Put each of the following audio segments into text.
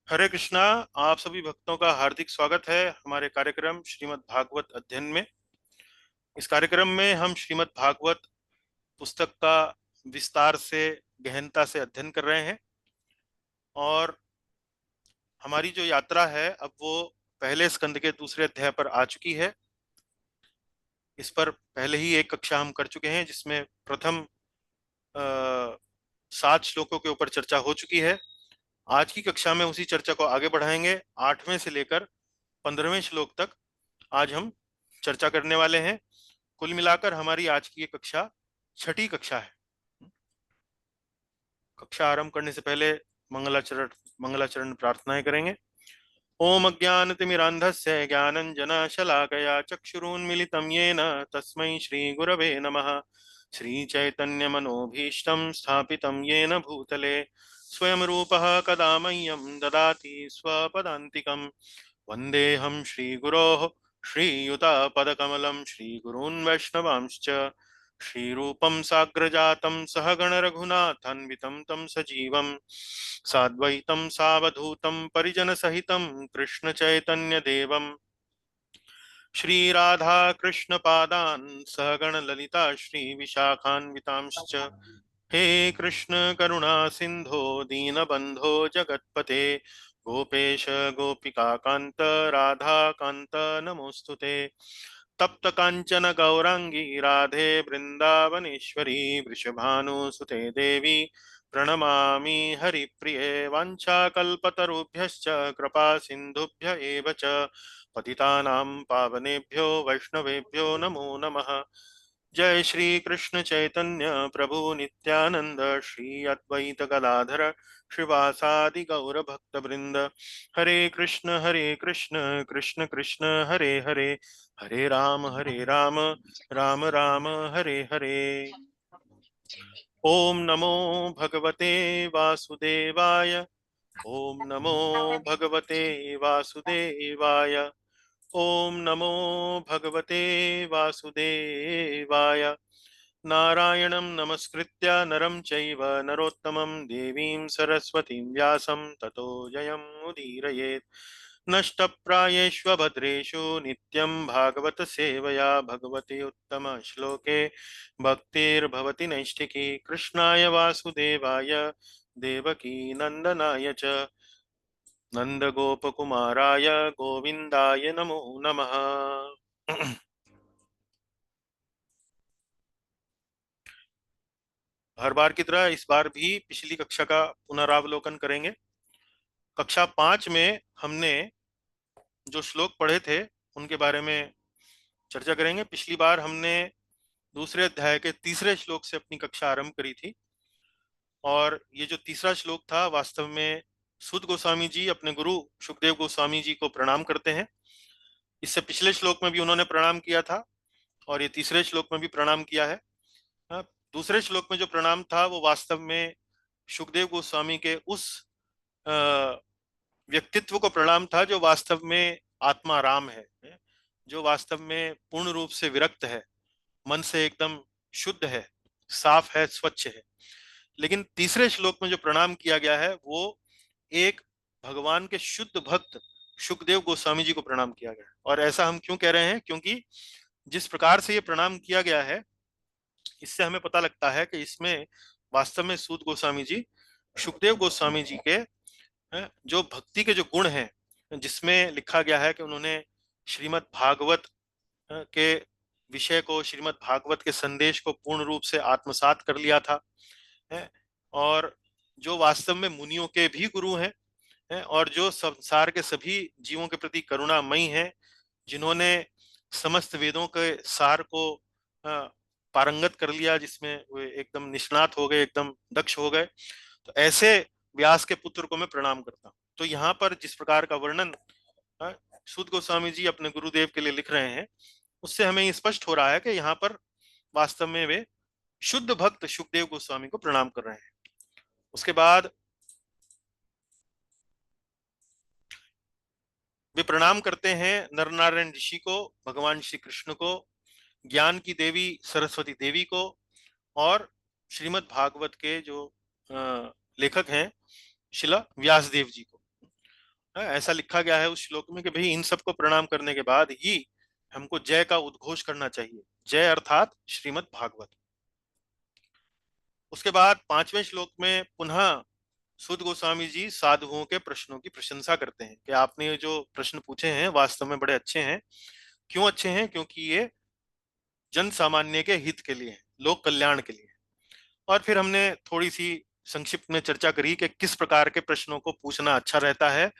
हरे कृष्णा। आप सभी भक्तों का हार्दिक स्वागत है हमारे कार्यक्रम श्रीमद् भागवत अध्ययन में। इस कार्यक्रम में हम श्रीमद् भागवत पुस्तक का विस्तार से गहनता से अध्ययन कर रहे हैं और हमारी जो यात्रा है अब वो पहले स्कंद के दूसरे अध्याय पर आ चुकी है। इस पर पहले ही एक कक्षा हम कर चुके हैं जिसमें प्रथम 7 श्लोकों के ऊपर चर्चा हो चुकी है। आज की कक्षा में उसी चर्चा को आगे बढ़ाएंगे। 8वें से लेकर 15वें श्लोक तक आज हम चर्चा करने वाले हैं। कुल मिलाकर हमारी आज की ये कक्षा छठी कक्षा है। कक्षा आरंभ करने से पहले मंगलाचरण प्रार्थनाएं करेंगे। ओम अज्ञानतिमिरान्धस्य ज्ञानञ्जनशलाकया चक्षुरुन्मिलितं येन तस्मै श्रीगुरवे नमः। श्रीचैतन्यमनोभीष्टं स्थापितं येन भूतले स्वयं रूपः कदा मह्यं ददाति स्वपदान्तिकम्। वन्देऽहं श्रीगुरोः श्रीयुतापदकमलं श्रीगुरून् वैष्णवांश्च श्रीरूपं साग्रजातं सहगण रघुनाथान्वितं तं सजीवं साद्वैतं सावधूतं परिजनसहितं कृष्ण चैतन्य देवं श्रीराधा कृष्ण पादान् सहगण ललिता श्री विशाखान्वितांश्च। हे कृष्ण करुणा सिंधो दीनबंधो जगत्पते गोपेश गोपिका कांत राधा कांत नमोस्तुते। तप्त कांचन गौरांगी राधे वृंदावनेश्वरी वृषभानुसुते देवी प्रणमामि हरिप्रिये। वाञ्छाकल्पतरुभ्यश्च कृपा सिन्धुभ्य एव च पतितानां पावनेभ्यो वैष्णवेभ्यो नमो नमः। जय श्री कृष्ण चैतन्य प्रभु नित्यानंद श्री अद्वैत गदाधर श्रीवासादि गौर भक्त वृंद। हरे कृष्ण कृष्ण कृष्ण हरे हरे हरे राम राम राम हरे हरे। ओम नमो भगवते वासुदेवाय। ओम नमो भगवते वासुदेवाय। ओम नमो भगवते वासुदेवाय। नारायणं नमस्कृत्य नरं चैव नरोत्तमं देवीं सरस्वतीं व्यासं ततो जयमुदीरयेत्। नष्टप्रायेष्वभद्रेषु नित्यं भागवत सेवया भगवति उत्तमश्लोके भक्तिर्भवति नैष्ठिकी। कृष्णाय वासुदेवाय देवकी नंदनाय च नंदगोपकुमाराय गोविंदाय नमो नमः। हर बार की तरह इस बार भी पिछली कक्षा का पुनरावलोकन करेंगे। कक्षा 5 में हमने जो श्लोक पढ़े थे उनके बारे में चर्चा करेंगे। पिछली बार हमने दूसरे अध्याय के तीसरे श्लोक से अपनी कक्षा आरंभ करी थी और ये जो तीसरा श्लोक था वास्तव में सूत गोस्वामी जी अपने गुरु सुखदेव गोस्वामी जी को प्रणाम करते हैं। इससे पिछले श्लोक में भी उन्होंने प्रणाम किया था और ये तीसरे श्लोक में भी प्रणाम किया है। हाँ, दूसरे श्लोक में जो प्रणाम था वो वास्तव में सुखदेव गोस्वामी के उस व्यक्तित्व को प्रणाम था जो वास्तव में आत्मा राम है, जो वास्तव में पूर्ण रूप से विरक्त है, मन से एकदम शुद्ध है, साफ है, स्वच्छ है। लेकिन तीसरे श्लोक में जो प्रणाम किया गया है वो एक भगवान के शुद्ध भक्त सुखदेव गोस्वामी जी को प्रणाम किया गया है। और ऐसा हम क्यों कह रहे हैं? क्योंकि जिस प्रकार से ये प्रणाम किया गया है इससे हमें पता लगता है कि इसमें वास्तव में सूत गोस्वामी जी सुखदेव गोस्वामी जी के जो भक्ति के जो गुण हैं, जिसमें लिखा गया है कि उन्होंने श्रीमद् भागवत के विषय को, श्रीमद् भागवत के संदेश को पूर्ण रूप से आत्मसात कर लिया था, और जो वास्तव में मुनियों के भी गुरु हैं, और जो संसार के सभी जीवों के प्रति करुणामयी हैं, जिन्होंने समस्त वेदों के सार को पारंगत कर लिया, जिसमें वे एकदम निष्णात हो गए, एकदम दक्ष हो गए। तो ऐसे व्यास के पुत्र को मैं प्रणाम करता हूँ। तो यहाँ पर जिस प्रकार का वर्णन सूत गोस्वामी जी अपने गुरुदेव के लिए लिख रहे हैं उससे हमें स्पष्ट हो रहा है कि यहाँ पर वास्तव में वे शुद्ध भक्त सुखदेव गोस्वामी को प्रणाम कर रहे हैं। उसके बाद वे प्रणाम करते हैं नर नारायण ऋषि को, भगवान श्री कृष्ण को, ज्ञान की देवी सरस्वती देवी को, और श्रीमद् भागवत के जो लेखक हैं शिला व्यासदेव जी को। ऐसा लिखा गया है उस श्लोक में कि भाई इन सबको प्रणाम करने के बाद ही हमको जय का उद्घोष करना चाहिए। जय अर्थात श्रीमद् भागवत। उसके बाद 5वें श्लोक में पुनः सूत गोस्वामी जी साधुओं के प्रश्नों की प्रशंसा करते हैं कि आपने ये जो प्रश्न पूछे हैं वास्तव में बड़े अच्छे हैं। क्यों अच्छे हैं? क्योंकि ये जन सामान्य के हित के लिए हैं, लोक कल्याण के लिए। और फिर हमने थोड़ी सी संक्षिप्त में चर्चा करी कि किस प्रकार के प्रश्नों को पूछना अच्छा रहता है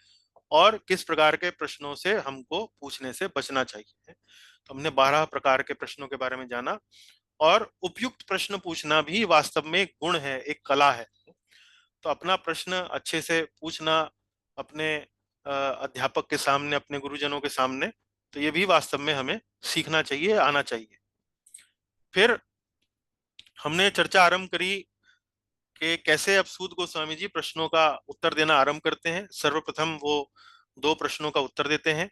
और किस प्रकार के प्रश्नों से हमको पूछने से बचना चाहिए। तो हमने 12 प्रकार के प्रश्नों के बारे में जाना। और उपयुक्त प्रश्न पूछना भी वास्तव में एक गुण है, एक कला है। तो अपना प्रश्न अच्छे से पूछना अपने अध्यापक के सामने, अपने गुरुजनों के सामने, तो ये भी वास्तव में हमें सीखना चाहिए, आना चाहिए। फिर हमने चर्चा आरंभ करी कि कैसे अब सूत गोस्वामी जी प्रश्नों का उत्तर देना आरंभ करते हैं। सर्वप्रथम वो 2 प्रश्नों का उत्तर देते हैं।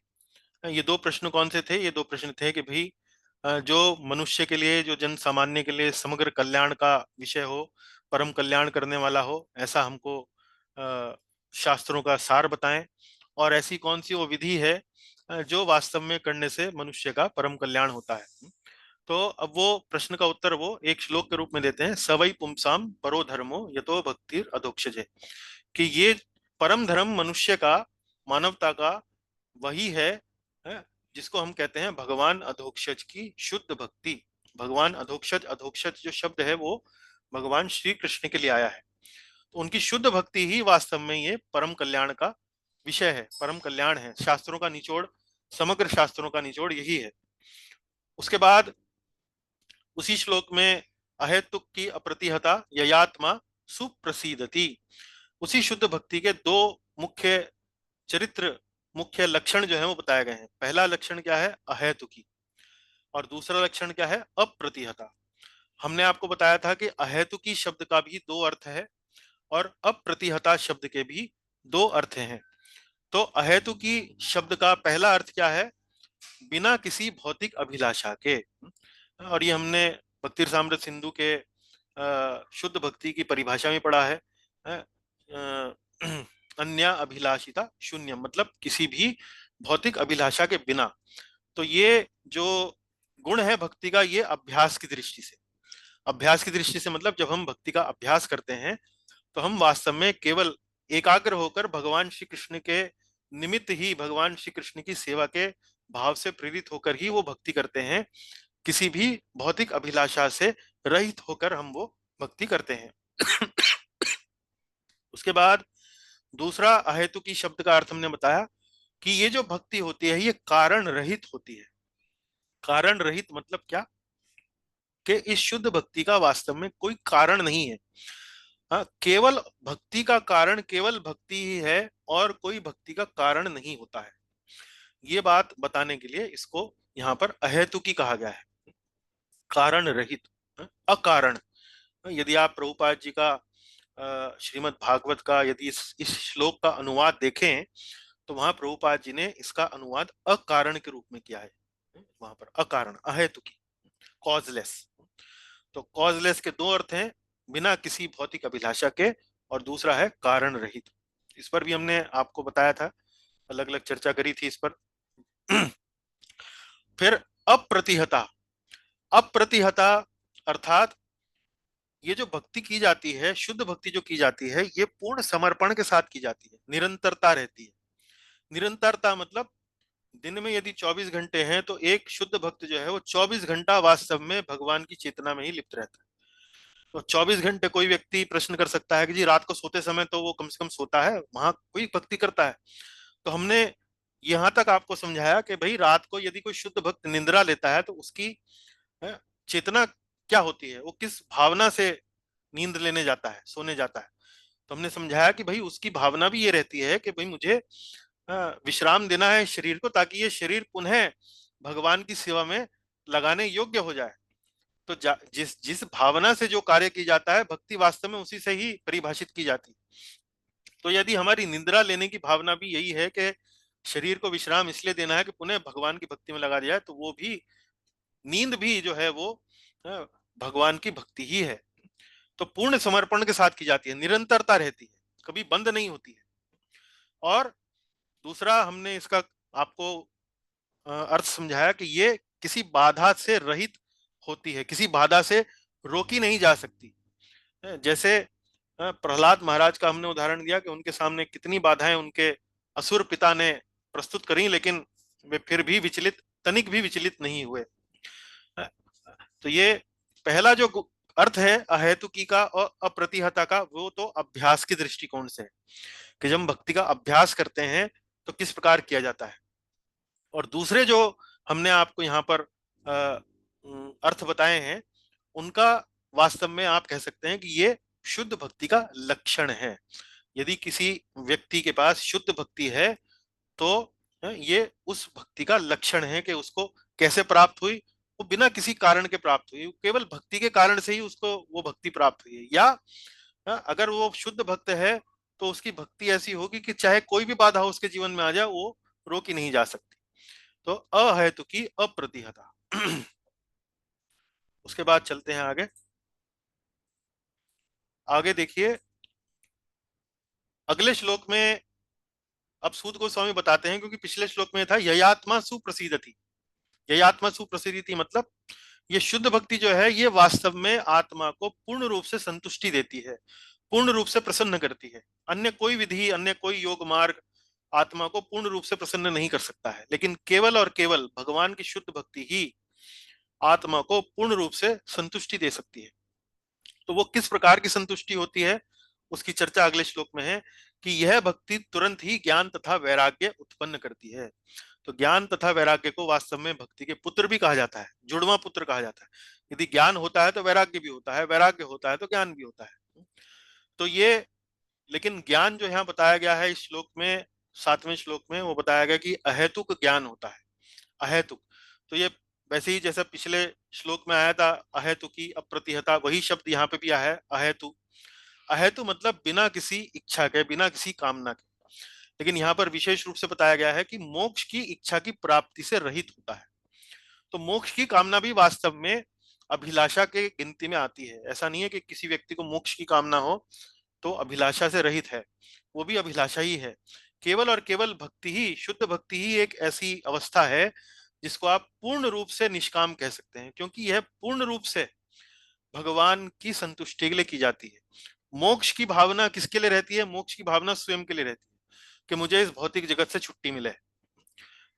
ये 2 प्रश्न कौन से थे? ये 2 प्रश्न थे कि भाई जो मनुष्य के लिए, जो जन सामान्य के लिए समग्र कल्याण का विषय हो, परम कल्याण करने वाला हो, ऐसा हमको शास्त्रों का सार बताएं। और ऐसी कौन सी वो विधि है जो वास्तव में करने से मनुष्य का परम कल्याण होता है। तो अब वो प्रश्न का उत्तर वो एक श्लोक के रूप में देते हैं, सवै पुंसाम परो धर्मो यतो भक्तिर अधोक्षजे, कि ये परम धर्म मनुष्य का, मानवता का वही है, जिसको हम कहते हैं भगवान अधोक्षज की शुद्ध भक्ति। भगवान अधोक्षज, अधोक्षज जो शब्द है वो भगवान श्री कृष्ण के लिए आया है। तो उनकी शुद्ध भक्ति ही वास्तव में ये परम कल्याण का विषय है, परम कल्याण है। शास्त्रों का निचोड़, समग्र शास्त्रों का निचोड़ यही है। उसके बाद उसी श्लोक में अहेतुक की अप्रतिहता ययात्मा सुप्रसीदति, उसी शुद्ध भक्ति के 2 मुख्य चरित्र, मुख्य लक्षण जो है वो बताए गए हैं। पहला लक्षण क्या है? अहेतुकी। और दूसरा लक्षण क्या है? अप्रतिहता। हमने आपको बताया था कि अहेतुकी शब्द का भी 2 अर्थ है और अप्रतिहता शब्द के भी 2 अर्थ हैं। तो अहेतुकी शब्द का पहला अर्थ क्या है? बिना किसी भौतिक अभिलाषा के। और ये हमने भक्ति रसामृत सिंधु के शुद्ध भक्ति की परिभाषा में पढ़ा है। अन्य अभिलाषिता शून्य, मतलब किसी भी भौतिक अभिलाषा के बिना। तो ये जो गुण है भक्ति का, ये अभ्यास की दृष्टि से, अभ्यास की दृष्टि से मतलब जब हम भक्ति का अभ्यास करते हैं तो हम वास्तव में केवल एकाग्र होकर भगवान श्री कृष्ण के निमित्त ही, भगवान श्री कृष्ण की सेवा के भाव से प्रेरित होकर ही वो भक्ति करते हैं। किसी भी भौतिक अभिलाषा से रहित होकर हम वो भक्ति करते हैं। उसके बाद दूसरा अहेतुकी शब्द का अर्थ हमने बताया कि ये जो भक्ति होती है ये कारण रहित होती है। कारण रहित मतलब क्या? कि इस शुद्ध भक्ति का वास्तव में कोई कारण नहीं है। हाँ, केवल भक्ति का कारण केवल भक्ति ही है और कोई भक्ति का कारण नहीं होता है। ये बात बताने के लिए इसको यहाँ पर अहेतुकी कहा गया है, कारण रहित, अकारण। यदि आप प्रभुपाद जी का श्रीमद् भागवत का यदि इस श्लोक का अनुवाद देखें तो वहां प्रभुपाद जी ने इसका अनुवाद अकारण के रूप में किया है। वहां पर अकारण, अहेतुकी, कॉजलेस। तो कॉजलेस के 2 अर्थ हैं, बिना किसी भौतिक अभिलाषा के, और दूसरा है कारण रहित। इस पर भी हमने आपको बताया था, अलग अलग चर्चा करी थी इस पर। फिर अप्रतिहता। अप्रतिहता अर्थात ये जो भक्ति की जाती है, शुद्ध भक्ति जो की जाती है, ये पूर्ण समर्पण के साथ की जाती है, निरंतरता रहती है। निरंतरता मतलब दिन में यदि 24 घंटे हैं तो एक शुद्ध भक्त जो है वो 24 घंटा वास्तव में भगवान की चेतना में ही लिप्त रहता है। तो 24 घंटे कोई व्यक्ति प्रश्न कर सकता है कि जी रात को सोते समय तो वो कम से कम सोता है, वहां कोई भक्ति करता है? तो हमने यहां तक आपको समझाया कि भाई रात को यदि कोई शुद्ध भक्त निंद्रा लेता है तो उसकी चेतना क्या होती है, वो किस भावना से नींद लेने जाता है, सोने जाता है। तो हमने समझाया कि भाई उसकी भावना भी ये रहती है कि भाई मुझे विश्राम देना है शरीर को, ताकि ये शरीर पुनः भगवान की सेवा में लगाने योग्य हो जाए। तो जिस जिस भावना से जो कार्य की जाता है, भक्ति वास्तव में उसी से ही परिभाषित की जाती है। तो यदि हमारी निंद्रा लेने की भावना भी यही है कि शरीर को विश्राम इसलिए देना है कि पुनः भगवान की भक्ति में लगा दिया जाए, तो वो भी नींद भी जो है वो भगवान की भक्ति ही है। तो पूर्ण समर्पण के साथ की जाती है, निरंतरता रहती है, कभी बंद नहीं होती है। और दूसरा हमने इसका आपको अर्थ समझाया कि ये किसी बाधा से रहित होती है, किसी बाधा से रोकी नहीं जा सकती। जैसे प्रहलाद महाराज का हमने उदाहरण दिया कि उनके सामने कितनी बाधाएं उनके असुर पिता ने प्रस्तुत करी, लेकिन वे फिर भी विचलित, तनिक भी विचलित नहीं हुए। तो ये पहला जो अर्थ है अहेतुकी का और अप्रतिहता का, वो तो अभ्यास के दृष्टिकोण से है कि जब हम भक्ति का अभ्यास करते हैं तो किस प्रकार किया जाता है। और दूसरे जो हमने आपको यहाँ पर अर्थ बताए हैं, उनका वास्तव में आप कह सकते हैं कि ये शुद्ध भक्ति का लक्षण है। यदि किसी व्यक्ति के पास शुद्ध भक्ति है तो ये उस भक्ति का लक्षण है कि उसको कैसे प्राप्त हुई, वो बिना किसी कारण के प्राप्त हुई, केवल भक्ति के कारण से ही उसको वो भक्ति प्राप्त हुई है। या अगर वो शुद्ध भक्त है तो उसकी भक्ति ऐसी होगी कि चाहे कोई भी बाधा उसके जीवन में आ जाए वो रोकी नहीं जा सकती। तो अहेतुकी अप्रतिहता। उसके बाद चलते हैं आगे। आगे देखिए, अगले श्लोक में अब सूत गोस्वामी बताते हैं, क्योंकि पिछले श्लोक में था ययात्मा सुप्रसिद्धति। ययात्मा सुप्रसिद्धति मतलब ये शुद्ध भक्ति जो है ये वास्तव में आत्मा को पूर्ण रूप से संतुष्टि देती है, पूर्ण रूप से प्रसन्न करती है। अन्य कोई विधि, अन्य कोई योग मार्ग आत्मा को पूर्ण रूप से प्रसन्न नहीं कर सकता है, लेकिन केवल और केवल भगवान की शुद्ध भक्ति ही आत्मा को पूर्ण रूप से संतुष्टि दे सकती है। तो वो किस प्रकार की संतुष्टि होती है उसकी चर्चा अगले श्लोक में है कि यह भक्ति तुरंत ही ज्ञान तथा वैराग्य उत्पन्न करती है। तो ज्ञान तथा वैराग्य को वास्तव में भक्ति के पुत्र भी कहा जाता है, जुड़वा पुत्र कहा जाता है। यदि ज्ञान होता है तो वैराग्य भी होता है, वैराग्य होता है तो ज्ञान भी होता है। तो ये, लेकिन ज्ञान जो यहाँ बताया गया है इस श्लोक में, 7वें श्लोक में, वो बताया गया कि अहेतुक ज्ञान होता है। अहेतुक, तो ये वैसे ही जैसा पिछले श्लोक में आया था अहेतुकी अप्रतिहता, वही शब्द यहाँ पे भी आया है अहेतु। अहेतु मतलब बिना किसी इच्छा के, बिना किसी कामना के। लेकिन यहाँ पर विशेष रूप से बताया गया है कि मोक्ष की इच्छा की प्राप्ति से रहित होता है। तो मोक्ष की कामना भी वास्तव में अभिलाषा के गिनती में आती है। ऐसा नहीं है कि किसी व्यक्ति को मोक्ष की कामना हो तो अभिलाषा से रहित है, वो भी अभिलाषा ही है। केवल और केवल भक्ति ही, शुद्ध भक्ति ही एक ऐसी अवस्था है जिसको आप पूर्ण रूप से निष्काम कह सकते हैं, क्योंकि यह पूर्ण रूप से भगवान की संतुष्टि के लिए की जाती है। मोक्ष की भावना किसके लिए रहती है? मोक्ष की भावना स्वयं के लिए रहती है कि मुझे इस भौतिक जगत से छुट्टी मिले।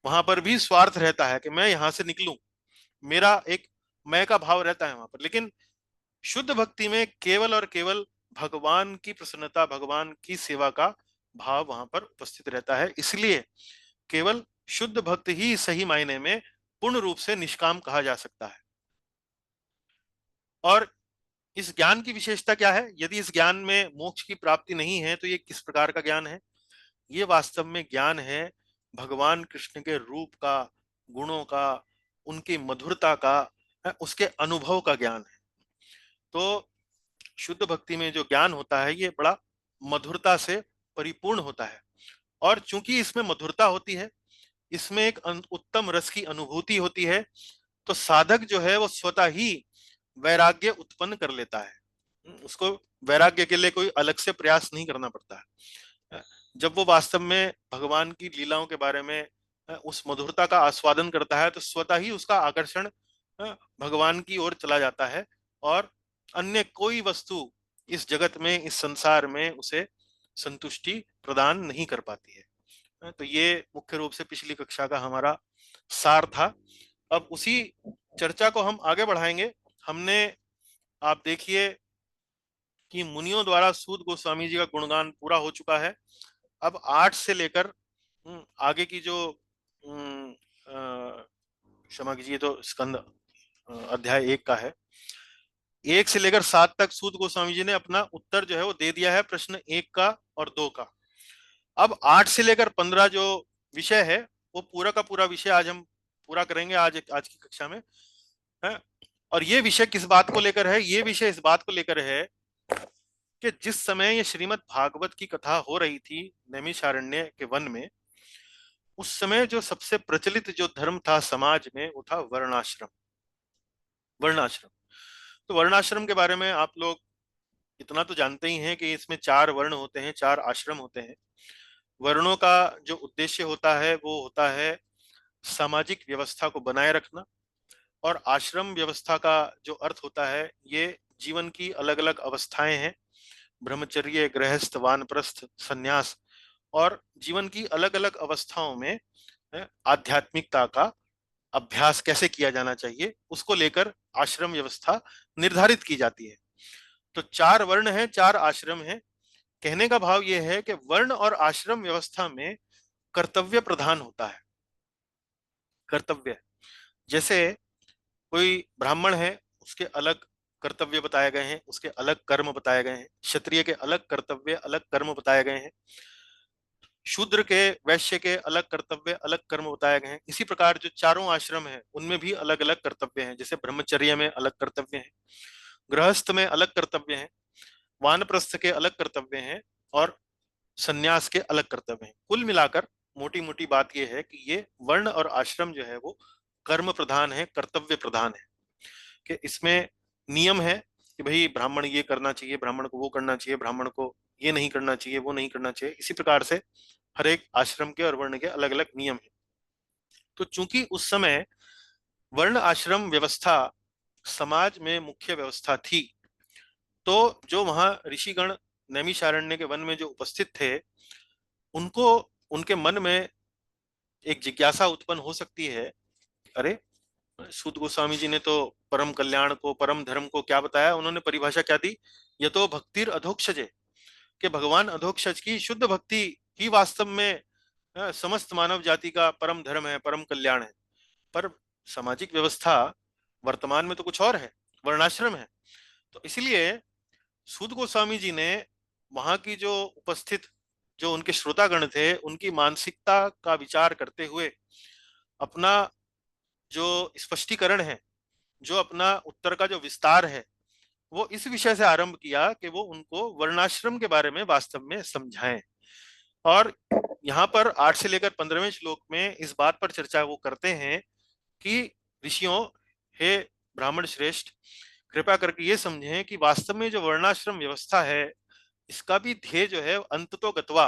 वहां पर भी स्वार्थ रहता है कि मैं यहां से निकलूं, मेरा एक मैं का भाव रहता है वहां पर। लेकिन शुद्ध भक्ति में केवल और केवल भगवान की प्रसन्नता, भगवान की सेवा का भाव वहां पर उपस्थित रहता है। इसलिए केवल शुद्ध भक्त ही सही मायने में पूर्ण रूप से निष्काम कहा जा सकता है। और इस ज्ञान की विशेषता क्या है? यदि इस ज्ञान में मोक्ष की प्राप्ति नहीं है तो ये किस प्रकार का ज्ञान है? ये वास्तव में ज्ञान है भगवान कृष्ण के रूप का, गुणों का, उनकी मधुरता का, उसके अनुभव का ज्ञान है। तो शुद्ध भक्ति में जो ज्ञान होता है ये बड़ा मधुरता से परिपूर्ण होता है। और चूंकि इसमें मधुरता होती है, इसमें एक उत्तम रस की अनुभूति होती है, तो साधक जो है वो स्वतः ही वैराग्य उत्पन्न कर लेता है। उसको वैराग्य के लिए कोई अलग से प्रयास नहीं करना पड़ता है। जब वो वास्तव में भगवान की लीलाओं के बारे में उस मधुरता का आस्वादन करता है तो स्वतः ही उसका आकर्षण भगवान की ओर चला जाता है, और अन्य कोई वस्तु इस जगत में, इस संसार में उसे संतुष्टि प्रदान नहीं कर पाती है। तो ये मुख्य रूप से पिछली कक्षा का हमारा सार था। अब उसी चर्चा को हम आगे बढ़ाएंगे। हमने, आप देखिए कि मुनियों द्वारा सूत गोस्वामी जी का गुणगान पूरा हो चुका है। अब 8 से लेकर आगे की जो क्षमा कीजिए, तो स्कंद अध्याय 1 का है, 1 से लेकर 7 तक सूत गोस्वामी जी ने अपना उत्तर जो है वो दे दिया है प्रश्न 1 का और 2 का। अब 8 से लेकर 15 जो विषय है वो पूरा का पूरा विषय आज हम पूरा करेंगे आज की कक्षा में है। और ये विषय किस बात को लेकर है? ये विषय इस बात को लेकर है कि जिस समय ये श्रीमद् भागवत की कथा हो रही थी नैमिषारण्य के वन में, उस समय जो सबसे प्रचलित जो धर्म था समाज में वो था वर्णाश्रम। वर्णाश्रम, तो वर्णाश्रम के बारे में आप लोग इतना तो जानते ही हैं कि इसमें 4 वर्ण होते हैं, 4 आश्रम होते हैं। वर्णों का जो उद्देश्य होता है वो होता है सामाजिक व्यवस्था को बनाए रखना, और आश्रम व्यवस्था का जो अर्थ होता है ये जीवन की अलग अलग अवस्थाएं हैं, ब्रह्मचर्य, गृहस्थ, वानप्रस्थ, संन्यास, और जीवन की अलग अलग अवस्थाओं में आध्यात्मिकता का अभ्यास कैसे किया जाना चाहिए उसको लेकर आश्रम व्यवस्था निर्धारित की जाती है। तो 4 वर्ण हैं, 4 आश्रम हैं। कहने का भाव यह है कि वर्ण और आश्रम व्यवस्था में कर्तव्य प्रधान होता है। कर्तव्य, जैसे कोई ब्राह्मण है, उसके अलग कर्तव्य बताए गए हैं, उसके अलग कर्म बताए गए हैं। क्षत्रिय के अलग कर्तव्य, अलग कर्म बताए गए हैं। शूद्र के, वैश्य के अलग कर्तव्य, अलग कर्म बताए गए हैं। इसी प्रकार जो चारों आश्रम हैं उनमें भी अलग अलग कर्तव्य हैं। जैसे ब्रह्मचर्य में अलग कर्तव्य हैं, गृहस्थ में अलग कर्तव्य हैं, वानप्रस्थ के अलग कर्तव्य हैं, और संन्यास के अलग कर्तव्य हैं। कुल मिलाकर मोटी मोटी बात यह है कि ये वर्ण और आश्रम जो है वो कर्म प्रधान है, कर्तव्य प्रधान है। कि इसमें नियम है कि भाई ब्राह्मण ये करना चाहिए, ब्राह्मण को वो करना चाहिए, ब्राह्मण को ये नहीं करना चाहिए, वो नहीं करना चाहिए। इसी प्रकार से हर एक आश्रम के और वर्ण के अलग अलग नियम है। तो चूंकि उस समय वर्ण आश्रम व्यवस्था समाज में मुख्य व्यवस्था थी, तो जो वहां ऋषिगण नैमिषारण्य के वन में जो उपस्थित थे, उनको, उनके मन में एक जिज्ञासा उत्पन्न हो सकती है, अरे सूत गोस्वामी जी ने तो परम कल्याण को, परम धर्म को क्या बताया, उन्होंने परिभाषा क्या दी, ये तो भक्तिर अधोक्षजे, कि भगवान अधोक्षज की शुद्ध भक्ति ही वास्तव में समस्त मानव जाति का परम धर्म है, परम कल्याण है। पर सामाजिक व्यवस्था वर्तमान में तो कुछ और है, वर्णाश्रम है। तो इसलिए सूत गोस्वामी जी ने वहां की जो उपस्थित, जो उनके श्रोतागण थे, उनकी मानसिकता का विचार करते हुए अपना जो स्पष्टीकरण है, जो अपना उत्तर का जो विस्तार है, वो इस विषय से आरंभ किया कि वो उनको वर्णाश्रम के बारे में वास्तव में समझाएं। और यहाँ पर 8 से लेकर 15वें श्लोक में इस बात पर चर्चा वो करते हैं कि ऋषियों, हे ब्राह्मण श्रेष्ठ, कृपा करके ये समझें कि वास्तव में जो वर्णाश्रम व्यवस्था है, इसका भी ध्येय जो है अंत तो गत्वा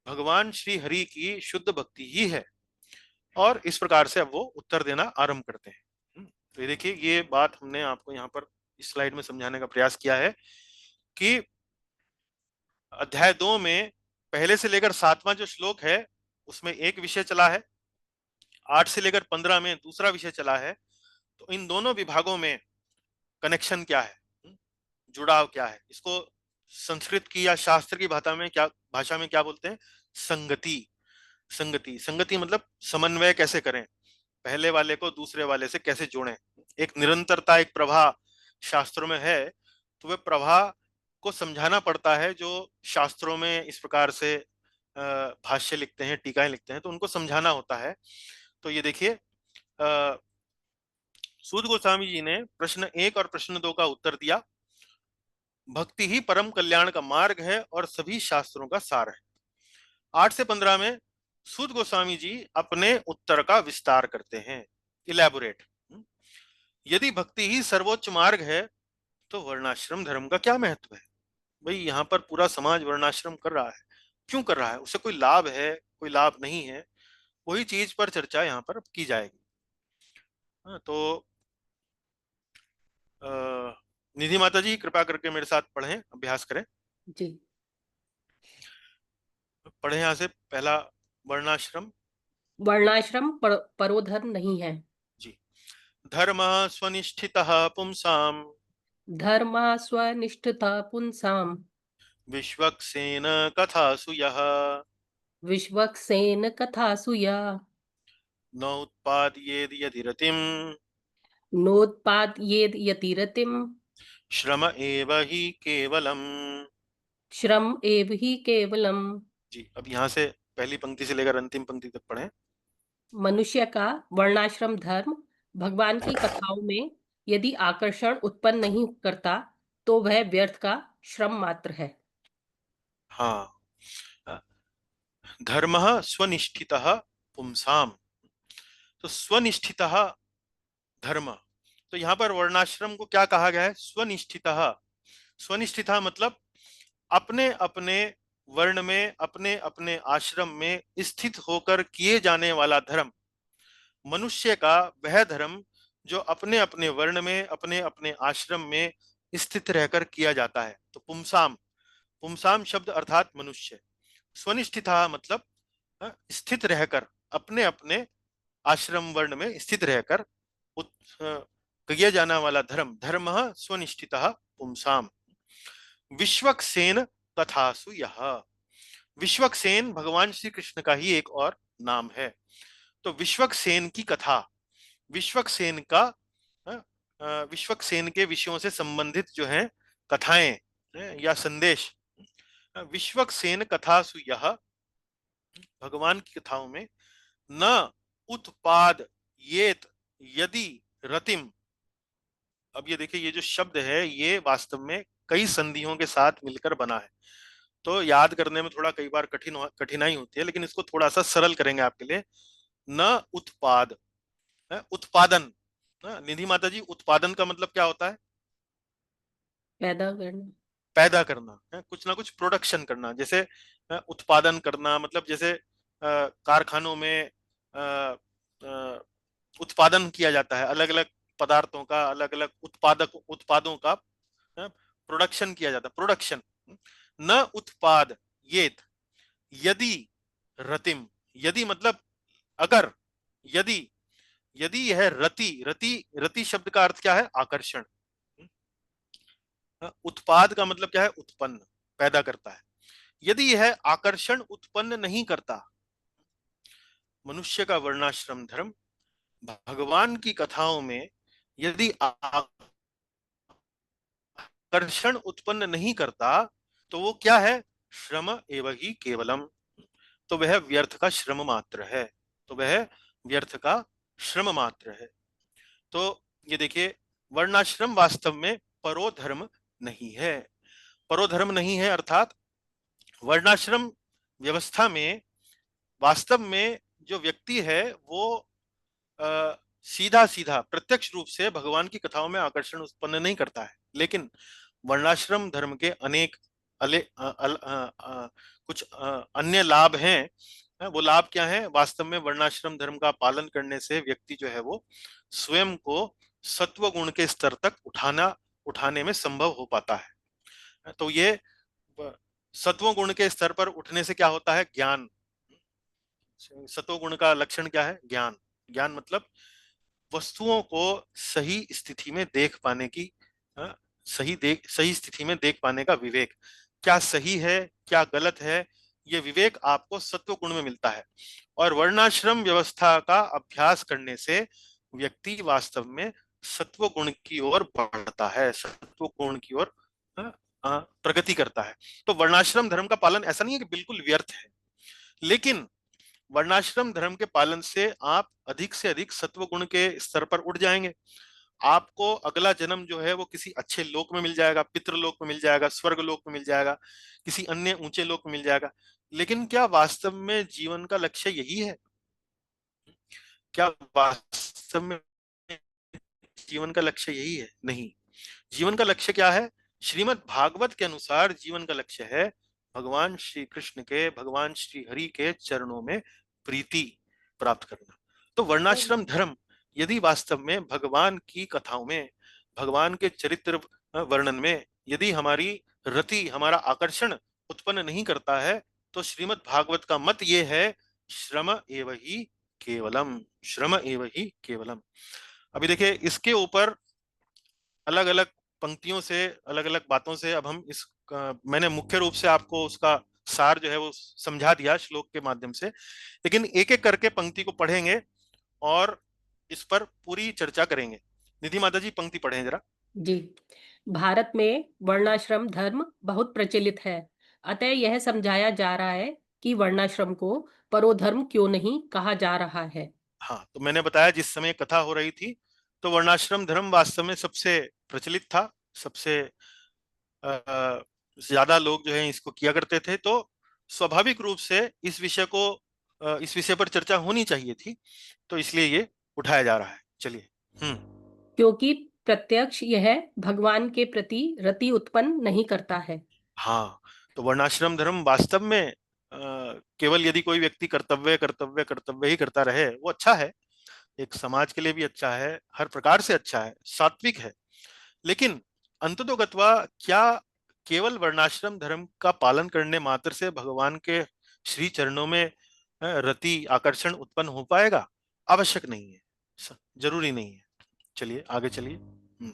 भगवान श्री हरि की शुद्ध भक्ति ही है। और इस प्रकार से अब वो उत्तर देना आरंभ करते हैं। तो ये देखिए, ये बात हमने आपको यहाँ पर इस स्लाइड में समझाने का प्रयास किया है कि अध्याय 2 में पहले से लेकर 7वां जो श्लोक है उसमें एक विषय चला है, 8 से लेकर 15 में दूसरा विषय चला है। तो इन दोनों विभागों में कनेक्शन क्या है, जुड़ाव क्या है, इसको संस्कृत की या शास्त्र की भाषा में क्या बोलते हैं, संगति। संगति, संगति मतलब समन्वय कैसे करें, पहले वाले को दूसरे वाले से कैसे जोड़ें। एक निरंतरता, एक प्रवाह शास्त्रों में है, तो वह प्रवाह को समझाना पड़ता है। जो शास्त्रों में इस प्रकार से भाष्य लिखते हैं, टीकाएं लिखते हैं, तो उनको समझाना होता है। तो ये देखिए, सूत गोस्वामी जी ने प्रश्न 1 और प्रश्न 2 का उत्तर दिया। भक्ति ही परम कल्याण का मार्ग है और सभी शास्त्रों का सार है। 8 से 15 में सूत गोस्वामी जी अपने उत्तर का विस्तार करते हैं, इलेबोरेट। यदि भक्ति ही सर्वोच्च मार्ग है तो वर्णाश्रम धर्म का क्या महत्व है। भाई यहाँ पर पूरा समाज वर्णाश्रम कर रहा है, क्यों कर रहा है, उसे कोई लाभ है, कोई लाभ नहीं है, वही चीज पर चर्चा यहाँ पर की जाएगी। तो निधि माता जी कृपा करके मेरे साथ पढ़ें, अभ्यास करें। जी। पढ़ें यहाँ से पहला वर्णाश्रम। वर्णाश्रम परोधर्म नहीं है। जी। धर्म स्वनिष्ठितः पुंसाम धर्म स्वनिष्ठता पुंसाम विश्वक्सेन कथासु यः विश्वक्सेन कथासु या न उत्पादयेद यदि रतिम नोत्पादयेद यतिरतिम श्रम एव हि केवलम। श्रम एव ही केवलम। जी, अब यहाँ से पहली पंक्ति से लेकर अंतिम पंक्ति तक पढ़ें। मनुष्य का वर्णाश्रम धर्म भगवान की कथाओं में यदि आकर्षण उत्पन्न नहीं करता तो वह व्यर्थ का श्रम मात्र है। हाँ, धर्म स्वनिष्ठितः पुंसाम, तो स्वनिष्ठितः धर्म, तो यहाँ पर वर्णाश्रम को क्या कहा गया है, स्वनिष्ठितः। स्वनिष्ठितः मतलब अपने अपने वर्ण में अपने अपने आश्रम में स्थित होकर किए जाने वाला धर्म, मनुष्य का वह धर्म जो अपने अपने वर्ण में अपने अपने आश्रम में स्थित रहकर किया जाता है। तो पुंसाम, पुंसाम शब्द अर्थात मनुष्य, स्वनिष्ठिता मतलब स्थित रहकर, अपने अपने आश्रम वर्ण में स्थित रहकर किया जाना वाला धर्म, धर्म स्वनिष्ठितः पुंसाम। विश्वक्सेन कथासु यह, विश्वक्सेन भगवान श्री कृष्ण का ही एक और नाम है। तो विश्वक्सेन की कथा, विश्वक्सेन का विश्वक्सेन के विषयों से संबंधित जो है कथाएं या संदेश, विश्वक्सेन कथासु यह, भगवान की कथाओं में न उत्पाद येत यदि रतिम। अब ये देखिए, ये जो शब्द है ये वास्तव में कई संधियों के साथ मिलकर बना है, तो याद करने में थोड़ा कई बार कठिनाई होती है, लेकिन इसको थोड़ा सा सरल करेंगे आपके लिए। न उत्पाद, उत्पादन, निधि माता जी, उत्पादन का मतलब क्या होता है? पैदा करना। पैदा करना है, कुछ ना कुछ प्रोडक्शन करना। जैसे उत्पादन करना मतलब जैसे कारखानों में उत्पादन किया जाता है, अलग अलग पदार्थों का, अलग अलग उत्पादों का प्रोडक्शन किया जाता है, प्रोडक्शन। न उत्पाद येत यदि रतिम, यदि मतलब अगर, यदि, यदि यह रति, रति, रति शब्द का अर्थ क्या है? आकर्षण। उत्पाद का मतलब क्या है? उत्पन्न, पैदा करता है। यदि यह आकर्षण उत्पन्न नहीं करता, मनुष्य का वर्णाश्रम धर्म भगवान की कथाओं में यदि आकर्षण उत्पन्न नहीं करता, तो वो क्या है? श्रम एवं ही केवलम, तो वह व्यर्थ का श्रम मात्र है, तो वह व्यर्थ का श्रम मात्र है। तो ये देखिए, वर्णाश्रम वास्तव में परोधर्म नहीं है। परोधर्म नहीं है अर्थात वर्णाश्रम व्यवस्था में वास्तव में जो व्यक्ति है वो सीधा सीधा प्रत्यक्ष रूप से भगवान की कथाओं में आकर्षण उत्पन्न नहीं करता है, लेकिन वर्णाश्रम धर्म के अनेक कुछ अन्य लाभ हैं। वो लाभ क्या है? वास्तव में वर्णाश्रम धर्म का पालन करने से व्यक्ति जो है वो स्वयं को सत्व गुण के स्तर तक उठाने में संभव हो पाता है। तो ये सत्व गुण के स्तर पर उठने से क्या होता है? ज्ञान। सत्व गुण का लक्षण क्या है? ज्ञान। ज्ञान मतलब वस्तुओं को सही स्थिति में देख पाने की, सही स्थिति में देख पाने का विवेक, क्या सही है क्या गलत है, ये विवेक आपको सत्व गुण में मिलता है। और वर्णाश्रम व्यवस्था का अभ्यास करने से व्यक्ति वास्तव में सत्व गुण की ओर बढ़ता है, सत्व गुण की ओर प्रगति करता है। तो वर्णाश्रम धर्म का पालन ऐसा नहीं है कि बिल्कुल व्यर्थ है, लेकिन वर्णाश्रम धर्म के पालन से आप अधिक से अधिक सत्व गुण के स्तर पर उठ जाएंगे। आपको अगला जन्म जो है वो किसी अच्छे लोक में मिल जाएगा, पितृलोक में मिल जाएगा, स्वर्ग लोक में मिल जाएगा, किसी अन्य ऊंचे लोक में मिल जाएगा। लेकिन क्या वास्तव में जीवन का लक्ष्य यही है? क्या वास्तव में जीवन का लक्ष्य यही है? नहीं। जीवन का लक्ष्य क्या है? श्रीमद् भागवत के अनुसार जीवन का लक्ष्य है भगवान श्री कृष्ण के, भगवान श्री हरि के चरणों में प्रीति प्राप्त करना। तो वर्णाश्रम धर्म यदि वास्तव में भगवान की कथाओं में, भगवान के चरित्र वर्णन में यदि हमारी रति, हमारा आकर्षण उत्पन्न नहीं करता है, तो श्रीमद् भागवत का मत ये है, श्रम एव ही केवलम, श्रम एव ही केवलम। अभी देखिए, इसके ऊपर अलग अलग पंक्तियों से, अलग अलग बातों से अब हम मैंने मुख्य रूप से आपको उसका सार जो है वो समझा दिया श्लोक के माध्यम से, लेकिन एक एक करके पंक्ति को पढ़ेंगे और इस पर पूरी चर्चा करेंगे। निधि माता जी, पंक्ति पढ़ें जरा। जी। भारत में वर्णाश्रम धर्म बहुत प्रचलित है, अतः यह समझाया जा रहा है कि वर्णाश्रम को परोधर्म क्यों नहीं कहा जा रहा है। हाँ, तो मैंने बताया जिस समय कथा हो रही थी, तो वर्णाश्रम धर्म वास्तव में सबसे प्रचलित था, सबसे ज्यादा लोग जो है इसको किया करते थे। तो स्वाभाविक रूप से इस विषय पर चर्चा होनी चाहिए थी, तो इसलिए ये उठाया जा रहा है। चलिए। क्योंकि प्रत्यक्ष यह भगवान के प्रति रति उत्पन्न नहीं करता है। हाँ, तो वर्णाश्रम धर्म वास्तव में केवल यदि कोई व्यक्ति कर्तव्य कर्तव्य कर्तव्य ही करता रहे वो अच्छा है, एक समाज के लिए भी अच्छा है, हर प्रकार से अच्छा है, सात्विक है। लेकिन अंततोगत्वा क्या केवल वर्णाश्रम धर्म का पालन करने मात्र से भगवान के श्री चरणों में रति आकर्षण उत्पन्न हो पाएगा? आवश्यक नहीं है, जरूरी नहीं है। चलिए आगे चलिए।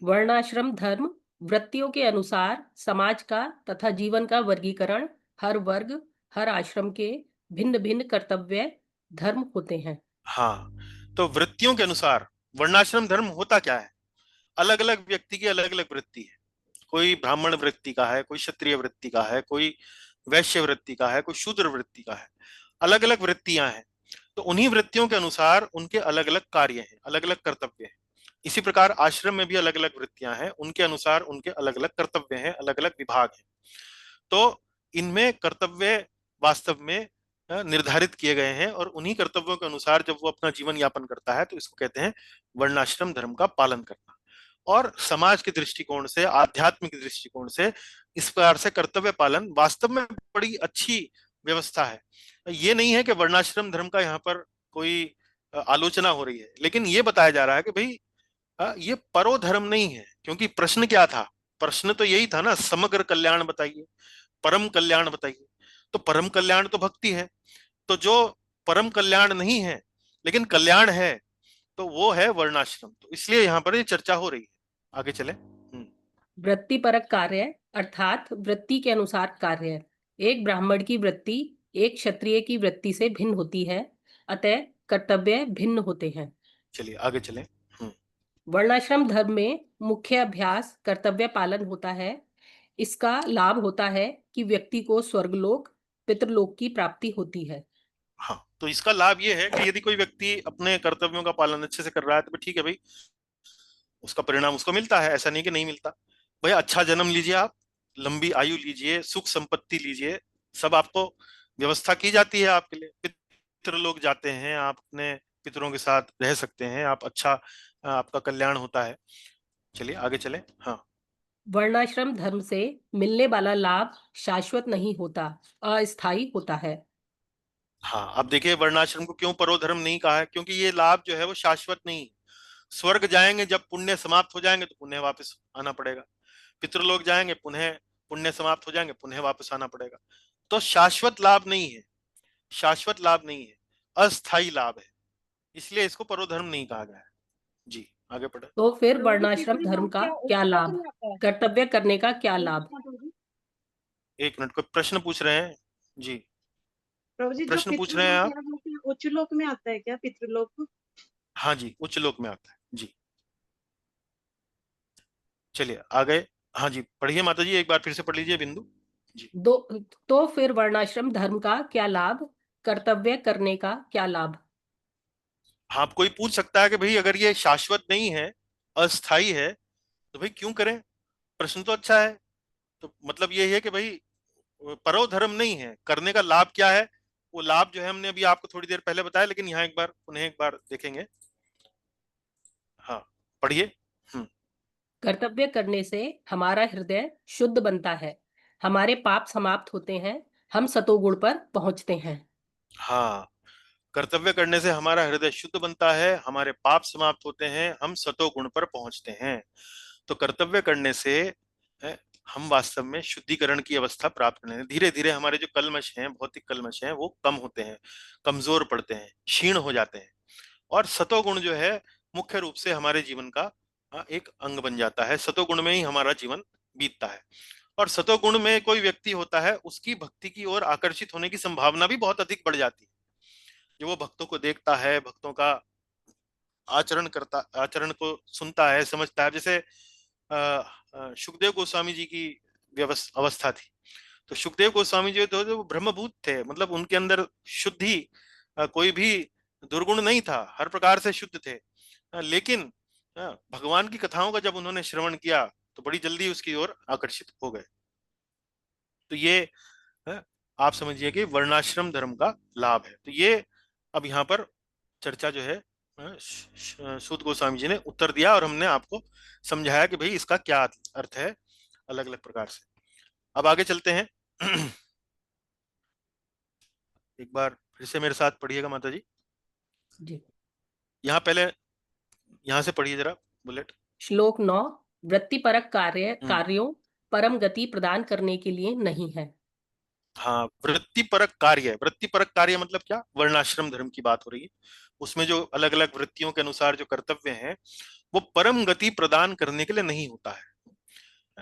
वर्णाश्रम धर्म वृत्तियों के अनुसार समाज का तथा जीवन का वर्गीकरण हर वर्ग, हर आश्रम के भिन्न भिन्न कर्तव्य धर्म होते हैं। हाँ, तो वृत्तियों के अनुसार वर्णाश्रम धर्म होता क्या है? अलग अलग व्यक्ति की अलग अलग वृत्ति है। कोई ब्राह्मण वृत्ति का है, कोई क्षत्रिय वृत्ति का है, कोई वैश्य वृत्ति का है, कोई शूद्र वृत्ति का है। अलग अलग वृत्तियां हैं। तो उन्हीं वृत्तियों के अनुसार उनके अलग अलग कार्य हैं, अलग अलग कर्तव्य हैं। इसी प्रकार आश्रम में भी अलग अलग वृत्तियां हैं, उनके अनुसार उनके अलग अलग कर्तव्य हैं, अलग अलग विभाग हैं। तो इनमें कर्तव्य वास्तव में निर्धारित किए गए हैं, और उन्हीं कर्तव्यों के अनुसार जब वो अपना जीवन यापन करता है तो इसको कहते हैं वर्णाश्रम धर्म का पालन करना। और समाज के दृष्टिकोण से, आध्यात्मिक दृष्टिकोण से इस प्रकार से कर्तव्य पालन वास्तव में बड़ी अच्छी व्यवस्था है। ये नहीं है कि वर्णाश्रम धर्म का यहाँ पर कोई आलोचना हो रही है, लेकिन ये बताया जा रहा है कि भाई ये परो धर्म नहीं है। क्योंकि प्रश्न क्या था? प्रश्न तो यही था ना, समग्र कल्याण बताइए, परम कल्याण बताइए। तो परम कल्याण तो भक्ति है। तो जो परम कल्याण नहीं है लेकिन कल्याण है, तो वो है वर्णाश्रम। तो इसलिए यहाँ पर ये चर्चा हो रही है। आगे चले। वृत्तिपरक कार्य अर्थात वृत्ति के अनुसार कार्य। एक ब्राह्मण की वृत्ति एक क्षत्रिय की वृत्ति से भिन्न होती है, अतः कर्तव्य भिन्न होते हैं। चलिए आगे चले। वर्णाश्रम धर्म में मुख्य अभ्यास कर्तव्य पालन होता है। इसका लाभ होता है कि व्यक्ति को स्वर्गलोक, पितृलोक की प्राप्ति होती है। हाँ, तो इसका लाभ ये है कि यदि कोई व्यक्ति अपने कर्तव्यों का पालन अच्छे से कर रहा है तो ठीक है भाई, उसका परिणाम उसको मिलता है, ऐसा नहीं कि नहीं मिलता। भाई अच्छा जन्म लीजिए, आप लंबी आयु लीजिए, सुख संपत्ति लीजिए, सब आपको व्यवस्था की जाती है आपके लिए। पितृ लोग जाते हैं, आप अपने पितरों के साथ रह सकते हैं, आप अच्छा, आपका कल्याण होता है। चलिए आगे चले। हाँ। वर्णाश्रम धर्म से मिलने वाला लाभ शाश्वत नहीं होता, अस्थायी होता है। हाँ, अब देखिए वर्णाश्रम को क्यों परोधर्म नहीं कहा है? क्योंकि ये लाभ जो है वो शाश्वत नहीं है। स्वर्ग जाएंगे, जब पुण्य समाप्त हो जाएंगे तो पुण्य वापस आना पड़ेगा। पितृलोक जाएंगे, पुनः पुण्य समाप्त हो जाएंगे, पुनः वापस आना पड़ेगा। तो शाश्वत लाभ नहीं है, शाश्वत लाभ नहीं है, अस्थाई लाभ है। इसलिए इसको परोधर्म नहीं कहा गया है। जी आगे पढ़े। तो फिर प्रभु जी वर्णाश्रम धर्म पितृलोक का क्या क्या उच्च लोक लाभ, में आता है? कर्तव्य करने का क्या एक लाभ? मिनट प्रभु जी। एक मिनट, कोई प्रश्न पूछ रहे हैं? जी, प्रभु जी जो प्रश्न पूछ रहे हैं पितृलोक आप? है वो क्या उच्च लोक में आता है क्या, पितृलोक? हाँ जी, उच्च लोक में आता है जी। चलिए आगे। हाँ जी, पढ़िए माता जी, एक बार फिर से पढ़ लीजिए बिंदु जी। दो तो फिर वर्णाश्रम धर्म का क्या लाभ, कर्तव्य करने का क्या लाभ? हाँ, कोई पूछ सकता है कि भाई अगर ये शाश्वत नहीं है, अस्थाई है, तो भाई क्यों करें? प्रश्न तो अच्छा है। तो मतलब ये है कि भाई परो धर्म नहीं है, करने का लाभ क्या है? वो लाभ जो है हमने अभी आपको थोड़ी देर पहले बताया, लेकिन यहाँ एक बार उन्हें एक बार देखेंगे। हाँ, पढ़िए। हम्म। कर्तव्य करने से हमारा हृदय शुद्ध बनता है, हमारे पाप समाप्त होते हैं, हम सतोगुण पर पहुंचते हैं। हाँ, कर्तव्य करने से हमारा हृदय शुद्ध बनता है, हमारे पाप समाप्त होते हैं, हम सतो गुण पर पहुंचते हैं। तो कर्तव्य करने से हम वास्तव में शुद्धिकरण की अवस्था प्राप्त करने, धीरे धीरे हमारे जो कल्मश हैं, भौतिक कल्मश हैं, वो कम होते हैं, कमजोर पड़ते हैं, क्षीण हो जाते हैं। और सतोगुण जो है मुख्य रूप से हमारे जीवन का एक अंग बन जाता है। सतोगुण में ही हमारा जीवन बीतता है। और सतोगुण में कोई व्यक्ति होता है, उसकी भक्ति की ओर आकर्षित होने की संभावना भी बहुत अधिक बढ़ जाती है। जो वो भक्तों को देखता है, भक्तों का आचरण को सुनता है, समझता है। जैसे सुखदेव गोस्वामी जी की अवस्था थी। तो सुखदेव गोस्वामी जी तो वो ब्रह्मभूत थे, मतलब उनके अंदर शुद्धि, कोई भी दुर्गुण नहीं था, हर प्रकार से शुद्ध थे। लेकिन भगवान की कथाओं का जब उन्होंने श्रवण किया तो बड़ी जल्दी उसकी ओर आकर्षित हो गए। तो ये आप समझिए कि वर्णाश्रम धर्म का लाभ है। तो ये अब यहाँ पर चर्चा जो है सूत गोस्वामी जी ने उत्तर दिया, और हमने आपको समझाया कि भाई इसका क्या अर्थ है अलग अलग प्रकार से। अब आगे चलते हैं। एक बार फिर से मेरे साथ पढ़िएगा माता जी। जी। यहाँ पहले यहाँ से पढ़िए जरा बुलेट। श्लोक 9। वृत्तिपरक हम्म। कार्यों परम गति प्रदान करने के लिए नहीं है। हाँ, वृत्तिपरक कार्य। वृत्तिपरक कार्य मतलब क्या? वर्णाश्रम धर्म की बात हो रही है। उसमें जो अलग अलग वृत्तियों के अनुसार जो कर्तव्य हैं वो परम गति प्रदान करने के लिए नहीं होता है।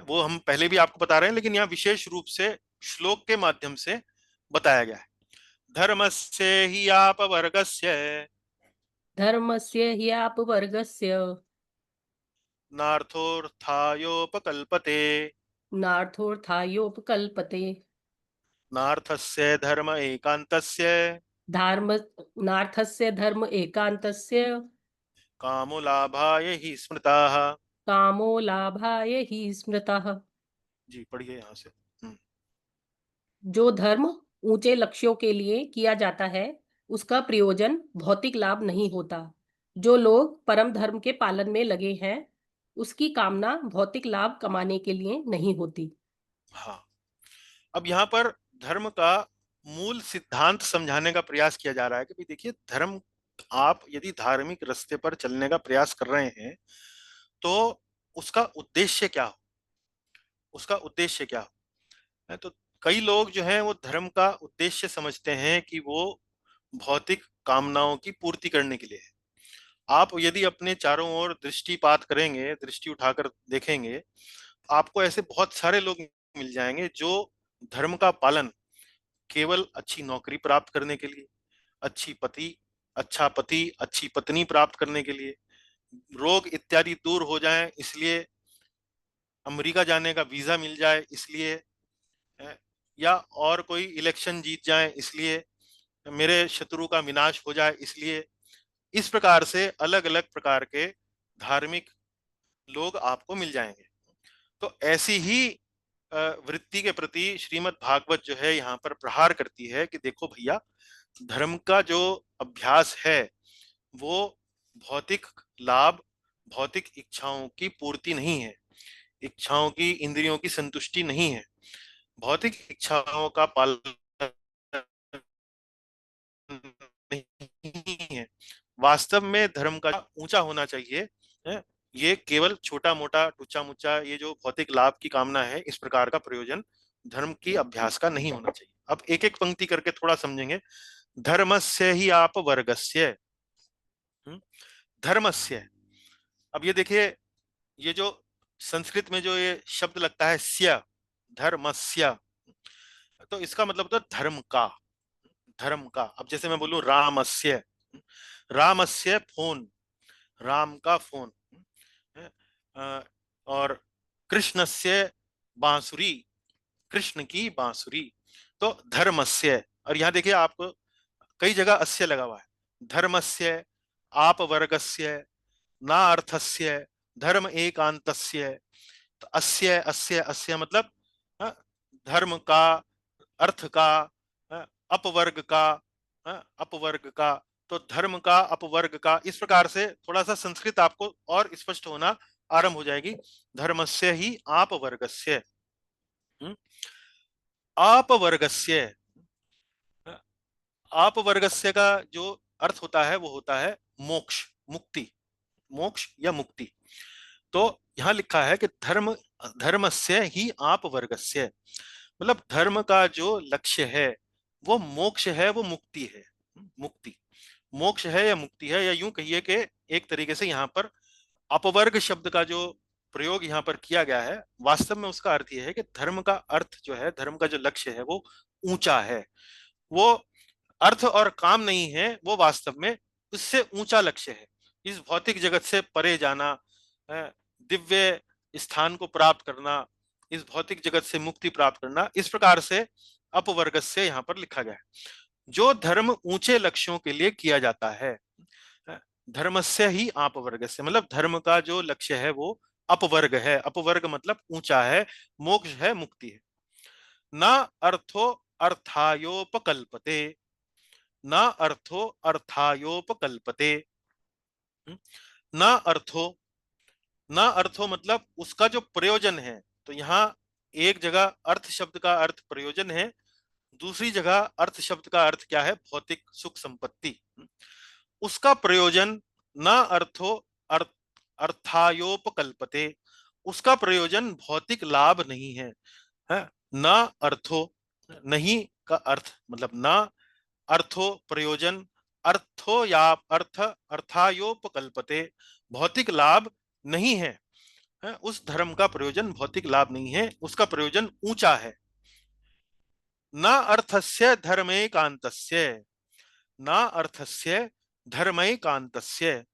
वो हम पहले भी आपको बता रहे हैं, लेकिन यहाँ विशेष रूप से श्लोक के माध्यम से बताया गया है। धर्मस्य हि आपवर्गस्य धर्मस्य ह्यापवर्गस्य नार्थोऽर्थायोपकल्पते नार्थोऽर्थायोपकल्पते नार्थस्य धर्म एकान्तस्य धार्म नार्थस्य धर्म एकान्तस्य कामो लाभाय हि स्मृताः। कामो लाभाय हि स्मृतः। जी पढ़िए यहाँ से। जो धर्म ऊंचे लक्ष्यों के लिए किया जाता है उसका प्रयोजन भौतिक लाभ नहीं होता। जो लोग परम धर्म के पालन में लगे हैं उसकी कामना भौतिक लाभ कमाने के लिए नहीं होती। हाँ, अब यहाँ पर धर्म का मूल सिद्धांत समझाने का प्रयास किया जा रहा है कि भाई देखिए, धर्म, आप यदि धार्मिक रास्ते पर चलने का प्रयास कर रहे हैं तो उसका उद्देश्य क्या हो, उसका उद्देश्य क्या हो। है तो कई लोग जो हैं वो धर्म का उद्देश्य समझते हैं कि वो भौतिक कामनाओं की पूर्ति करने के लिए है। आप यदि अपने चारों ओर दृष्टिपात करेंगे, दृष्टि उठाकर देखेंगे, आपको ऐसे बहुत सारे लोग मिल जाएंगे जो धर्म का पालन केवल अच्छी नौकरी प्राप्त करने के लिए, अच्छा पति, अच्छी पत्नी प्राप्त करने के लिए, रोग इत्यादि दूर हो जाएं इसलिए, अमेरिका जाने का वीजा मिल जाए इसलिए, या और कोई इलेक्शन जीत जाए इसलिए, मेरे शत्रु का विनाश हो जाए इसलिए, इस प्रकार से अलग अलग प्रकार के धार्मिक लोग आपको मिल जाएंगे। तो ऐसी ही वृत्ति के प्रति श्रीमद् भागवत जो है यहाँ पर प्रहार करती है कि देखो भैया, धर्म का जो अभ्यास है वो भौतिक लाभ, भौतिक इच्छाओं की पूर्ति नहीं है, इच्छाओं की, इंद्रियों की संतुष्टि नहीं है, भौतिक इच्छाओं का पालन नहीं है। वास्तव में धर्म का ऊंचा होना चाहिए है। ये केवल छोटा मोटा टूचा मुच्चा ये जो भौतिक लाभ की कामना है, इस प्रकार का प्रयोजन धर्म की अभ्यास का नहीं होना चाहिए। अब एक एक पंक्ति करके थोड़ा समझेंगे। धर्मस्य ही आप वर्गस्य। धर्मस्य, अब ये देखिए, ये जो संस्कृत में जो ये शब्द लगता है स्य, धर्मस्य, तो इसका मतलब होता है धर्म का, धर्म का। अब जैसे मैं बोलूं रामस्य, रामस्य फोन, राम का फोन, और कृष्णस्य बांसुरी, कृष्ण की बांसुरी, तो धर्मस्य। और यहाँ देखिए आपको कई जगह अस्य लगा हुआ है। धर्मस्य, आप वर्गस्य, ना अर्थस्य, धर्म एकांतस्य। तो अस्य अस्य अस्य मतलब धर्म का, अर्थ का, अपवर्ग का, अपवर्ग का, तो धर्म का, अपवर्ग का, इस प्रकार से थोड़ा सा संस्कृत आपको और स्पष्ट होना आरंभ हो जाएगी। धर्मस्य ही आप वर्गस्य, आप वर्गस्य, आप वर्गस्य का जो अर्थ होता है वो होता है मोक्ष, मुक्ति, मोक्ष या मुक्ति। तो यहां लिखा है कि धर्मस्य ही आप वर्गस्य, मतलब धर्म का जो लक्ष्य है वो मोक्ष है, वो मुक्ति है। मुक्ति, मोक्ष है या मुक्ति है, या यूं कहिए कि एक तरीके से यहाँ पर अपवर्ग शब्द का जो प्रयोग यहाँ पर किया गया है, वास्तव में उसका अर्थ यह है कि धर्म का अर्थ जो है, धर्म का जो लक्ष्य है वो ऊंचा है, वो अर्थ और काम नहीं है, वो वास्तव में उससे ऊंचा लक्ष्य है। इस भौतिक जगत से परे जाना, दिव्य स्थान को प्राप्त करना, इस भौतिक जगत से मुक्ति प्राप्त करना, इस प्रकार से अपवर्ग से यहाँ पर लिखा गया है। जो धर्म ऊंचे लक्ष्यों के लिए किया जाता है, धर्मस्य ही अपवर्ग से, मतलब धर्म का जो लक्ष्य है वो अपवर्ग है। अपवर्ग मतलब ऊंचा है, मोक्ष है, मुक्ति है। ना अर्थो अर्थायोपकल्पते, ना अर्थो अर्थायोपकल्पते, ना अर्थो, ना अर्थो मतलब उसका जो प्रयोजन है। तो यहाँ एक जगह अर्थ शब्द का अर्थ प्रयोजन है, दूसरी जगह अर्थ शब्द का अर्थ क्या है? भौतिक सुख संपत्ति। उसका प्रयोजन न अर्थो अर्थ अर्थायोपकल्पते, उसका प्रयोजन भौतिक लाभ नहीं है, है? न अर्थो, नहीं का अर्थ मतलब न अर्थो प्रयोजन, अर्थो या अर्थ अर्थायोपकल्पते, भौतिक लाभ नहीं है, है? उस धर्म का प्रयोजन भौतिक लाभ नहीं है, उसका प्रयोजन ऊंचा है। न अर्थस्य धर्मैकान्तस्य, न अर्थस्य धर्मैकान्तस्य,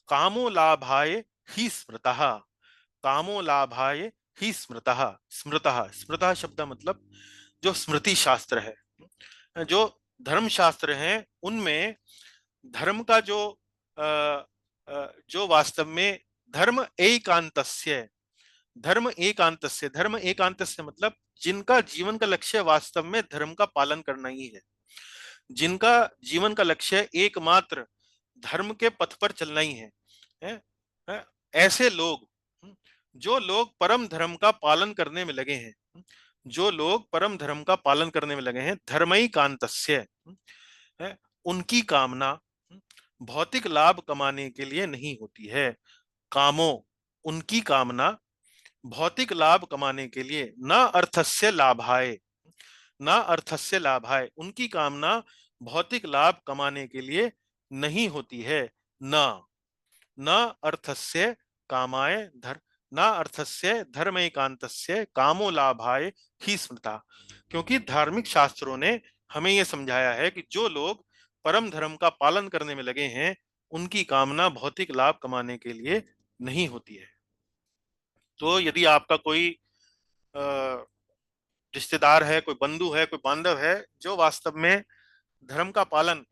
कामो लाभाय ही स्मृतः, कामो लाभाय ही स्मृतः। स्मृतः, स्मृतः शब्द मतलब जो स्मृति शास्त्र है, जो धर्म शास्त्र हैं उनमें धर्म का जो वास्तव में धर्म एकांतस्य, धर्म एकांतस्य, धर्म एकांतस्य मतलब जिनका जीवन का लक्ष्य वास्तव में धर्म का पालन करना ही है, जिनका जीवन का लक्ष्य एकमात्र धर्म के पथ पर चलना ही है? ऐसे लोग, जो लोग परम धर्म का पालन करने में लगे हैं, जो लोग परम धर्म का पालन करने में लगे हैं, धर्मैकान्तस्य, है, उनकी कामना भौतिक लाभ कमाने के लिए नहीं होती है। कामो, उनकी कामना भौतिक लाभ कमाने के लिए, न अर्थस्य लाभाय, न अर्थस्य लाभाय, उनकी कामना भौतिक लाभ कमाने के लिए नहीं होती है। न न अर्थस्य कामाय धर न अर्थस्य धर्मैकान्तस्य कामो लाभाय ही स्मृता, क्योंकि धार्मिक शास्त्रों ने हमें यह समझाया है कि जो लोग परम धर्म का पालन करने में लगे हैं उनकी कामना भौतिक लाभ कमाने के लिए नहीं होती है। तो यदि आपका कोई रिश्तेदार है, कोई बंधु है, कोई बांधव है जो वास्तव में धर्म का पालन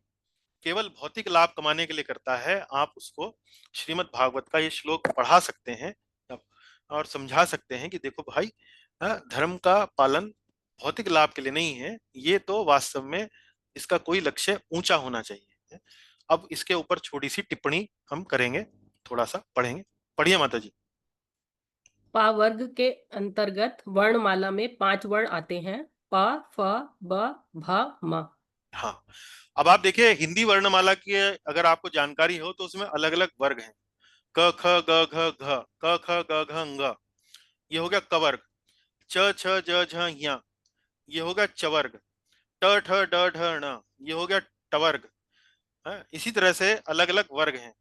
केवल भौतिक लाभ कमाने के लिए करता है, आप उसको श्रीमद् भागवत का ये श्लोक पढ़ा सकते हैं और समझा सकते हैं कि देखो भाई, धर्म का पालन भौतिक लाभ के लिए नहीं है, ये तो वास्तव में इसका कोई लक्ष्य ऊंचा होना चाहिए। अब इसके ऊपर छोटी सी टिप्पणी हम करेंगे, थोड़ा सा पढ़ेंगे। पढ़िए माता जी। पा वर्ग के अंतर्गत वर्णमाला में 5 वर्ण आते हैं, प, फ, ब, भ, म। हाँ, अब आप देखिए हिंदी वर्णमाला की अगर आपको जानकारी हो तो उसमें अलग अलग वर्ग हैं। क ख ग घ घ, क ख ग घ ng, ये हो गया क वर्ग। च छ ज झ ञ, ये हो गया च वर्ग। ट ठ ड ढ ण, ये हो गया ट वर्ग। इसी तरह से अलग अलग वर्ग हैं।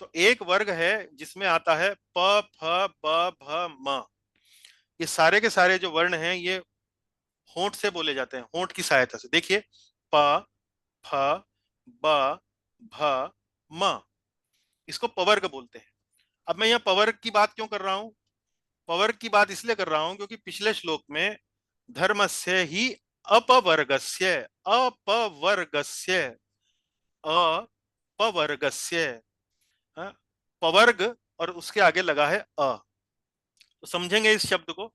तो एक वर्ग है जिसमें आता है प फ ब भ म। ये सारे के सारे जो वर्ण हैं ये होंठ से बोले जाते हैं, होंठ की सहायता से। देखिए प फ ब भ म, इसको पवर्ग बोलते हैं। अब मैं यहाँ पवर्ग की बात क्यों कर रहा हूं? पवर्ग की बात इसलिए कर रहा हूं क्योंकि पिछले श्लोक में धर्मस्य ही अपवर्गस्य, अपवर्गस्य, अपवर्गस्य, पवर्ग और उसके आगे लगा है अ। तो समझेंगे इस शब्द को।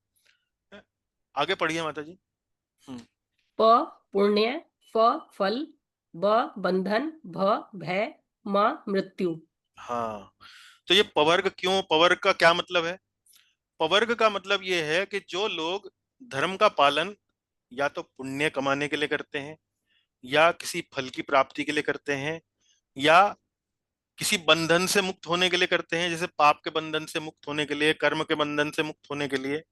आगे पढ़िए माता जी। प पुण्य, फ फल, ब बंधन, भ भय, म मृत्यु। हाँ, तो ये पवर्ग क्यों? पवर्ग का क्या मतलब है? पवर्ग का मतलब ये है कि जो लोग धर्म का पालन या तो पुण्य कमाने के लिए करते हैं, या किसी फल की प्राप्ति के लिए करते हैं, या किसी बंधन से मुक्त होने के लिए करते हैं, जैसे पाप के बंधन से मुक्त होने के लिए, कर्म के बंधन से मुक्त होने के लिए,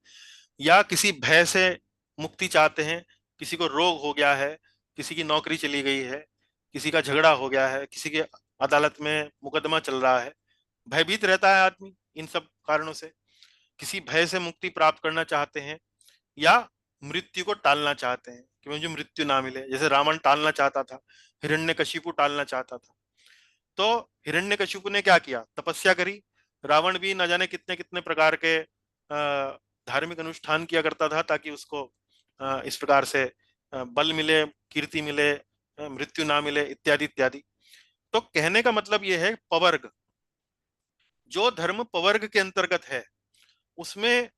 या किसी भय से मुक्ति चाहते हैं, किसी को रोग हो गया है, किसी की नौकरी चली गई है, किसी का झगड़ा हो गया है, किसी के अदालत में मुकदमा चल रहा है, भयभीत रहता है आदमी इन सब कारणों से, किसी भय से मुक्ति प्राप्त करना चाहते हैं, या मृत्यु को टालना चाहते हैं कि मुझे मृत्यु ना मिले, जैसे रावण टालना चाहता था, हिरण्यकशिपु टालना चाहता था। तो हिरण्यकशिपु ने क्या किया? तपस्या करी। रावण भी न जाने कितने कितने प्रकार के धार्मिक अनुष्ठान किया करता था ताकि उसको इस प्रकार से बल मिले, कीर्ति मिले, मृत्यु ना मिले, इत्यादि इत्यादि। तो कहने का मतलब यह है पवर्ग, जो धर्म पवर्ग के अंतर्गत है उसमें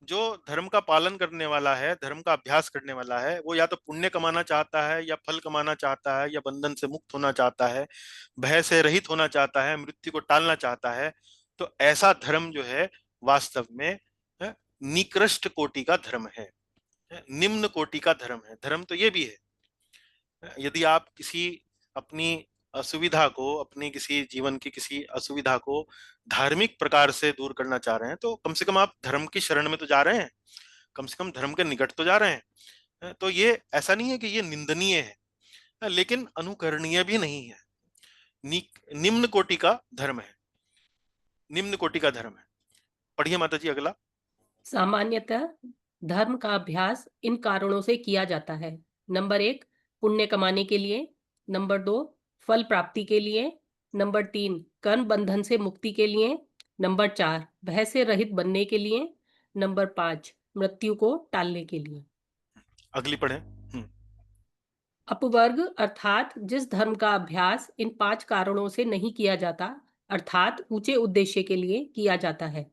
जो धर्म का पालन करने वाला है, धर्म का अभ्यास करने वाला है, वो या तो पुण्य कमाना चाहता है, या फल कमाना चाहता है, या बंधन से मुक्त होना चाहता है, भय से रहित होना चाहता है, मृत्यु को टालना चाहता है। तो ऐसा धर्म जो है वास्तव में निकृष्ट कोटि का धर्म है, निम्न कोटि का धर्म है। धर्म तो ये भी है, यदि आप किसी अपनी असुविधा को, अपनी किसी जीवन की किसी असुविधा को धार्मिक प्रकार से दूर करना चाह रहे हैं, तो कम से कम आप धर्म की शरण में तो जा रहे हैं, कम से कम धर्म के निकट तो जा रहे हैं। तो ये ऐसा नहीं है कि ये निंदनीय है, लेकिन अनुकरणीय भी नहीं है। निम्न कोटि का धर्म है, निम्न कोटि का धर्म है। पढ़िए माता जी अगला। सामान्यतः धर्म का अभ्यास इन कारणों से किया जाता है। नंबर 1, पुण्य कमाने के लिए। नंबर 2, फल प्राप्ति के लिए। नंबर 3, कर्म बंधन से मुक्ति के लिए। नंबर 4, भय से रहित बनने के लिए। नंबर 5, मृत्यु को टालने के लिए। अगली पढ़े। अपवर्ग अर्थात जिस धर्म का अभ्यास इन 5 कारणों से नहीं किया जाता, अर्थात ऊंचे उद्देश्य के लिए किया जाता है।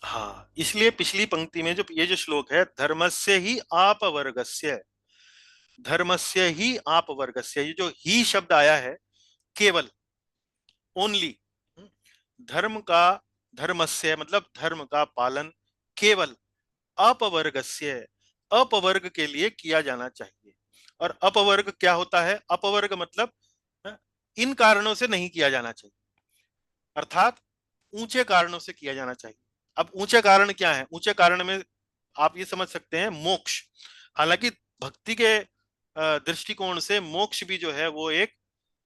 हाँ, इसलिए पिछली पंक्ति में जो ये जो श्लोक है, धर्मस्य ही आपवर्गस्य, धर्मस्य ही आपवर्गस्य, ये जो ही शब्द आया है, केवल, ओनली, धर्म का, धर्मस्य मतलब धर्म का पालन केवल अपवर्गस्य, अपवर्ग के लिए किया जाना चाहिए। और अपवर्ग क्या होता है? अपवर्ग मतलब इन कारणों से नहीं किया जाना चाहिए, अर्थात ऊंचे कारणों से किया जाना चाहिए। अब ऊंचे कारण क्या है? ऊंचे कारण में आप ये समझ सकते हैं मोक्ष। हालांकि भक्ति के दृष्टिकोण से मोक्ष भी जो है वो एक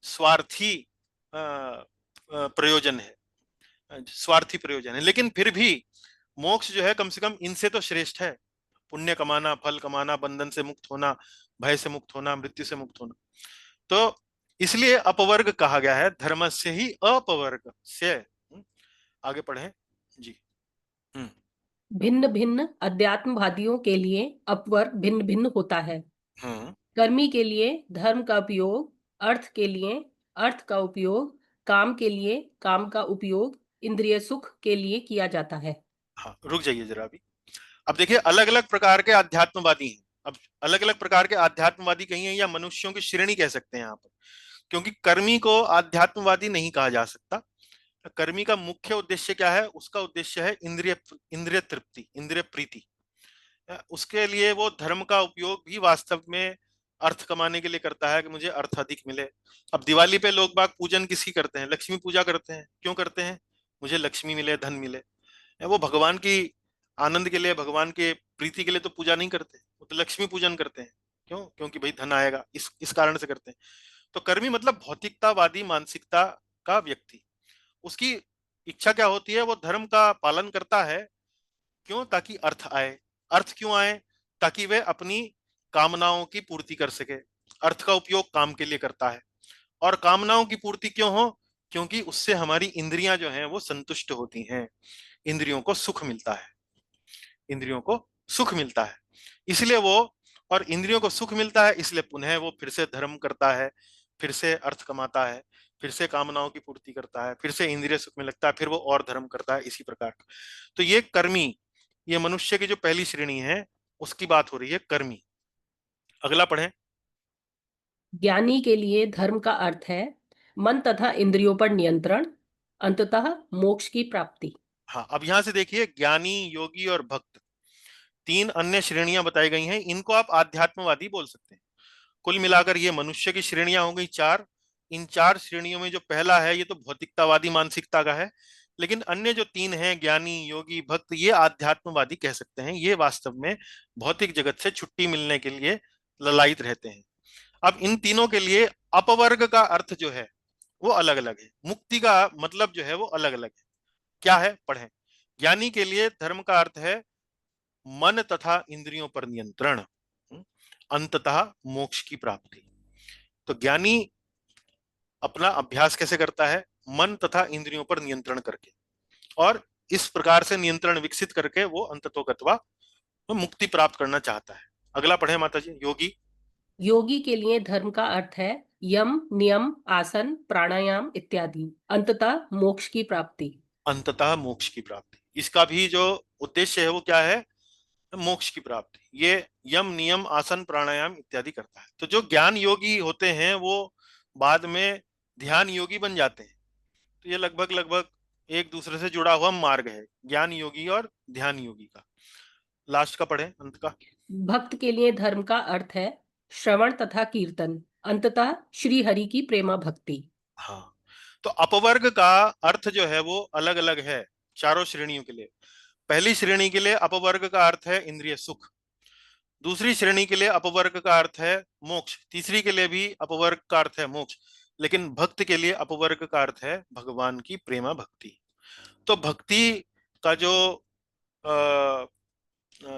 स्वार्थी प्रयोजन है, स्वार्थी प्रयोजन है, लेकिन फिर भी मोक्ष जो है कम से कम इनसे तो श्रेष्ठ है। पुण्य कमाना, फल कमाना, बंधन से मुक्त होना, भय से मुक्त होना, मृत्यु से मुक्त होना, तो इसलिए अपवर्ग कहा गया है, धर्म से ही अपवर्ग से। आगे पढ़े जी। भिन्न भिन्न अध्यात्मवादियों के लिए अपवर्ग भिन्न भिन्न होता है। कर्मी के लिए धर्म का उपयोग, अर्थ के लिए अर्थ का उपयोग, काम के लिए काम का उपयोग, इंद्रिय सुख के लिए किया जाता है। हाँ, रुक जाइए जरा अभी। अब देखिए, अलग अलग प्रकार के अध्यात्मवादी हैं। अब अलग अलग प्रकार के अध्यात्मवादी कहिए या मनुष्यों की श्रेणी कह सकते हैं यहाँ पर, क्योंकि कर्मी को अध्यात्मवादी नहीं कहा जा सकता। कर्मी का मुख्य उद्देश्य क्या है? उसका उद्देश्य है इंद्रिय इंद्रिय तृप्ति, इंद्रिय प्रीति। उसके लिए वो धर्म का उपयोग भी वास्तव में अर्थ कमाने के लिए करता है कि मुझे अर्थ अधिक मिले। अब दिवाली पे लोग बाग पूजन किसी करते हैं? लक्ष्मी पूजा करते हैं। क्यों करते हैं? मुझे लक्ष्मी मिले, धन मिले। वो भगवान की आनंद के लिए, भगवान के प्रीति के लिए तो पूजा नहीं करते, वो तो लक्ष्मी पूजन करते हैं। क्यों? क्योंकि भाई धन आएगा, इस कारण से करते हैं। तो कर्मी मतलब भौतिकतावादी मानसिकता का व्यक्ति। उसकी इच्छा क्या होती है? वो धर्म का पालन करता है। क्यों? ताकि अर्थ आए। अर्थ क्यों आए? ताकि वे अपनी कामनाओं की पूर्ति कर सके। अर्थ का उपयोग काम के लिए करता है। और कामनाओं की पूर्ति क्यों हो? क्योंकि उससे हमारी इंद्रियां जो हैं वो संतुष्ट होती हैं, इंद्रियों को सुख मिलता है, इंद्रियों को सुख मिलता है। इसलिए वो, और इंद्रियों को सुख मिलता है इसलिए पुनः वो फिर से धर्म करता है, फिर से अर्थ कमाता है, फिर से कामनाओं की पूर्ति करता है, फिर से इंद्रिय सुख में लगता है, फिर वो और धर्म करता है, इसी प्रकार। तो ये कर्मी, ये मनुष्य की जो पहली श्रेणी है उसकी बात हो रही है, कर्मी। अगला पढ़ें। ज्ञानी के लिए धर्म का अर्थ है मन तथा इंद्रियों पर नियंत्रण, अंततः मोक्ष की प्राप्ति। हाँ, अब यहां से देखिए, ज्ञानी, योगी और भक्त, तीन अन्य श्रेणियां बताई गई हैं। इनको आप आध्यात्मवादी बोल सकते हैं। कुल मिलाकर ये मनुष्य की श्रेणियां हो गई चार। इन चार श्रेणियों में जो पहला है ये तो भौतिकतावादी मानसिकता का है, लेकिन अन्य जो तीन हैं, ज्ञानी, योगी, भक्त, ये आध्यात्मवादी कह सकते हैं। ये वास्तव में भौतिक जगत से छुट्टी मिलने के लिए ललायित रहते हैं। अब इन तीनों के लिए अपवर्ग का अर्थ जो है वो अलग अलग है, मुक्ति का मतलब जो है वो अलग अलग है। क्या है? पढ़ें। ज्ञानी के लिए धर्म का अर्थ है मन तथा इंद्रियों पर नियंत्रण, अंततः मोक्ष की प्राप्ति। तो ज्ञानी अपना अभ्यास कैसे करता है? मन तथा इंद्रियों पर नियंत्रण करके, और इस प्रकार से नियंत्रण विकसित करके वो अंततोगत्वा मुक्ति प्राप्त करना चाहता है। अगला पढ़े माता जी। योगी। योगी के लिए धर्म का अर्थ है यम, नियम, आसन, प्राणायाम इत्यादि, अंततः मोक्ष की प्राप्ति। अंततः मोक्ष की प्राप्ति, इसका भी जो उद्देश्य है वो क्या है? मोक्ष की प्राप्ति। ये यम, नियम, आसन, प्राणायाम इत्यादि करता है। तो जो ज्ञान योगी होते हैं वो बाद में ध्यान योगी बन जाते हैं। तो ये लगभग लगभग एक दूसरे से जुड़ा हुआ मार्ग है, ज्ञान योगी और ध्यान योगी का। लास्ट का पढ़े, अंत का। भक्त के लिए धर्म का अर्थ है श्रवण तथा कीर्तन, अंततः श्री हरि की प्रेमा भक्ति। हाँ, तो अपवर्ग का अर्थ जो है वो अलग अलग है चारों श्रेणियों के लिए। पहली श्रेणी के लिए अपवर्ग का अर्थ है इंद्रिय सुख, दूसरी श्रेणी के लिए अपवर्ग का अर्थ है मोक्ष, तीसरी के लिए भी अपवर्ग का अर्थ है मोक्ष, लेकिन भक्त के लिए अपवर्ग का अर्थ है भगवान की प्रेमा भक्ति। तो भक्ति का जो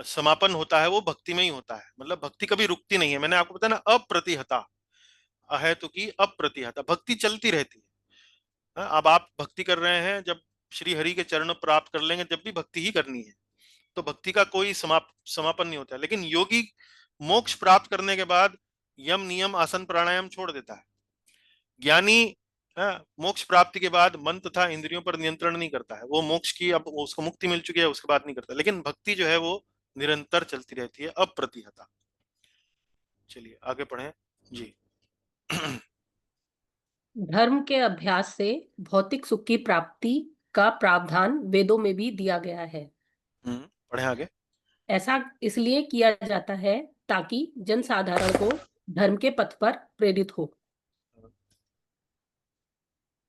समापन होता है वो भक्ति में ही होता है, मतलब भक्ति कभी रुकती नहीं है। मैंने आपको बताया ना, अप्रतिहता, अहेतु की अप्रतिहता, भक्ति चलती रहती है। अब आप भक्ति कर रहे हैं, जब श्री हरि के चरण प्राप्त कर लेंगे जब भी भक्ति ही करनी है, तो भक्ति का कोई समापन नहीं होता है। लेकिन योगी मोक्ष प्राप्त करने के बाद यम नियम आसन प्राणायाम छोड़ देता है। ज्ञानी मोक्ष प्राप्ति के बाद मन तथा इंद्रियों पर नियंत्रण नहीं करता है, वो मोक्ष की, अब उसको मुक्ति मिल चुकी है उसके बाद नहीं करता। लेकिन भक्ति जो है वो निरंतर चलती रहती है, अप्रतिहता। चलिए आगे पढ़ें जी। धर्म के अभ्यास से भौतिक सुख की प्राप्ति का प्रावधान वेदों में भी दिया गया है। पढ़ें आगे। ऐसा इसलिए किया जाता है ताकि जनसाधारण को धर्म के पथ पर प्रेरित हो।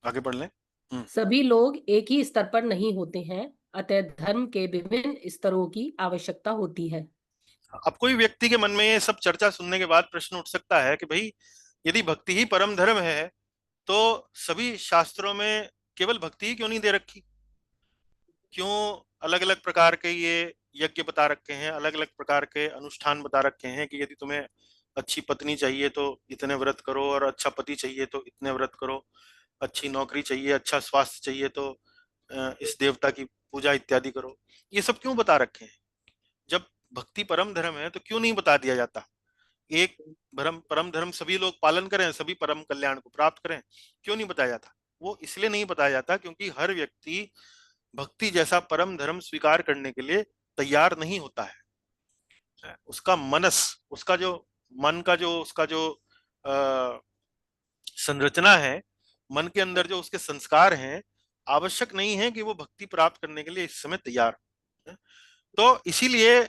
आगे पढ़ लें। सभी लोग एक ही स्तर पर नहीं होते हैं, अतः धर्म के विभिन्न स्तरों की आवश्यकता होती है। अब कोई व्यक्ति के मन में ये सब चर्चा सुनने के बाद प्रश्न उठ सकता है कि भाई यदि भक्ति ही परम धर्म है तो सभी शास्त्रों में केवल भक्ति ही क्यों नहीं दे रखी, क्यों अलग अलग प्रकार के ये यज्ञ बता रखे हैं, अलग अलग प्रकार के अनुष्ठान बता रखे हैं कि यदि तुम्हें अच्छी पत्नी चाहिए तो इतने व्रत करो, और अच्छा पति चाहिए तो इतने व्रत करो, अच्छी नौकरी चाहिए, अच्छा स्वास्थ्य चाहिए तो इस देवता की पूजा इत्यादि करो। ये सब क्यों बता रखे हैं? जब भक्ति परम धर्म है तो क्यों नहीं बता दिया जाता, एक परम धर्म सभी लोग पालन करें, सभी परम कल्याण को प्राप्त करें, क्यों नहीं बताया जाता? वो इसलिए नहीं बताया जाता क्योंकि हर व्यक्ति भक्ति जैसा परम धर्म स्वीकार करने के लिए तैयार नहीं होता है। उसका मनस, उसका जो मन का जो उसका जो संरचना है, मन के अंदर जो उसके संस्कार हैं, आवश्यक नहीं है कि वो भक्ति प्राप्त करने के लिए इस समय तैयार है। तो इसीलिए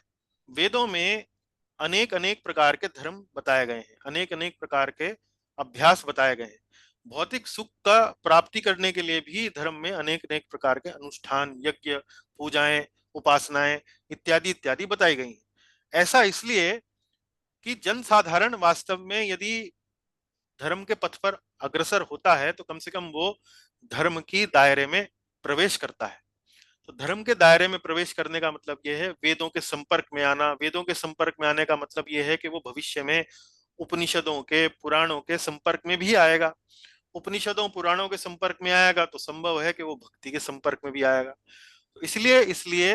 वेदों में अनेक अनेक प्रकार के धर्म बताए गए हैं, अनेक अनेक प्रकार के अभ्यास बताए गए हैं। भौतिक सुख का प्राप्ति करने के लिए भी धर्म में अनेक अनेक प्रकार के अनुष्ठान, यज्ञ, पूजाएं, उपासनाएं इत्यादि इत्यादि बताई गई हैं। ऐसा इसलिए कि जनसाधारण वास्तव में यदि धर्म के पथ पर अग्रसर होता है तो कम से कम वो धर्म की दायरे में प्रवेश करता है। तो धर्म के दायरे में प्रवेश करने का मतलब यह है वेदों के संपर्क में आना। वेदों के संपर्क में आने का मतलब यह है कि वो भविष्य में उपनिषदों के, पुराणों के संपर्क में भी आएगा। उपनिषदों पुराणों के संपर्क में आएगा तो संभव है कि वो भक्ति के संपर्क में भी आएगा। तो इसलिए इसलिए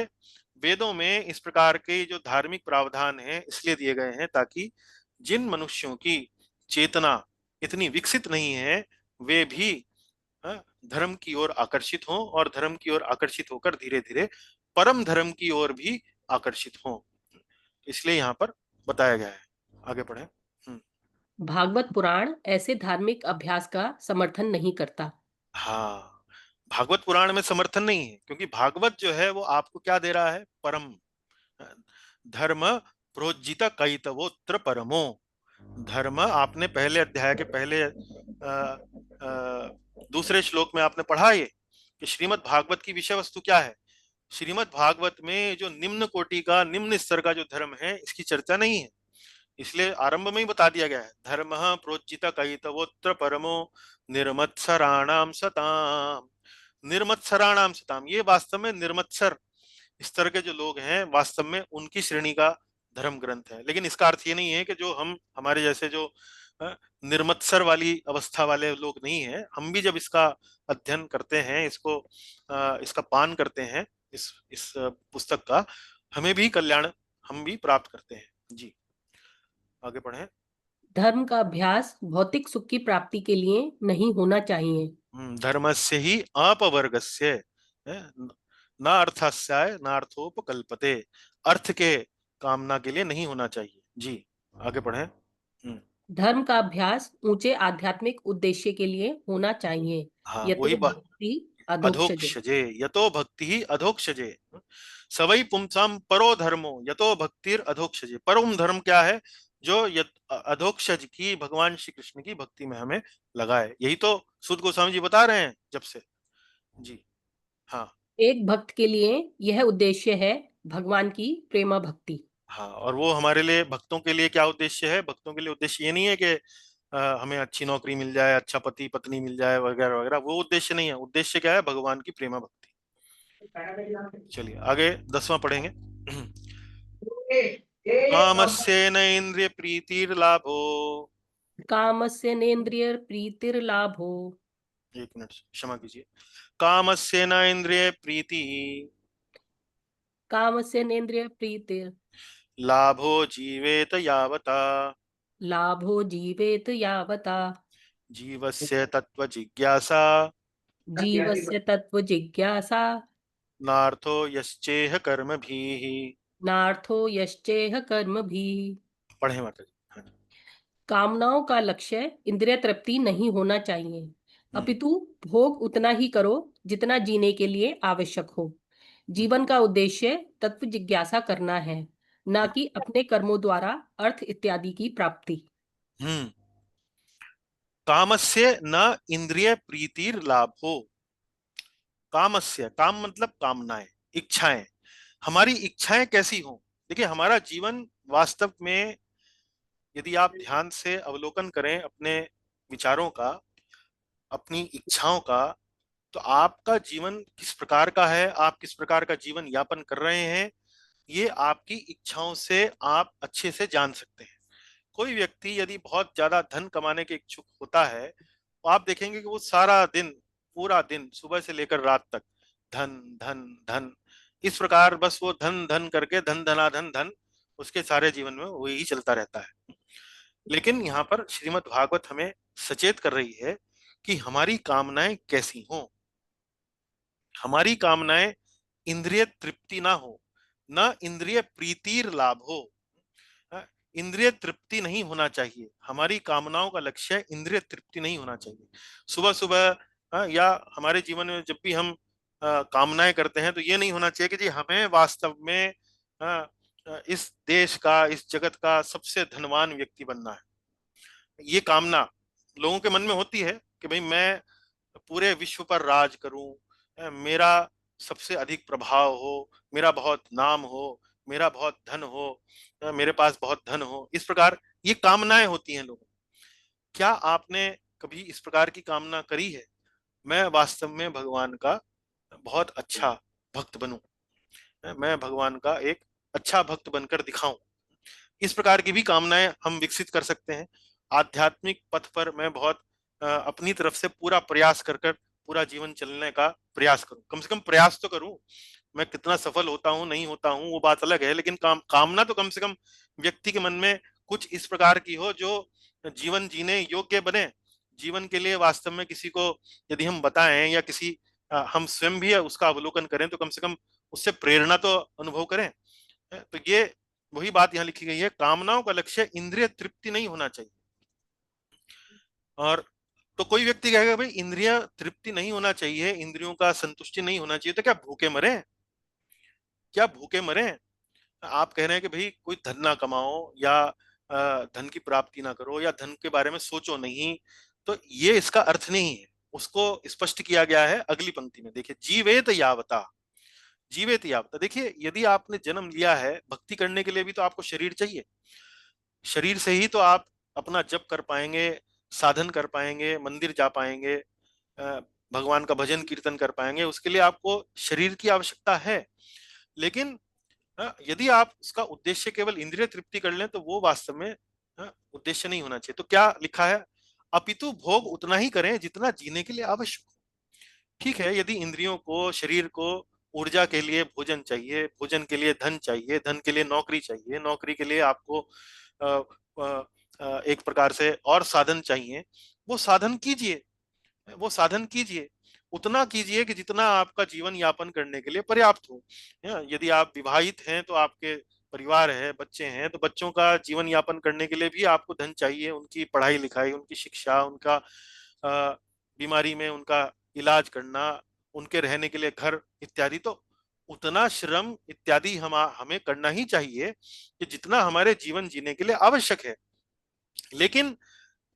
वेदों में इस प्रकार के जो धार्मिक प्रावधान हैं इसलिए दिए गए हैं ताकि जिन मनुष्यों की चेतना इतनी विकसित नहीं है वे भी धर्म की ओर आकर्षित हों, और धर्म की ओर आकर्षित होकर धीरे धीरे परम धर्म की ओर भी आकर्षित हों। इसलिए यहाँ पर बताया गया है। आगे पढ़े। भागवत पुराण ऐसे धार्मिक अभ्यास का समर्थन नहीं करता। हाँ, भागवत पुराण में समर्थन नहीं है क्योंकि भागवत जो है वो आपको क्या दे रहा है? परम धर्म प्रोज्जित कैतवोत्र परमो। धर्म आपने पहले अध्याय के पहले दूसरे श्लोक में आपने पढ़ा ये कि श्रीमद् भागवत की विषय वस्तु क्या है। श्रीमद् भागवत में जो निम्न कोटि का, निम्न स्तर का जो धर्म है इसकी चर्चा नहीं है, इसलिए आरंभ में ही बता दिया गया है धर्म प्रोज्जित कैतवोत्र परमो निर्मत्सराणाम सताम। निर्मत्सराणाम सताम, ये वास्तव में निर्मत्सर स्तर के जो लोग हैं वास्तव में उनकी श्रेणी का धर्म ग्रंथ है। लेकिन इसका अर्थ ये नहीं है कि जो हम हमारे जैसे जो निर्मत्सर वाली अवस्था वाले लोग नहीं है, हम भी जब इसका अध्ययन करते हैं, इसका पान करते हैं, इस पुस्तक का, हमें भी कल्याण हम भी प्राप्त करते हैं जी। आगे पढ़ें। धर्म का अभ्यास भौतिक सुख की प्राप्ति के लिए नहीं होना चाहिए। धर्मस्य ही अपवर्गस्य न अर्थस्याय नार्थोपकल्पते, अर्थ के कामना के लिए नहीं होना चाहिए जी। आगे पढ़ें। धर्म का अभ्यास ऊंचे आध्यात्मिक उद्देश्य के लिए होना चाहिए। हाँ, यतो वही बात, भक्ति अधोक्षजे। अधोक्षजे यतो भक्ति ही अधोक्षजे। सवै पुंसाम परो धर्मो यतो भक्तिर अधोक्षजे। परम धर्म क्या है? जो अधोक्षज की, भगवान श्री कृष्ण की भक्ति में हमें लगाए। यही तो सूत गोस्वामी जी बता रहे हैं जब से। जी हाँ। एक भक्त के लिए यह उद्देश्य है भगवान की प्रेमा भक्ति। हाँ, और वो हमारे लिए, भक्तों के लिए क्या उद्देश्य है? भक्तों के लिए उद्देश्य ये नहीं है कि हमें अच्छी नौकरी मिल जाए, अच्छा पति पत्नी मिल जाए वगैरह वगैरह, वो उद्देश्य नहीं है। उद्देश्य क्या है? भगवान की प्रेमा भक्ति। चलिए आगे 10वां पढ़ेंगे। कामस्येन इंद्रिय प्रीतिर्लाभो। कामस्य नेन्द्रिय प्रीतिर्लाभो। एक मिनट क्षमा कीजिए। कामस्येन इंद्रिय प्रीति कामस्य नेन्द्रिय प्रीतिर लाभो जीवेत यावता। लाभो जीवेत यावता। जीवस्य तत्व जिज्ञासा जीवस्य तत्व जिज्ञासा नार्थो यश्चेह कर्म भीः। नार्थो यश्चेह कर्म भी। पढ़े माता जी। हाँ जी। कामनाओं का लक्ष्य इंद्रिय तृप्ति नहीं होना चाहिए, हम्म अपितु भोग उतना ही करो जितना जीने के लिए आवश्यक हो। जीवन का उद्देश्य तत्व जिज्ञासा करना है, न कि अपने कर्मों द्वारा अर्थ इत्यादि की प्राप्ति। हम्म। कामस्य न इंद्रिय प्रीतिर लाभो। कामस्य, काम मतलब कामनाएं, इच्छाएं। हमारी इच्छाएं कैसी हों? देखिए, हमारा जीवन वास्तव में यदि आप ध्यान से अवलोकन करें अपने विचारों का, अपनी इच्छाओं का, तो आपका जीवन किस प्रकार का है, आप किस प्रकार का जीवन यापन कर रहे हैं, ये आपकी इच्छाओं से आप अच्छे से जान सकते हैं। कोई व्यक्ति यदि बहुत ज्यादा धन कमाने के इच्छुक होता है, तो आप देखेंगे कि वो सारा दिन, पूरा दिन, सुबह से लेकर रात तक धन धन धन, इस प्रकार बस वो धन धन करके, धन धनाधन धन, उसके सारे जीवन में वही चलता रहता है। लेकिन यहाँ पर श्रीमद् भागवत हमें सचेत कर रही है कि हमारी कामनाएं कैसी हों। हमारी कामनाएं इंद्रिय तृप्ति ना हो, न इंद्रिय प्रीतिर लाभ हो। इंद्रिय तृप्ति नहीं होना चाहिए। हमारी कामनाओं का लक्ष्य इंद्रिय तृप्ति नहीं होना चाहिए। सुबह सुबह या हमारे जीवन में जब भी हम कामनाएं करते हैं, तो ये नहीं होना चाहिए कि जी हमें वास्तव में इस देश का, इस जगत का सबसे धनवान व्यक्ति बनना है। ये कामना लोगों के मन में होती है कि भाई मैं पूरे विश्व पर राज करूं, मेरा सबसे अधिक प्रभाव हो, मेरा बहुत नाम हो, मेरा बहुत धन हो, मेरे पास बहुत धन हो। इस प्रकार ये कामनाएं होती हैं लोगों। क्या आपने कभी इस प्रकार की कामना करी है? मैं वास्तव में भगवान का बहुत अच्छा भक्त बनूं, मैं भगवान का एक अच्छा भक्त बनकर दिखाऊं। इस प्रकार की भी कामनाएं हम विकसित कर सकते हैं। आध्यात्मिक पथ पर मैं बहुत अपनी तरफ से पूरा प्रयास कर कर पूरा जीवन चलने का प्रयास करूं, कम से कम प्रयास तो करूं। मैं कितना सफल होता हूं नहीं होता हूं वो बात अलग है, लेकिन कामना तो कम से कम व्यक्ति के मन में कुछ इस प्रकार की हो जो जीवन जीने योग्य बने। जीवन के लिए वास्तव में किसी को यदि हम बताएं, या किसी हम स्वयं भी उसका अवलोकन करें, तो कम से कम उससे प्रेरणा तो अनुभव करें। तो ये वही बात यहाँ लिखी गई है, कामनाओं का लक्ष्य इंद्रिय तृप्ति नहीं होना चाहिए। और तो कोई व्यक्ति कहेगा भाई इंद्रिय तृप्ति नहीं होना चाहिए, इंद्रियों का संतुष्टि नहीं होना चाहिए, तो क्या भूखे मरे? क्या भूखे मरे? आप कह रहे हैं कि भाई कोई धन ना कमाओ, या धन की प्राप्ति ना करो, या धन के बारे में सोचो नहीं, तो ये इसका अर्थ नहीं है। उसको स्पष्ट किया गया है अगली पंक्ति में। देखिए, जीवेत यावता, जीवेत यावता। देखिए, यदि आपने जन्म लिया है, भक्ति करने के लिए भी तो आपको शरीर चाहिए। शरीर से ही तो आप अपना जप कर पाएंगे, साधन कर पाएंगे, मंदिर जा पाएंगे, भगवान का भजन कीर्तन कर पाएंगे। उसके लिए आपको शरीर की आवश्यकता है। लेकिन यदि आप उसका उद्देश्य केवल इंद्रिय तृप्ति कर लें, तो वो वास्तव में उद्देश्य नहीं होना चाहिए। तो क्या लिखा है? अपितु भोग उतना ही करें जितना जीने के लिए आवश्यक हो। ठीक है, यदि इंद्रियों को, शरीर को ऊर्जा के लिए भोजन चाहिए, भोजन के लिए धन चाहिए, धन के लिए नौकरी चाहिए, नौकरी के लिए आपको एक प्रकार से और साधन चाहिए, वो साधन कीजिए, वो साधन कीजिए, उतना कीजिए कि जितना आपका जीवन यापन करने के लिए पर्याप्त हो। यदि आप विवाहित हैं तो आपके परिवार है, बच्चे हैं, तो बच्चों का जीवन यापन करने के लिए भी आपको धन चाहिए, उनकी पढ़ाई लिखाई, उनकी शिक्षा, उनका बीमारी में उनका इलाज करना, उनके रहने के लिए घर इत्यादि, तो उतना श्रम इत्यादि हमें करना ही चाहिए कि जितना हमारे जीवन जीने के लिए आवश्यक है। लेकिन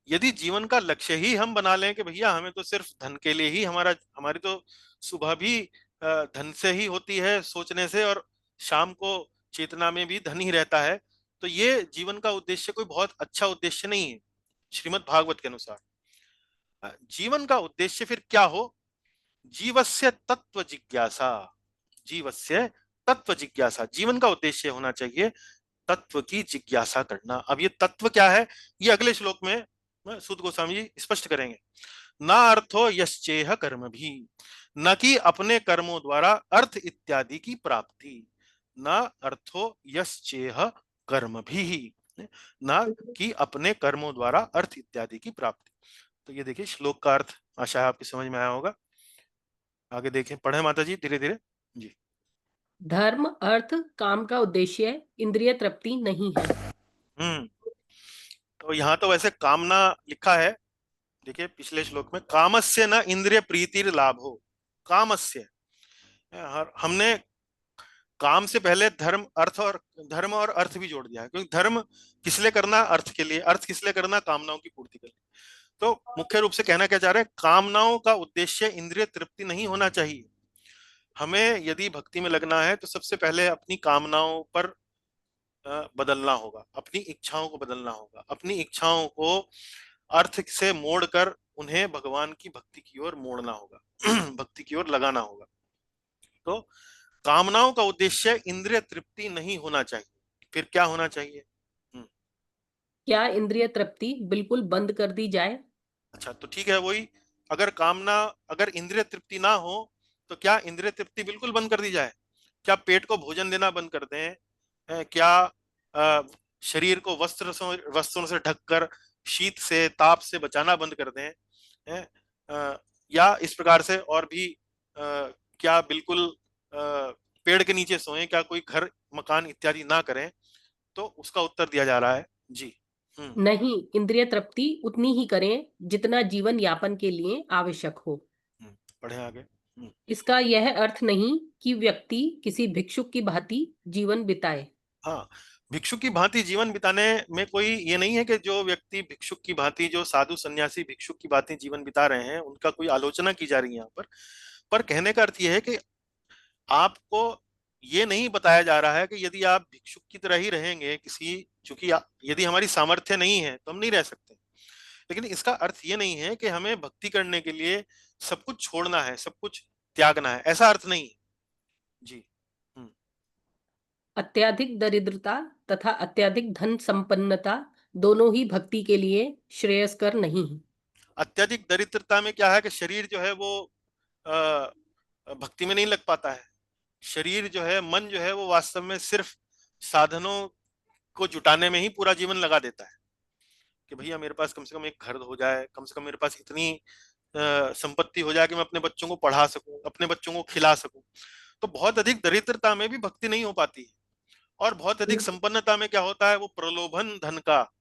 यदि जीवन का लक्ष्य ही हम बना लें कि भैया हमें तो सिर्फ धन के लिए ही हमारी तो सुबह भी धन से ही होती है सोचने से, और शाम को चेतना में भी धन ही रहता है, तो ये जीवन का उद्देश्य कोई बहुत अच्छा उद्देश्य नहीं है श्रीमद् भागवत के अनुसार। जीवन का उद्देश्य फिर क्या हो? जीवस्य तत्व जिज्ञासा। जीवस्य तत्व जिज्ञासा, जीवन का उद्देश्य होना चाहिए तत्व की जिज्ञासा करना। अब ये तत्व क्या है, ये अगले श्लोक में सूत गोस्वामी जी स्पष्ट करेंगे। ना अर्थो यश्चेह कर्म भी, न कि अपने कर्मों द्वारा अर्थ इत्यादि की प्राप्ति। न अर्थो यश्चेह कर्म भी, न कि अपने कर्मों द्वारा अर्थ इत्यादि की प्राप्ति। तो ये देखिए श्लोक का अर्थ, आशा है आपकी समझ में आया होगा। आगे देखें, पढ़े माता जी धीरे धीरे जी। धर्म अर्थ काम का उद्देश्य इंद्रिय तृप्ति नहीं है। तो यहाँ तो वैसे कामना लिखा है, देखिए पिछले श्लोक में कामस्य न इंद्रिय प्रीतिर लाभो। कामस्य, हमने काम से पहले धर्म और अर्थ भी जोड़ दिया है, क्योंकि धर्म किस लिए करना? अर्थ के लिए। अर्थ किस लिए करना? कामनाओं की पूर्ति के लिए। तो मुख्य रूप से कहना क्या चाह रहे हैं, कामनाओं का उद्देश्य इंद्रिय तृप्ति नहीं होना चाहिए। हमें यदि भक्ति में लगना है तो सबसे पहले अपनी कामनाओं पर बदलना होगा, अपनी इच्छाओं को बदलना होगा, अपनी इच्छाओं को अर्थ से मोड़कर उन्हें भगवान की भक्ति की ओर मोड़ना होगा भक्ति की ओर लगाना होगा। तो कामनाओं का उद्देश्य इंद्रिय तृप्ति नहीं होना चाहिए। फिर क्या होना चाहिए? क्या इंद्रिय तृप्ति बिल्कुल बंद कर दी जाए? अच्छा, तो ठीक है, वही, अगर इंद्रिय तृप्ति ना हो तो क्या इंद्रिय तृप्ति बिल्कुल बंद कर दी जाए? क्या पेट को भोजन देना बंद कर दें? क्या शरीर को वस्त्रों से ढककर शीत से ताप से बचाना बंद कर दें? या इस प्रकार से और भी क्या बिल्कुल पेड़ के नीचे सोएं? क्या कोई घर मकान इत्यादि ना करें? तो उसका उत्तर दिया जा रहा है जी। नहीं, इंद्रिय तृप्ति उतनी ही करें जितना जीवन यापन के लिए आवश्यक हो। पढ़े आगे। इसका यह अर्थ नहीं कि व्यक्ति किसी भिक्षुक की भांति जीवन बिताए। हाँ, भिक्षुक की भांति जीवन बिताने में कोई ये नहीं है कि जो व्यक्ति भिक्षुक की भांति, जो साधु सन्यासी भिक्षुक की भांति जीवन बिता रहे हैं, उनका कोई आलोचना की जा रही है यहाँ पर कहने का अर्थ ये है कि आपको ये नहीं बताया जा रहा है कि यदि आप भिक्षुक की तरह ही रहेंगे चूंकि यदि हमारी सामर्थ्य नहीं है तो हम नहीं रह सकते, लेकिन इसका अर्थ ये नहीं है कि हमें भक्ति करने के लिए सब कुछ छोड़ना है, सब कुछ त्यागना है, ऐसा अर्थ नहीं है जी। अत्यधिक दरिद्रता तथा अत्यधिक धन संपन्नता दोनों ही भक्ति के लिए श्रेयस्कर नहीं है। अत्यधिक दरिद्रता में क्या है कि शरीर जो है वो भक्ति में नहीं लग पाता है। शरीर जो है, मन जो है, वो वास्तव में सिर्फ साधनों को जुटाने में ही पूरा जीवन लगा देता है कि भैया मेरे पास कम से कम एक घर हो जाए, कम से कम मेरे पास इतनी संपत्ति हो जाए कि मैं अपने बच्चों को पढ़ा सकूं, अपने बच्चों को खिला सकूं। तो बहुत अधिक दरिद्रता में भी भक्ति नहीं हो पाती है। और बहुत अधिक संपन्नता में क्या होता है, वो प्रलोभन धन का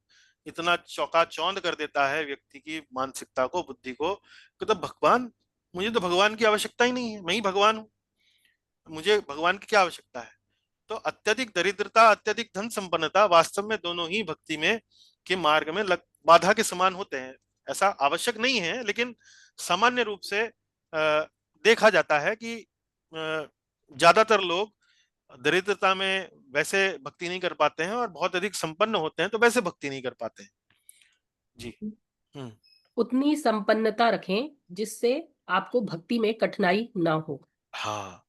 इतना चौकाचौंध कर देता है व्यक्ति की मानसिकता को, बुद्धि को, कि तो भगवान, मुझे तो भगवान की आवश्यकता ही नहीं है, मैं ही भगवान हूँ, मुझे भगवान की क्या आवश्यकता है। तो अत्यधिक दरिद्रता, अत्यधिक धन संपन्नता वास्तव में दोनों ही भक्ति में के मार्ग में बाधा के समान होते हैं। ऐसा आवश्यक नहीं है, लेकिन सामान्य रूप से देखा जाता है कि ज्यादातर लोग दरिद्रता में वैसे भक्ति नहीं कर पाते हैं और बहुत अधिक संपन्न होते हैं तो वैसे भक्ति नहीं कर पाते हैं जी। उतनी संपन्नता रखें जिससे आपको भक्ति में कठिनाई ना हो। हाँ,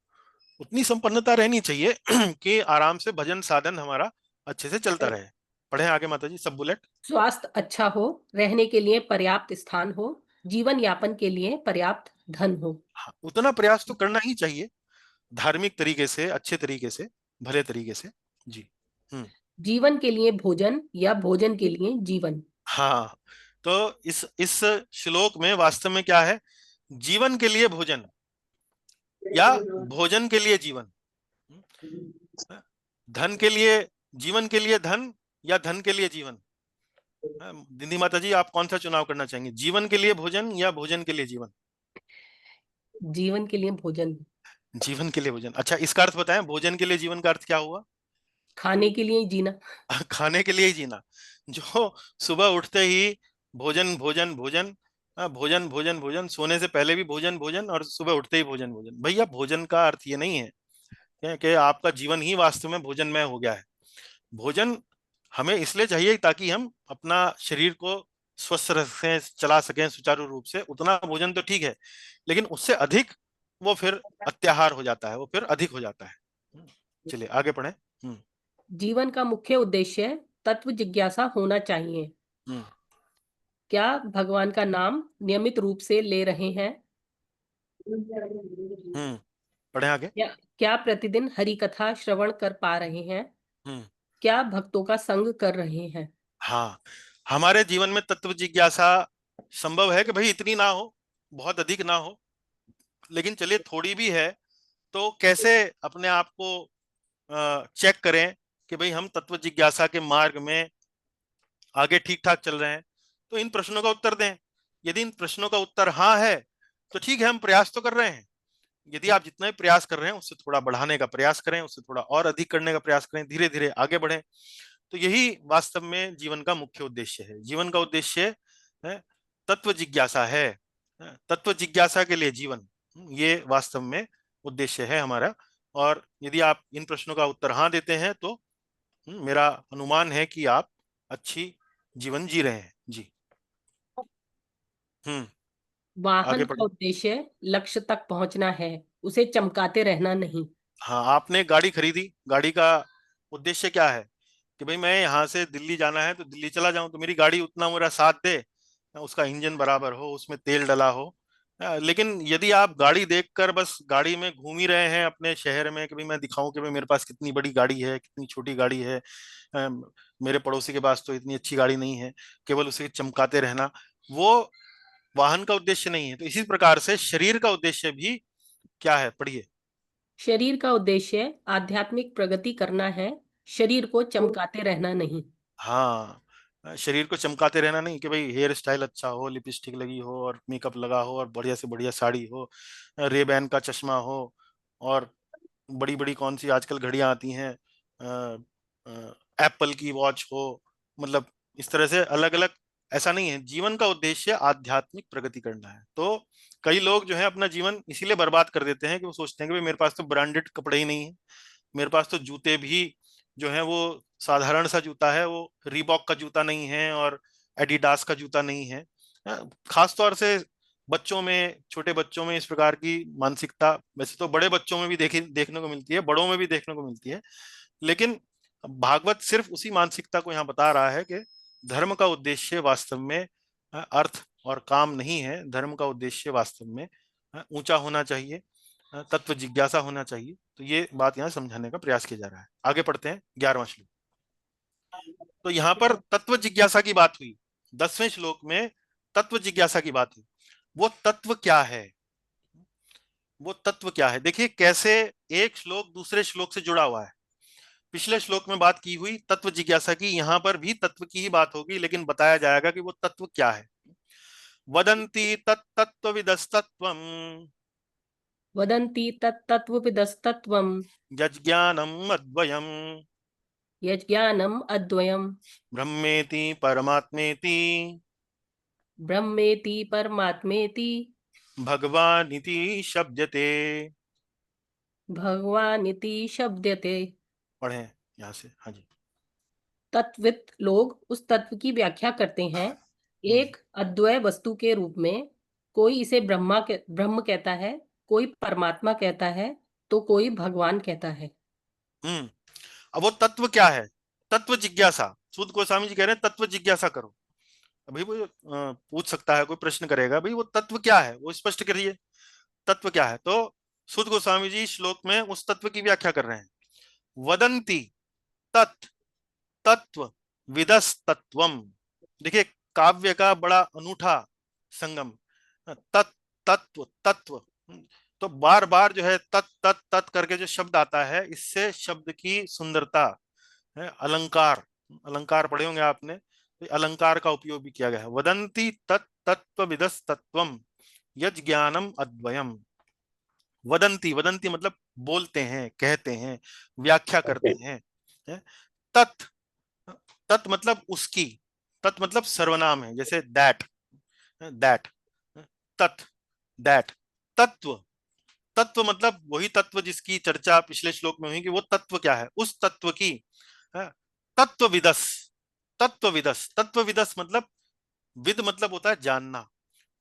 उतनी संपन्नता रहनी चाहिए कि आराम से भजन साधन हमारा अच्छे से चलता रहे। पढ़े आगे माता जी, सब बुलेट। स्वास्थ्य अच्छा हो, रहने के लिए पर्याप्त स्थान हो, जीवन यापन के लिए पर्याप्त धन हो। हाँ, उतना प्रयास तो करना ही चाहिए, धार्मिक तरीके से, अच्छे तरीके से, भले तरीके से जी। जीवन के लिए भोजन या भोजन के लिए जीवन। हाँ, तो इस श्लोक में वास्तव में क्या है, जीवन के लिए भोजन या भोजन के लिए जीवन, धन के लिए, जीवन के लिए धन या धन के लिए जीवन। दीदी माता जी, आप कौन सा चुनाव करना चाहेंगे, जीवन के लिए भोजन या भोजन के लिए जीवन? जीवन के लिए भोजन, जीवन के लिए भोजन, अच्छा इसका अर्थ बताएं, भोजन के लिए जीवन का अर्थ क्या हुआ? खाने के लिए जीना। खाने के लिए ही जीना। जो सुबह उठते ही भोजन भोजन भोजन, भोजन भोजन भोजन, सोने से पहले भी भोजन भोजन, और सुबह उठते ही भोजन भोजन, भैया भोजन का अर्थ ये नहीं है कि आपका जीवन ही वास्तव में भोजनमय हो गया है। भोजन हमें इसलिए चाहिए ताकि हम अपना शरीर को स्वस्थ रखें, चला सकें सुचारू रूप से, उतना भोजन तो ठीक है, लेकिन उससे अधिक वो फिर अत्याहार हो जाता है, वो फिर अधिक हो जाता है। चलिए आगे पढ़ें। जीवन का मुख्य उद्देश्य तत्व जिज्ञासा होना चाहिए। हम्म क्या भगवान का नाम नियमित रूप से ले रहे हैं? पढ़ें आगे। क्या प्रतिदिन हरि कथा श्रवण कर पा रहे हैं? हम्म क्या भक्तों का संग कर रहे हैं? हाँ, हमारे जीवन में तत्व जिज्ञासा संभव है कि भाई इतनी ना हो, बहुत अधिक ना हो, लेकिन चलिए थोड़ी भी है, तो कैसे अपने आप को चेक करें कि भाई हम तत्व जिज्ञासा के मार्ग में आगे ठीक ठाक चल रहे हैं? तो इन प्रश्नों का उत्तर दें। यदि इन प्रश्नों का उत्तर हाँ है तो ठीक है, हम प्रयास तो कर रहे हैं। यदि आप जितना भी प्रयास कर रहे हैं उससे थोड़ा बढ़ाने का प्रयास करें, उससे थोड़ा और अधिक करने का प्रयास करें, धीरे धीरे आगे बढ़ें। तो यही वास्तव में जीवन का मुख्य उद्देश्य है। जीवन का उद्देश्य है तत्व जिज्ञासा है, तत्व जिज्ञासा के लिए जीवन, ये वास्तव में उद्देश्य है हमारा। और यदि आप इन प्रश्नों का उत्तर हाँ देते हैं तो मेरा अनुमान है कि आप अच्छी जीवन जी रहे हैं जी। हम्म वाहन आगे का पढ़े। उद्देश्य लक्ष्य तक पहुंचना है, उसे चमकाते रहना नहीं। हाँ, आपने गाड़ी खरीदी, गाड़ी का उद्देश्य क्या है कि भाई मैं यहाँ से दिल्ली जाना है तो दिल्ली चला जाऊं, तो मेरी गाड़ी उतना मेरा साथ दे, उसका इंजन बराबर हो, उसमें तेल डला हो। लेकिन यदि आप गाड़ी देखकर बस गाड़ी में घूम ही रहे हैं अपने शहर में कि भाई मैं दिखाऊं कि भाई मेरे पास कितनी बड़ी गाड़ी है, कितनी छोटी गाड़ी है, मेरे पड़ोसी के पास तो इतनी अच्छी गाड़ी नहीं है, केवल उसे चमकाते रहना, वो वाहन का उद्देश्य नहीं है। तो इसी प्रकार से शरीर का उद्देश्य भी क्या है, पढ़िए। शरीर का उद्देश्य आध्यात्मिक प्रगति करना है, शरीर को चमकाते रहना नहीं। हाँ, शरीर को चमकाते रहना नहीं कि भाई हेयर स्टाइल अच्छा हो, लिपस्टिक लगी हो और मेकअप लगा हो और बढ़िया से बढ़िया साड़ी हो, रेबैन का चश्मा हो, और बड़ी बड़ी कौन सी आजकल घड़ियां आती हैं, एप्पल की वॉच हो, मतलब इस तरह से अलग अलग। ऐसा नहीं है, जीवन का उद्देश्य आध्यात्मिक प्रगति करना है। तो कई लोग जो है अपना जीवन इसीलिए बर्बाद कर देते हैं कि वो सोचते हैं कि भाई मेरे पास तो ब्रांडेड कपड़े ही नहीं है, मेरे पास तो जूते भी जो है वो साधारण सा जूता है, वो रीबॉक का जूता नहीं है और एडिडास का जूता नहीं है। खास तौर से बच्चों में, छोटे बच्चों में इस प्रकार की मानसिकता, वैसे तो बड़े बच्चों में भी देखने को मिलती है, बड़ों में भी देखने को मिलती है, लेकिन भागवत सिर्फ उसी मानसिकता को यहाँ बता रहा है कि धर्म का उद्देश्य वास्तव में अर्थ और काम नहीं है। धर्म का उद्देश्य वास्तव में ऊंचा होना चाहिए, तत्व जिज्ञासा होना चाहिए। तो ये बात यहाँ समझाने का प्रयास किया जा रहा है। आगे पढ़ते हैं 11वां श्लोक। तो यहाँ पर तत्व जिज्ञासा की बात हुई, 10वें श्लोक में तत्व जिज्ञासा की बात हुई। वो तत्व क्या है, वो तत्व क्या है, देखिए कैसे एक श्लोक दूसरे श्लोक से जुड़ा हुआ है। पिछले श्लोक में बात की हुई तत्व जिज्ञासा की, यहाँ पर भी तत्व की ही बात होगी, लेकिन बताया जाएगा कि वो तत्व क्या है। वदंती तत्तत्त्वविदस्तत्त्वम् वदन्ति तत्तत्त्वविदस्तत्त्वम् यज्ञानम् अद्वयम् यज्ञानम् अद्वयम् ब्रह्मेति परमात्मेति ब्रह्मेति परमात्मेति भगवानिति शब्दते। भगवानिति शब्दते। पढ़ें यहाँ से, हाँ जी। तत्विद लोग उस तत्व की व्याख्या करते हैं एक अद्वय वस्तु के रूप में। कोई इसे ब्रह्म कहता है, कोई परमात्मा कहता है, तो कोई भगवान कहता है। हम्म अब वो तत्व क्या है? तत्व जिज्ञासा। सूत गोस्वामी जी कह रहे हैं तत्व जिज्ञासा करो। अभी वो पूछ सकता है, कोई प्रश्न करेगा, भाई वो तत्व क्या है, वो स्पष्ट करिए, तत्व क्या है। तो सूत गोस्वामी जी श्लोक में उस तत्व की व्याख्या कर रहे हैं। वदंती तत् तत्व विदस तत्वम। देखिए काव्य का बड़ा अनूठा संगम, तत् तत्व तत्व। तो बार बार जो है तत् तत् तत् करके जो शब्द आता है, इससे शब्द की सुंदरता है, अलंकार, अलंकार पढ़े होंगे आपने, तो अलंकार का उपयोग भी किया गया है। वदंती तत् तत्व विदस तत्वम यज्ञानम अद्वयम। वदंती, वदंती मतलब बोलते हैं, कहते हैं, व्याख्या करते हैं। तत्, तत् मतलब उसकी, तत् मतलब सर्वनाम है, जैसे दैट, दैट, तत्, दैट। तत्व, तत्व मतलब वही तत्व जिसकी चर्चा पिछले श्लोक में हुई कि वो तत्व क्या है, उस तत्व की। तत्वविदस, तत्वविदस, तत्वविदस मतलब विद मतलब होता है जानना।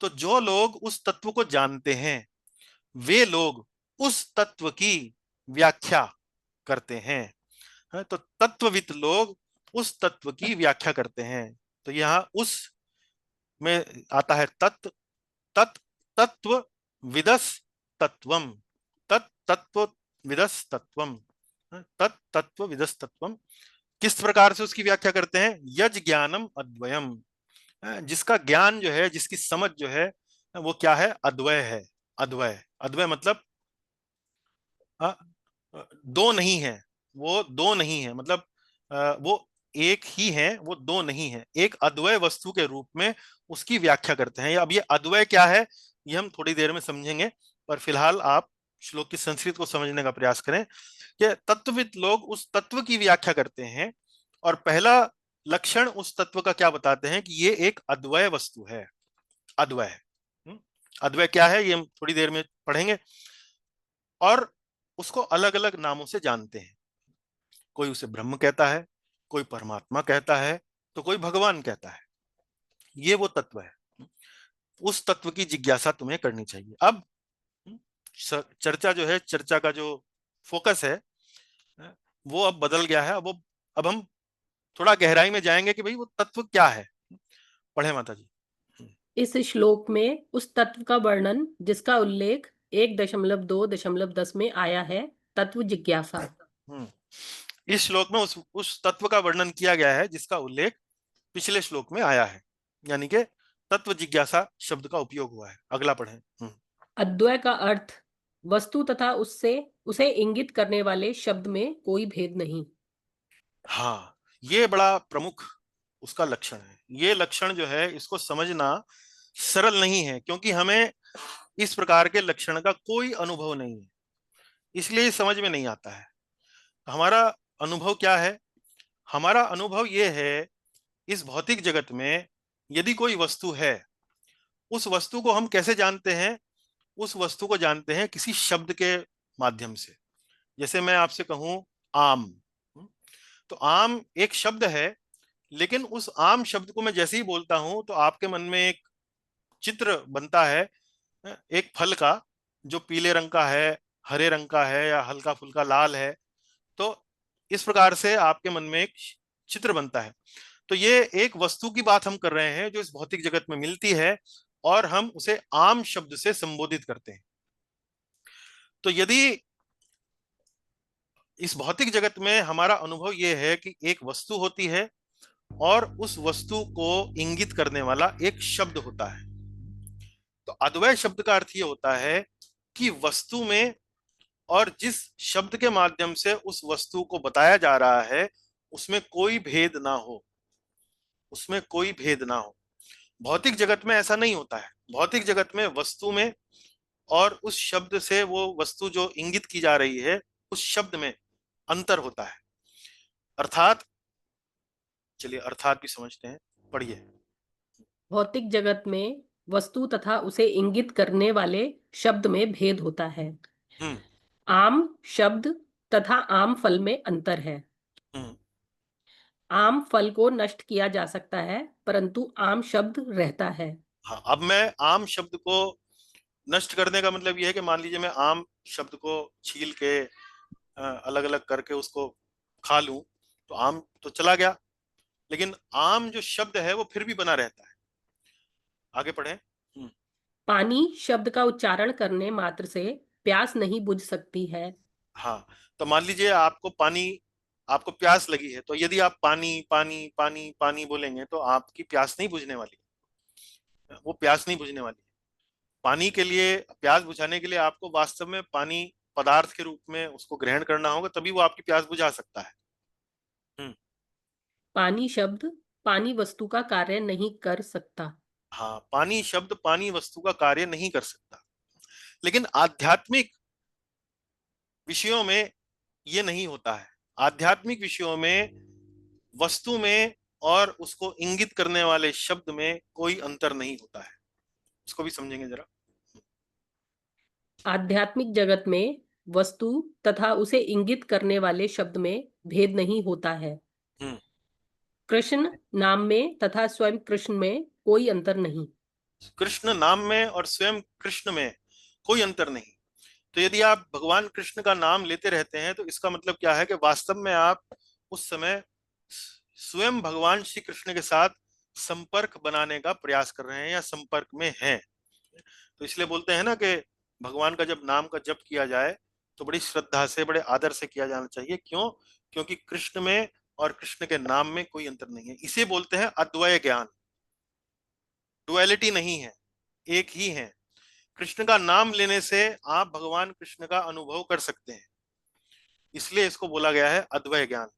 तो जो लोग उस तत्व को जानते हैं वे लोग उस तत्व की व्याख्या करते हैं। तो तत्वविद लोग उस तत्व की व्याख्या करते हैं। तो यहाँ उस में आता है तत्, तत्, तत्व विदस तत्वम, तत् तत्व विदस तत्वम, तत् तत्व विदस तत्वम। किस प्रकार से उसकी व्याख्या करते हैं? यज ज्ञानम अद्वयम, जिसका ज्ञान जो है, जिसकी समझ जो है वो क्या है? अद्वय है। अद्वय, अद्वय मतलब दो नहीं है, वो दो नहीं है, मतलब वो एक ही है, वो दो नहीं है, एक अद्वय वस्तु के रूप में उसकी व्याख्या करते हैं। अब ये अद्वय क्या है ये हम थोड़ी देर में समझेंगे, पर फिलहाल आप श्लोक की संस्कृत को समझने का प्रयास करें कि तत्वविद लोग उस तत्व की व्याख्या करते हैं और पहला लक्षण उस तत्व का क्या बताते हैं कि ये एक अद्वय वस्तु है। अद्वय, अद्वय क्या है ये हम थोड़ी देर में पढ़ेंगे। और उसको अलग अलग नामों से जानते हैं, कोई उसे ब्रह्म कहता है, कोई परमात्मा कहता है, तो कोई भगवान कहता है। ये वो तत्व है, उस तत्व की जिज्ञासा तुम्हें करनी चाहिए। अब चर्चा जो है, चर्चा का जो फोकस है वो अब बदल गया है। अब हम थोड़ा गहराई में जाएंगे कि भाई वो तत्व क्या है। पढ़े माता जी। इस श्लोक में उस तत्व का वर्णन जिसका उल्लेख 1.2.10 में आया है, तत्व जिज्ञासा। इस श्लोक में उस तत्व का वर्णन किया गया है जिसका उल्लेख पिछले श्लोक में आया है, यानी कि तत्व जिज्ञासा शब्द का उपयोग हुआ है। अगला पढ़ें। अद्वय का अर्थ वस्तु तथा उससे उसे इंगित करने वाले शब्द में कोई भेद नहीं। हाँ, ये बड़ा प्रमुख उसका लक्षण है। ये लक्षण जो है इसको समझना सरल नहीं है, क्योंकि हमें इस प्रकार के लक्षण का कोई अनुभव नहीं है, इसलिए समझ में नहीं आता है। हमारा अनुभव क्या है? हमारा अनुभव ये है, इस भौतिक जगत में यदि कोई वस्तु है, उस वस्तु को हम कैसे जानते हैं? उस वस्तु को जानते हैं किसी शब्द के माध्यम से। जैसे मैं आपसे कहूं आम, तो आम एक शब्द है, लेकिन उस आम शब्द को मैं जैसे ही बोलता हूं तो आपके मन में एक चित्र बनता है, एक फल का जो पीले रंग का है, हरे रंग का है या हल्का फुल्का लाल है। तो इस प्रकार से आपके मन में एक चित्र बनता है। तो ये एक वस्तु की बात हम कर रहे हैं जो इस भौतिक जगत में मिलती है और हम उसे आम शब्द से संबोधित करते हैं। तो यदि इस भौतिक जगत में हमारा अनुभव यह है कि एक वस्तु होती है और उस वस्तु को इंगित करने वाला एक शब्द होता है, तो अद्वय शब्द का अर्थ यह होता है कि वस्तु में और जिस शब्द के माध्यम से उस वस्तु को बताया जा रहा है उसमें कोई भेद ना हो, उसमें कोई भेद ना हो। भौतिक जगत में ऐसा नहीं होता है। भौतिक जगत में वस्तु में और उस शब्द से वो वस्तु जो इंगित की जा रही है उस शब्द में अंतर होता है। अर्थात, चलिए अर्थात भी समझते हैं, पढ़िए। भौतिक जगत में वस्तु तथा उसे इंगित करने वाले शब्द में भेद होता है। हम्म आम शब्द तथा आम फल में अंतर है। हम्म आम फल को नष्ट किया जा सकता है, परंतु आम शब्द रहता है। हाँ, अब मैं आम शब्द को नष्ट करने का मतलब यह है कि मान लीजिए मैं आम शब्द को छील के अलग अलग करके उसको खा लूं, तो आम तो चला गया, लेकिन आम जो शब्द है वो फिर भी बना रहता है। आगे पढ़ें। पानी शब्द का उच्चारण करने मात्र से प्यास नहीं बुझ सकती है। हाँ, तो मान लीजिए आपको पानी, आपको प्यास लगी है, तो यदि आप पानी पानी पानी पानी बोलेंगे तो आपकी प्यास नहीं बुझने वाली, वो प्यास नहीं बुझने वाली। पानी के लिए, प्यास बुझाने के लिए आपको वास्तव में पानी पदार्थ के रूप में उसको ग्रहण करना होगा, तभी वो आपकी प्यास बुझा सकता है। हम्म पानी शब्द पानी वस्तु का कार्य नहीं कर सकता। हाँ, पानी शब्द पानी वस्तु का कार्य नहीं कर सकता, लेकिन आध्यात्मिक विषयों में ये नहीं होता है। आध्यात्मिक विषयों में वस्तु में और उसको इंगित करने वाले शब्द में कोई अंतर नहीं होता है। इसको भी समझेंगे जरा। आध्यात्मिक जगत में वस्तु तथा उसे इंगित करने वाले शब्द में भेद नहीं होता है। हम्म कृष्ण नाम में तथा स्वयं कृष्ण में कोई अंतर नहीं। कृष्ण नाम में और स्वयं कृष्ण में कोई अंतर नहीं। तो यदि आप भगवान कृष्ण का नाम लेते रहते हैं तो इसका मतलब क्या है कि वास्तव में आप उस समय स्वयं भगवान श्री कृष्ण के साथ संपर्क बनाने का प्रयास कर रहे हैं या संपर्क में हैं। तो इसलिए बोलते हैं ना कि भगवान का जब नाम का जप किया जाए तो बड़ी श्रद्धा से, बड़े आदर से किया जाना चाहिए। क्यों? क्योंकि कृष्ण में और कृष्ण के नाम में कोई अंतर नहीं है। इसे बोलते हैं अद्वय ज्ञान। डुअलिटी नहीं है, एक ही है। कृष्ण का नाम लेने से आप भगवान कृष्ण का अनुभव कर सकते हैं, इसलिए इसको बोला गया है अद्वय ज्ञान।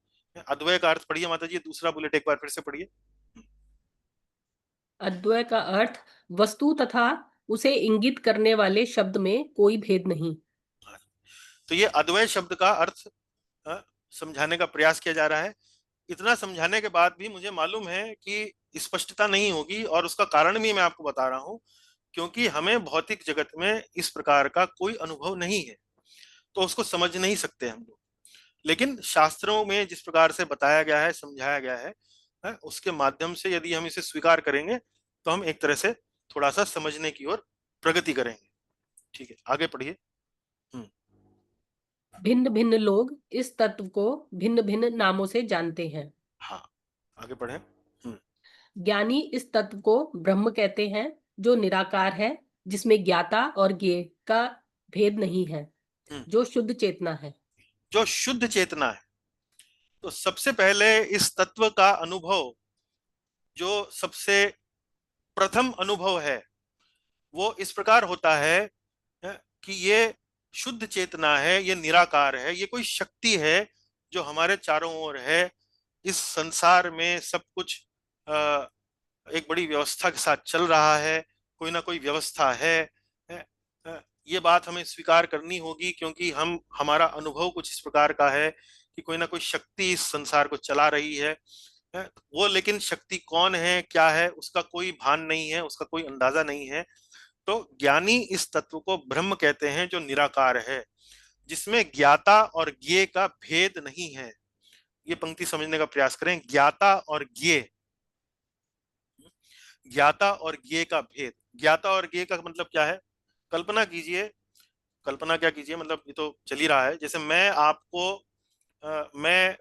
अद्वय का अर्थ पढ़िए माता जी, दूसरा बुलेट एक बार फिर से पढ़िए। अद्वय का अर्थ वस्तु तथा उसे इंगित करने वाले शब्द में कोई भेद नहीं। तो ये अद्वय शब्द का अर्थ समझाने का प्रयास किया जा रहा है। इतना समझाने के बाद भी मुझे मालूम है कि स्पष्टता नहीं होगी, और उसका कारण भी मैं आपको बता रहा हूं। क्योंकि हमें भौतिक जगत में इस प्रकार का कोई अनुभव नहीं है, तो उसको समझ नहीं सकते हम लोग। लेकिन शास्त्रों में जिस प्रकार से बताया गया है, समझाया गया है, उसके माध्यम से यदि हम इसे स्वीकार करेंगे तो हम एक तरह से थोड़ा सा समझने की ओर प्रगति करेंगे। ठीक है, आगे पढ़िए। हम्म भिन्न भिन्न लोग इस तत्व को भिन्न भिन्न नामों से जानते हैं। हाँ, आगे पढ़े। ज्ञानी इस तत्व को ब्रह्म कहते हैं, जो निराकार है, जिसमें ज्ञाता और ज्ञेय का भेद नहीं है, जो शुद्ध चेतना है। जो शुद्ध चेतना है। तो सबसे पहले इस तत्व का अनुभव, जो सबसे प्रथम अनुभव है, वो इस प्रकार होता है कि ये शुद्ध चेतना है, ये निराकार है, ये कोई शक्ति है जो हमारे चारों ओर है। इस संसार में सब कुछ एक बड़ी व्यवस्था के साथ चल रहा है, कोई ना कोई व्यवस्था है। ये बात हमें स्वीकार करनी होगी, क्योंकि हमारा अनुभव कुछ इस प्रकार का है कि कोई ना कोई शक्ति इस संसार को चला रही है। वो लेकिन शक्ति कौन है, क्या है, उसका कोई भान नहीं है, उसका कोई अंदाजा नहीं है। तो ज्ञानी इस तत्व को ब्रह्म कहते हैं, जो निराकार है, जिसमें ज्ञाता और ज्ञेय का भेद नहीं है। ये पंक्ति समझने का प्रयास करें। ज्ञाता और ज्ञेय, ज्ञाता और ज्ञेय का भेद। ज्ञाता और ज्ञेय का मतलब क्या है? कल्पना कीजिए, कल्पना क्या कीजिए, मतलब ये तो चल ही रहा है। जैसे मैं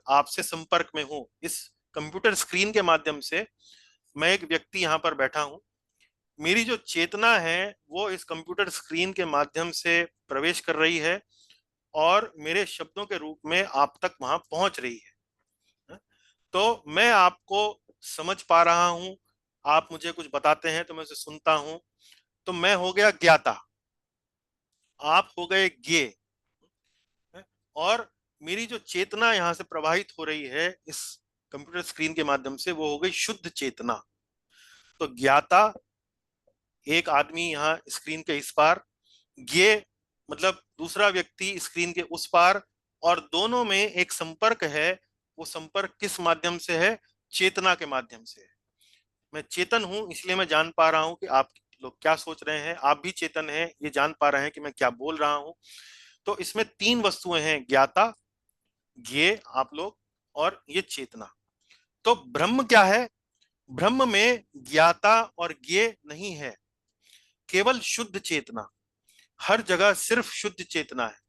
आपसे संपर्क में हूं इस कंप्यूटर स्क्रीन के माध्यम से। मैं एक व्यक्ति यहाँ पर बैठा हूं, मेरी जो चेतना है वो इस कंप्यूटर स्क्रीन के माध्यम से प्रवेश कर रही है और मेरे शब्दों के रूप में आप तक वहां पहुंच रही है। तो मैं आपको समझ पा रहा हूं, आप मुझे कुछ बताते हैं तो मैं उसे सुनता हूं। तो मैं हो गया ज्ञाता, आप हो गए ज्ञेय। और मेरी जो चेतना यहां से प्रवाहित हो रही है इस कंप्यूटर स्क्रीन के माध्यम से, वो हो गई शुद्ध चेतना। तो ज्ञाता एक आदमी यहाँ स्क्रीन के इस पार, ये मतलब दूसरा व्यक्ति स्क्रीन के उस पार, और दोनों में एक संपर्क है। वो संपर्क किस माध्यम से है? चेतना के माध्यम से है। मैं चेतन हूं, इसलिए मैं जान पा रहा हूं कि आप लोग क्या सोच रहे हैं। आप भी चेतन हैं, ये जान पा रहे हैं कि मैं क्या बोल रहा हूं। तो इसमें तीन वस्तुएं हैं, ज्ञाता, ज्ञेय आप लोग, और ये चेतना। तो ब्रह्म क्या है? ब्रह्म में ज्ञाता और ज्ञेय नहीं है, केवल शुद्ध चेतना। हर जगह सिर्फ शुद्ध चेतना है।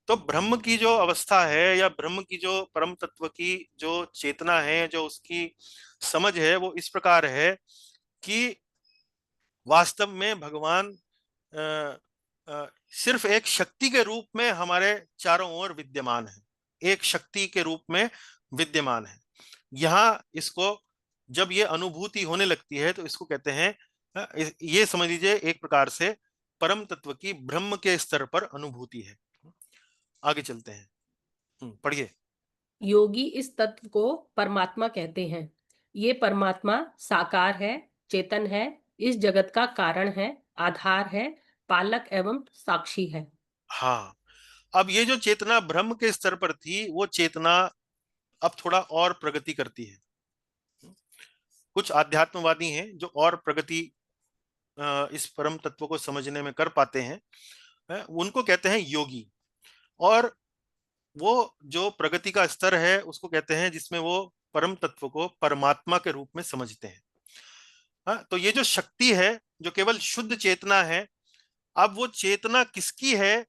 तो ब्रह्म की जो अवस्था है, या ब्रह्म की जो परम तत्व की जो चेतना है, जो उसकी समझ है, वो इस प्रकार है कि वास्तव में भगवान अ, सिर्फ एक शक्ति के रूप में हमारे चारों ओर विद्यमान है, एक शक्ति के रूप में विद्यमान है। यहाँ इसको जब ये अनुभूति होने लगती है तो इसको कहते हैं, ये समझ लीजिए एक प्रकार से परम तत्व की ब्रह्म के स्तर पर अनुभूति है। आगे चलते हैं, पढ़िए। योगी इस तत्व को परमात्मा कहते हैं। ये परमात्मा साकार है, चेतन है, इस जगत का कारण है, आधार है, पालक एवं साक्षी है। हाँ, अब ये जो चेतना ब्रह्म के स्तर पर थी, वो चेतना अब थोड़ा और प्रगति करती है। कुछ आध्यात्मवादी हैं जो और प्रगति इस परम तत्व को समझने में कर पाते हैं, उनको कहते हैं योगी। और वो जो प्रगति का स्तर है उसको कहते हैं जिसमें वो परम तत्व को परमात्मा के रूप में समझते हैं। तो ये जो शक्ति है, जो केवल शुद्ध चेतना है, अब वो चेतना किसकी है,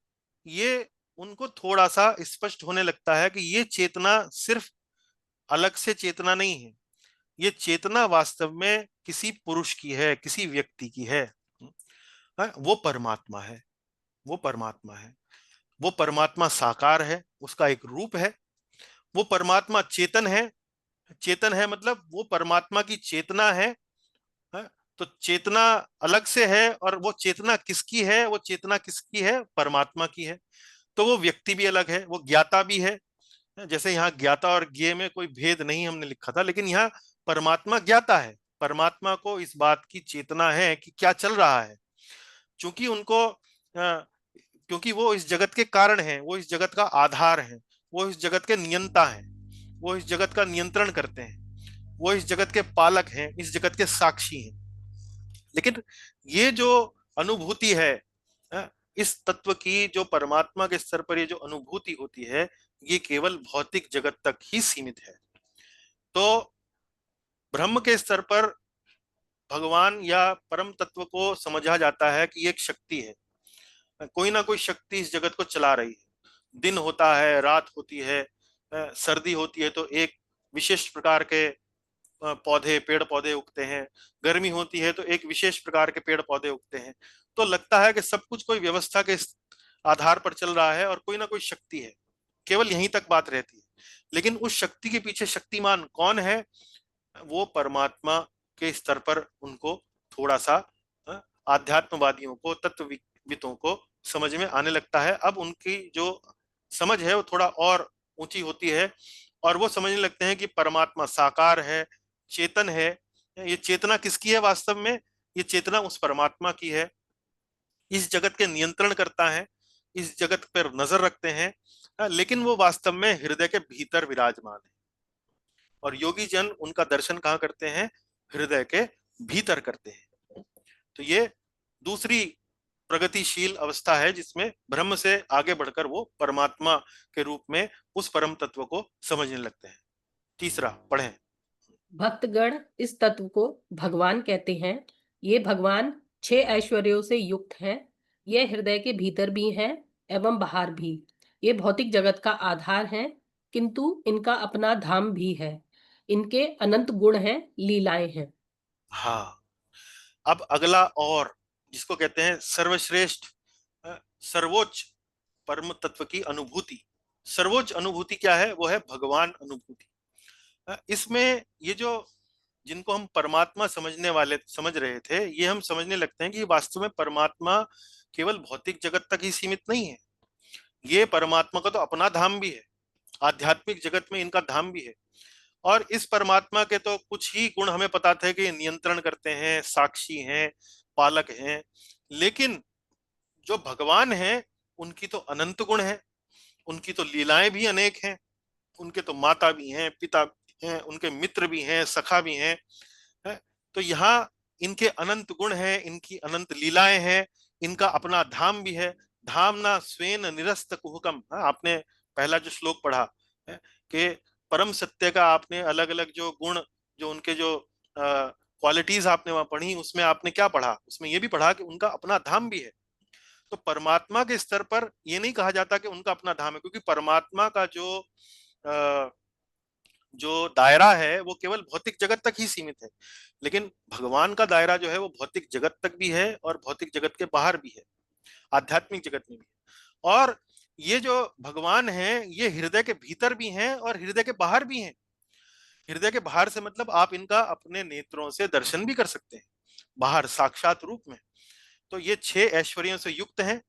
ये उनको थोड़ा सा स्पष्ट होने लगता है कि ये चेतना सिर्फ अलग से चेतना नहीं है, ये चेतना वास्तव में किसी पुरुष की है, किसी व्यक्ति की है। वो परमात्मा है, वो परमात्मा है, वो परमात्मा साकार है, उसका एक रूप है। वो परमात्मा चेतन है, चेतन है मतलब वो परमात्मा की चेतना है। तो चेतना अलग से है, और वो चेतना किसकी है, वो चेतना किसकी है, परमात्मा की है। तो वो व्यक्ति भी अलग है, वो ज्ञाता भी है। जैसे यहाँ ज्ञाता और ज्ञेय में कोई भेद नहीं हमने लिखा था, लेकिन यहाँ परमात्मा ज्ञाता है, परमात्मा को इस बात की चेतना है कि क्या चल रहा है। चूंकि उनको क्योंकि वो इस जगत के कारण है, वो इस जगत का आधार है, वो इस जगत के नियंता है, वो इस जगत का नियंत्रण करते हैं, वो इस जगत के पालक हैं, इस जगत के साक्षी हैं। लेकिन ये जो अनुभूति है, इस तत्व की जो परमात्मा के स्तर पर ये जो अनुभूति होती है, ये केवल भौतिक जगत तक ही सीमित है। तो ब्रह्म के स्तर पर भगवान या परम तत्व को समझा जाता है कि ये एक शक्ति है, कोई ना कोई शक्ति इस जगत को चला रही है। दिन होता है, रात होती है, सर्दी होती है तो एक विशेष प्रकार के पौधे, पेड़ पौधे उगते हैं, गर्मी होती है तो एक विशेष प्रकार के पेड़ पौधे उगते हैं। तो लगता है कि सब कुछ कोई व्यवस्था के आधार पर चल रहा है और कोई ना कोई शक्ति है, केवल यहीं तक बात रहती है। लेकिन उस शक्ति के पीछे शक्तिमान कौन है, वो परमात्मा के स्तर पर उनको थोड़ा सा आध्यात्मवादियों को, तत्वविदों को समझ में आने लगता है। अब उनकी जो समझ है वो थोड़ा और ऊंची होती है, और वो समझने लगते हैं कि परमात्मा साकार है, चेतन है। ये चेतना किसकी है वास्तव में, ये चेतना उस परमात्मा की है, इस जगत के नियंत्रण करता है, इस जगत पर नजर रखते हैं, लेकिन वो वास्तव में हृदय के भीतर विराजमान है। और योगी जन उनका दर्शन कहाँ करते हैं, हृदय के भीतर करते हैं। तो ये दूसरी प्रगतिशील अवस्था है जिसमें ब्रह्म से आगे बढ़कर वो परमात्मा के रूप में उस परम तत्व को समझने लगते हैं। तीसरा पढ़ें। भक्तगण इस तत्व को भगवान कहते हैं। ये भगवान 6 ऐश्वर्यों से युक्त हैं। ये हृदय के भीतर भी हैं एवं बाहर भी। ये भौतिक जगत का आधार हैं, किंतु इनका अपना धाम भी है। इनके अनंत गुण हैं, लीलाएं हैं। हाँ, अब अगला और जिसको कहते हैं सर्वश्रेष्ठ, सर्वोच्च परम तत्व की अनुभूति। सर्वोच्च अनुभूति क्या है, वो है भगवान अनुभूति। इसमें ये जो जिनको हम परमात्मा समझने वाले समझ रहे थे, ये हम समझने लगते हैं कि वास्तव में परमात्मा केवल भौतिक जगत तक ही सीमित नहीं है, ये परमात्मा का तो अपना धाम भी है, आध्यात्मिक जगत में इनका धाम भी है। और इस परमात्मा के तो कुछ ही गुण हमें पता थे कि नियंत्रण करते हैं, साक्षी हैं, पालक हैं। लेकिन जो भगवान हैं, उनकी तो अनंत गुण है, उनकी तो लीलाएं भी अनेक हैं, उनके तो माता भी हैं, पिता भी हैं, उनके मित्र भी हैं, सखा भी हैं, है? तो यहाँ इनके अनंत गुण हैं, इनकी अनंत लीलाएं हैं, इनका अपना धाम भी है। धाम ना स्वेन निरस्त कुहकम, आपने पहला जो श्लोक पढ़ा है कि परम सत्य का आपने अलग अलग जो गुण, जो उनके जो क्वालिटीज आपने वहां पढ़ी, उसमें आपने क्या पढ़ा, उसमें ये भी पढ़ा कि उनका अपना धाम भी है। तो परमात्मा के स्तर पर ये नहीं कहा जाता कि उनका अपना धाम है, क्योंकि परमात्मा का जो दायरा है वो केवल भौतिक जगत तक ही सीमित है। लेकिन भगवान का दायरा जो है वो भौतिक जगत तक भी है और भौतिक जगत के बाहर भी है, आध्यात्मिक जगत में भी है। और ये जो भगवान है, ये हृदय के भीतर भी हैं और हृदय के बाहर भी हैं। हृदय के बाहर से मतलब आप इनका अपने नेत्रों से दर्शन भी कर सकते हैं, बाहर साक्षात रूप में। तो ये 6 ऐश्वर्यों से युक्त हैं।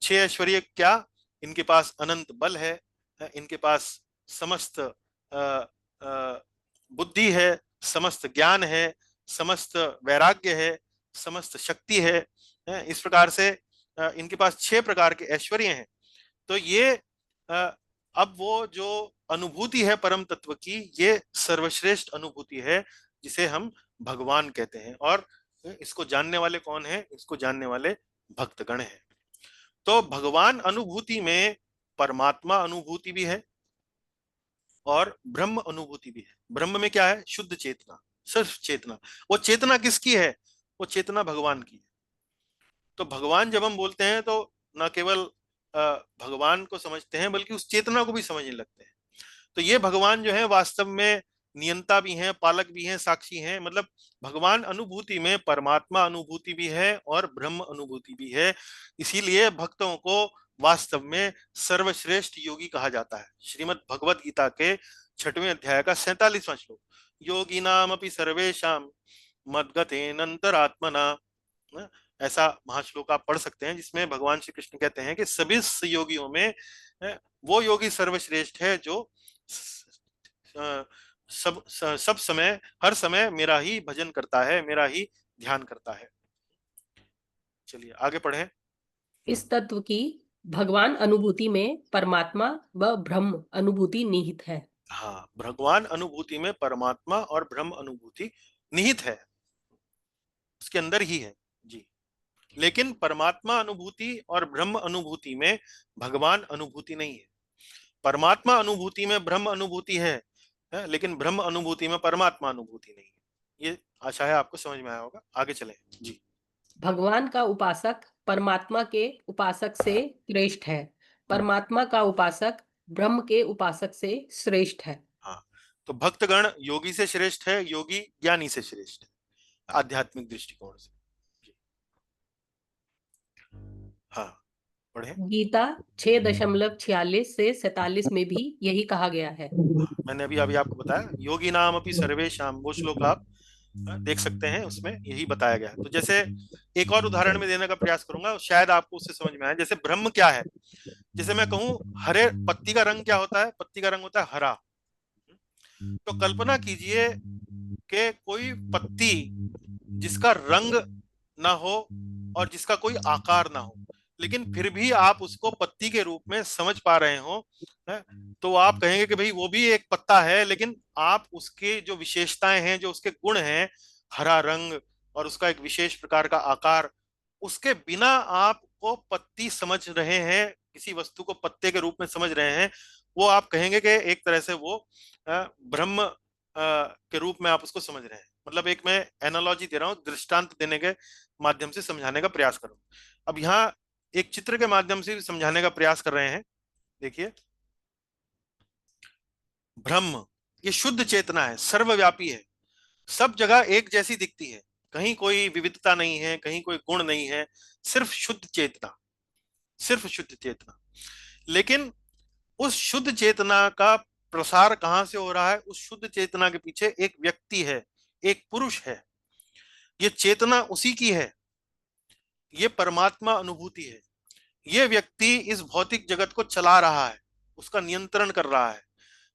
6 ऐश्वर्य क्या, इनके पास अनंत बल है, इनके पास समस्त बुद्धि है, समस्त ज्ञान है, समस्त वैराग्य है, समस्त शक्ति है। इस प्रकार से इनके पास 6 प्रकार के ऐश्वर्य हैं। तो ये अब वो जो अनुभूति है परम तत्व की, ये सर्वश्रेष्ठ अनुभूति है जिसे हम भगवान कहते हैं। और इसको जानने वाले कौन है? इसको जानने वाले भक्तगण हैं। तो भगवान अनुभूति में परमात्मा अनुभूति भी है और ब्रह्म अनुभूति भी है। ब्रह्म में क्या है? शुद्ध चेतना, सिर्फ चेतना। वो चेतना किसकी है? वो चेतना भगवान की है। तो भगवान जब हम बोलते हैं तो न केवल भगवान को समझते हैं बल्कि उस चेतना को भी समझने लगते हैं। तो ये भगवान जो है वास्तव में नियंता भी हैं, पालक भी हैं, साक्षी हैं। मतलब भगवान अनुभूति में परमात्मा अनुभूति भी है और ब्रह्म अनुभूति भी है। इसीलिए भक्तों को वास्तव में सर्वश्रेष्ठ योगी कहा जाता है। श्रीमद् भगवत गीता के 6वें अध्याय का 47वां श्लोक, योगी नाम अपि सर्वेशाम मद्गतेनंतरात्मना, ऐसा महाश्लोक आप पढ़ सकते हैं, जिसमें भगवान श्री कृष्ण कहते हैं कि सभी योगियों में वो योगी सर्वश्रेष्ठ है जो सब समय, हर समय मेरा ही भजन करता है, मेरा ही ध्यान करता है। चलिए आगे पढ़ें। इस तत्व की भगवान अनुभूति में परमात्मा व ब्रह्म अनुभूति निहित है। हाँ, भगवान अनुभूति में परमात्मा और ब्रह्म अनुभूति निहित है, उसके अंदर ही है जी। लेकिन परमात्मा अनुभूति और ब्रह्म अनुभूति में भगवान अनुभूति नहीं है। परमात्मा अनुभूति में ब्रह्म अनुभूति है, लेकिन ब्रह्म अनुभूति में परमात्मा अनुभूति नहीं है। ये आशा है आपको समझ में आया होगा। आगे चलें जी। भगवान का उपासक परमात्मा के उपासक से श्रेष्ठ है, परमात्मा का उपासक ब्रह्म के उपासक से श्रेष्ठ है। हाँ, तो भक्तगण योगी से श्रेष्ठ है, योगी ज्ञानी से श्रेष्ठ है आध्यात्मिक दृष्टिकोण से। हाँ पढ़े। गीता 6.46 से 47 में भी यही कहा गया है। मैंने अभी आपको बताया, योगी नाम अपि सर्वेशाम, वो श्लोक आप देख सकते हैं, उसमें यही बताया गया है। तो जैसे एक और उदाहरण में देने का प्रयास करूंगा, शायद आपको उससे समझ में आए। जैसे ब्रह्म क्या है? जैसे मैं कहूं हरे पत्ती का रंग क्या होता है? पत्ती का रंग होता है हरा। तो कल्पना कीजिए कि कोई पत्ती जिसका रंग ना हो और जिसका कोई आकार ना हो, लेकिन फिर भी आप उसको पत्ती के रूप में समझ पा रहे हो, तो आप कहेंगे कि भाई वो भी एक पत्ता है, लेकिन आप उसके जो विशेषताएं हैं, जो उसके गुण हैं, हरा रंग और उसका एक विशेष प्रकार का आकार, उसके बिना आपको पत्ती समझ रहे हैं, किसी वस्तु को पत्ते के रूप में समझ रहे हैं, वो आप कहेंगे कि एक तरह से वो ब्रह्म के रूप में आप उसको समझ रहे हैं। मतलब एक मैं एनालॉजी दे रहा हूं, दृष्टांत देने के माध्यम से समझाने का प्रयास करूं। अब यहाँ एक चित्र के माध्यम से भी समझाने का प्रयास कर रहे हैं। देखिए, ब्रह्म ये शुद्ध चेतना है, सर्वव्यापी है, सब जगह एक जैसी दिखती है, कहीं कोई विविधता नहीं है, कहीं कोई गुण नहीं है, सिर्फ शुद्ध चेतना, सिर्फ शुद्ध चेतना। लेकिन उस शुद्ध चेतना का प्रसार कहां से हो रहा है? उस शुद्ध चेतना के पीछे एक व्यक्ति है, एक पुरुष है। ये चेतना उसी की है, ये परमात्मा अनुभूति है। ये व्यक्ति इस भौतिक जगत को चला रहा है, उसका नियंत्रण कर रहा है।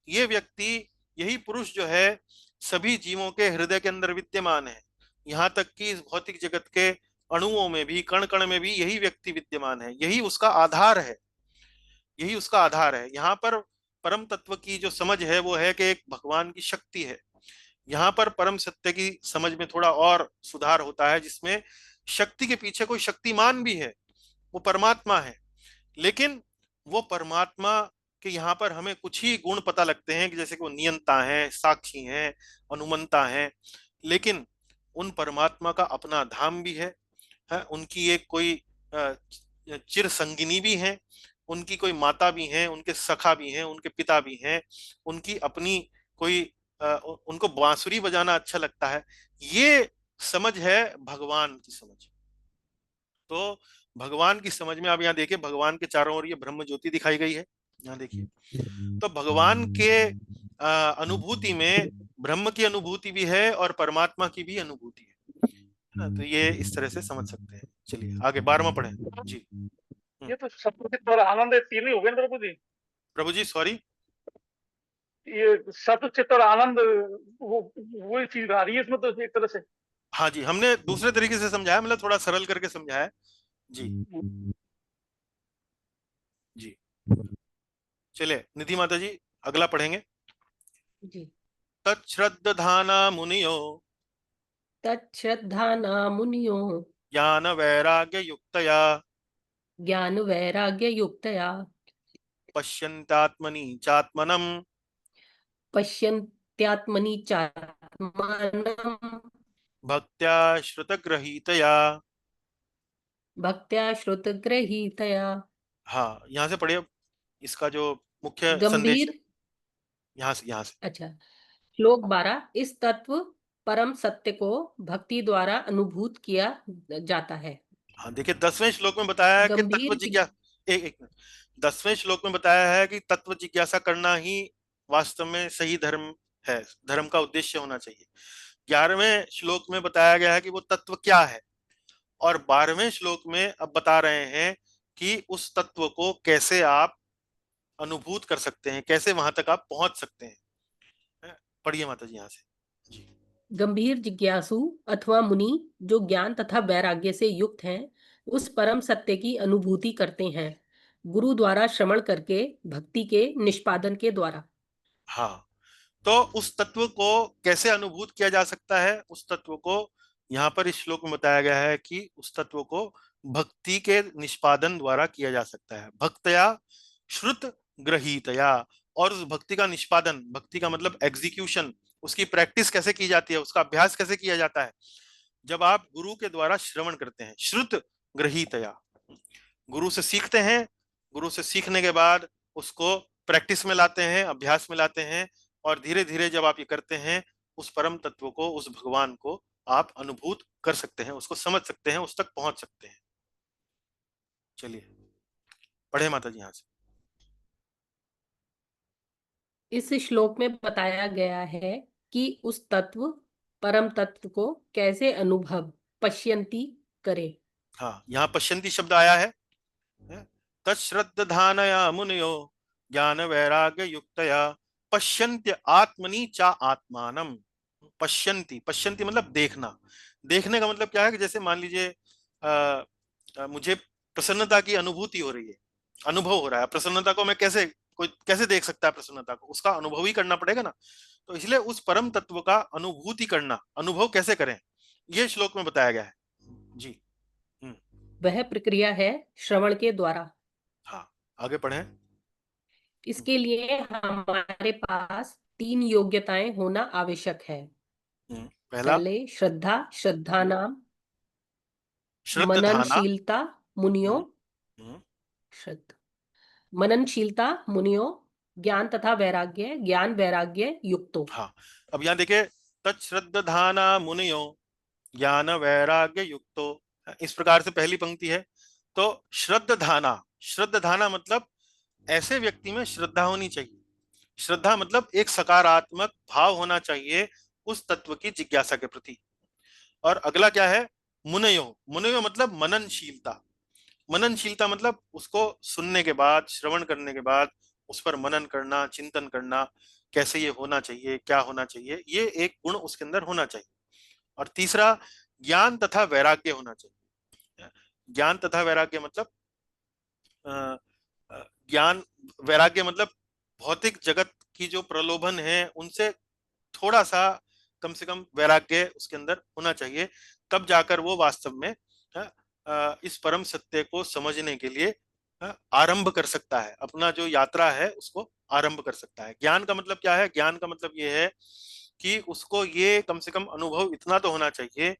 ये व्यक्ति, यही पुरुष जो है, सभी जीवों के हृदय के अंदर विद्यमान है। यहाँ तक कि इस भौतिक जगत के अणुओं में भी, कण कण में भी यही व्यक्ति विद्यमान है। यही उसका आधार है, यही उसका आधार है। यहाँ पर परम तत्व की जो समझ है वो है कि एक भगवान की शक्ति है। यहाँ पर परम सत्य की समझ में थोड़ा और सुधार होता है, जिसमें शक्ति के पीछे कोई शक्तिमान भी है, वो परमात्मा है। लेकिन वो परमात्मा के यहाँ पर हमें कुछ ही गुण पता लगते हैं कि जैसे कि वो नियंता है, साक्षी हैं, अनुमंता हैं। लेकिन उन परमात्मा का अपना धाम भी है, उनकी एक कोई चिर संगिनी भी है, उनकी कोई माता भी हैं, उनके सखा भी हैं, उनके पिता भी हैं, उनकी अपनी कोई उनको बांसुरी बजाना अच्छा लगता है। ये समझ है भगवान की समझ। तो भगवान की समझ में आप यहाँ देखिए, भगवान के चारों ओर ये ब्रह्म ज्योति दिखाई गई है, यहाँ देखिए। तो भगवान के अनुभूति में ब्रह्म की अनुभूति भी है और परमात्मा की भी अनुभूति है ना। तो ये इस तरह से समझ सकते हैं। चलिए आगे 12वां पढ़ें जी। ये तो सतचित और आनंद तीन ही हो गए ना प्रभु जी। प्रभु जी सॉरी, ये सतचित और आनंद वही चीज आ रही है इसमें तो एक तरह से। हाँ जी, हमने दूसरे तरीके से समझाया, मतलब थोड़ा सरल करके समझाया जी। जी चलिए निधि माता जी अगला पढ़ेंगे। जी। तच्छ्रद्धाना मुनियो तच्छ्रद्धाना मुनियो ज्ञान वैराग्य युक्तया ज्ञान वैराग्य युक्तया पश्यन्त्यात्मनि चात्मनम् पश्यन्त्यात्मनि चात्मानं भक्त्या श्रुतग्रहीतया। भक्त्या श्रुतग्रहीतया। हाँ, यहाँ से पढ़िए इसका जो मुख्य संदेश है। गंभीर। यहाँ से अच्छा। श्लोक 12। इस तत्व परम सत्य को भक्ति द्वारा अनुभूत किया जाता है। हाँ देखिए 10वें श्लोक में बताया है कि तत्व गंभीर जिज्ञासा, एक मिनट, 10वें श्लोक में बताया है कि तत्व जिज्ञासा करना ही वास्तव में सही धर्म है, धर्म का उद्देश्य होना चाहिए। 11वें श्लोक में बताया गया है कि वो तत्व क्या है, और 12वें श्लोक में अब बता रहे हैं कि उस तत्व को कैसे आप अनुभूत कर सकते हैं, कैसे वहां तक आप पहुंच सकते हैं। पढ़िए माता जी यहाँ से जी। गंभीर जिज्ञासु अथवा मुनि जो ज्ञान तथा वैराग्य से युक्त हैं, उस परम सत्य की अनुभूति करते हैं, गुरु द्वारा श्रवण करके, भक्ति के निष्पादन के द्वारा। हाँ, तो उस तत्व को कैसे अनुभूत किया जा सकता है, उस तत्व को यहाँ पर इस श्लोक में बताया गया है कि उस तत्व को भक्ति के निष्पादन द्वारा किया जा सकता है। भक्तया श्रुत ग्रहीतया। और उस भक्ति का निष्पादन, भक्ति का मतलब एग्जीक्यूशन, उसकी प्रैक्टिस कैसे की जाती है, उसका अभ्यास कैसे किया जाता है, जब आप गुरु के द्वारा श्रवण करते हैं। श्रुत ग्रहीतया, गुरु से सीखते हैं, गुरु से सीखने के बाद उसको प्रैक्टिस में लाते हैं, अभ्यास में लाते हैं, और धीरे धीरे जब आप ये करते हैं, उस परम तत्व को, उस भगवान को आप अनुभूत कर सकते हैं, उसको समझ सकते हैं, उस तक पहुंच सकते हैं। चलिए पढ़े माता जी यहाँ से। इस श्लोक में बताया गया है कि उस तत्व परम तत्व को कैसे अनुभव पश्यंती करे। हाँ, यहाँ पश्यंती शब्द आया है। तच्छ्रद्धानया मुनयो ज्ञान वैराग्य युक्तया पश्यन्त्य आत्मनि चा आत्मानम। पश्यन्ति, पश्यन्ति मतलब देखना। देखने का मतलब क्या है कि जैसे मान लीजिए मुझे प्रसन्नता की अनुभूति हो रही है, अनुभव हो रहा है। प्रसन्नता को मैं कैसे, कोई कैसे देख सकता है प्रसन्नता को, उसका अनुभव ही करना पड़ेगा ना। तो इसलिए उस परम तत्व का अनुभूति करना, अनुभव कैसे करें, ये श्लोक में बताया गया है जी। वह प्रक्रिया है श्रवण के द्वारा। हाँ, आगे पढ़ें। इसके लिए हमारे पास 3 योग्यताएं होना आवश्यक है। पहला पहले श्रद्धा, श्रद्धा नाम श्रद्धाना। मननशीलता मुनियो, हम्म, श्रद्धा मननशीलता मुनियो, ज्ञान तथा वैराग्य, ज्ञान वैराग्य युक्तो। हाँ, अब यहाँ देखिए तच्छ्रद्धाना मुनियो ज्ञान वैराग्य युक्तो, इस प्रकार से पहली पंक्ति है। तो श्रद्धाना, श्रद्धाना मतलब ऐसे व्यक्ति में श्रद्धा होनी चाहिए। श्रद्धा मतलब एक सकारात्मक भाव होना चाहिए उस तत्व की जिज्ञासा के प्रति। और अगला क्या है, मुनयो, मुनयो मतलब मननशीलता। मननशीलता मतलब उसको सुनने के बाद, श्रवण करने के बाद उस पर मनन करना, चिंतन करना, कैसे ये होना चाहिए, क्या होना चाहिए, ये एक गुण उसके अंदर होना चाहिए। और तीसरा ज्ञान तथा वैराग्य होना चाहिए। ज्ञान तथा वैराग्य मतलब ज्ञान, वैराग्य मतलब भौतिक जगत की जो प्रलोभन है उनसे थोड़ा सा कम से कम वैराग्य उसके अंदर होना चाहिए। तब जाकर वो वास्तव में इस परम सत्य को समझने के लिए आरंभ कर सकता है, अपना जो यात्रा है उसको आरंभ कर सकता है। ज्ञान का मतलब क्या है, ज्ञान का मतलब ये है कि उसको ये कम से कम अनुभव इतना तो होना चाहिए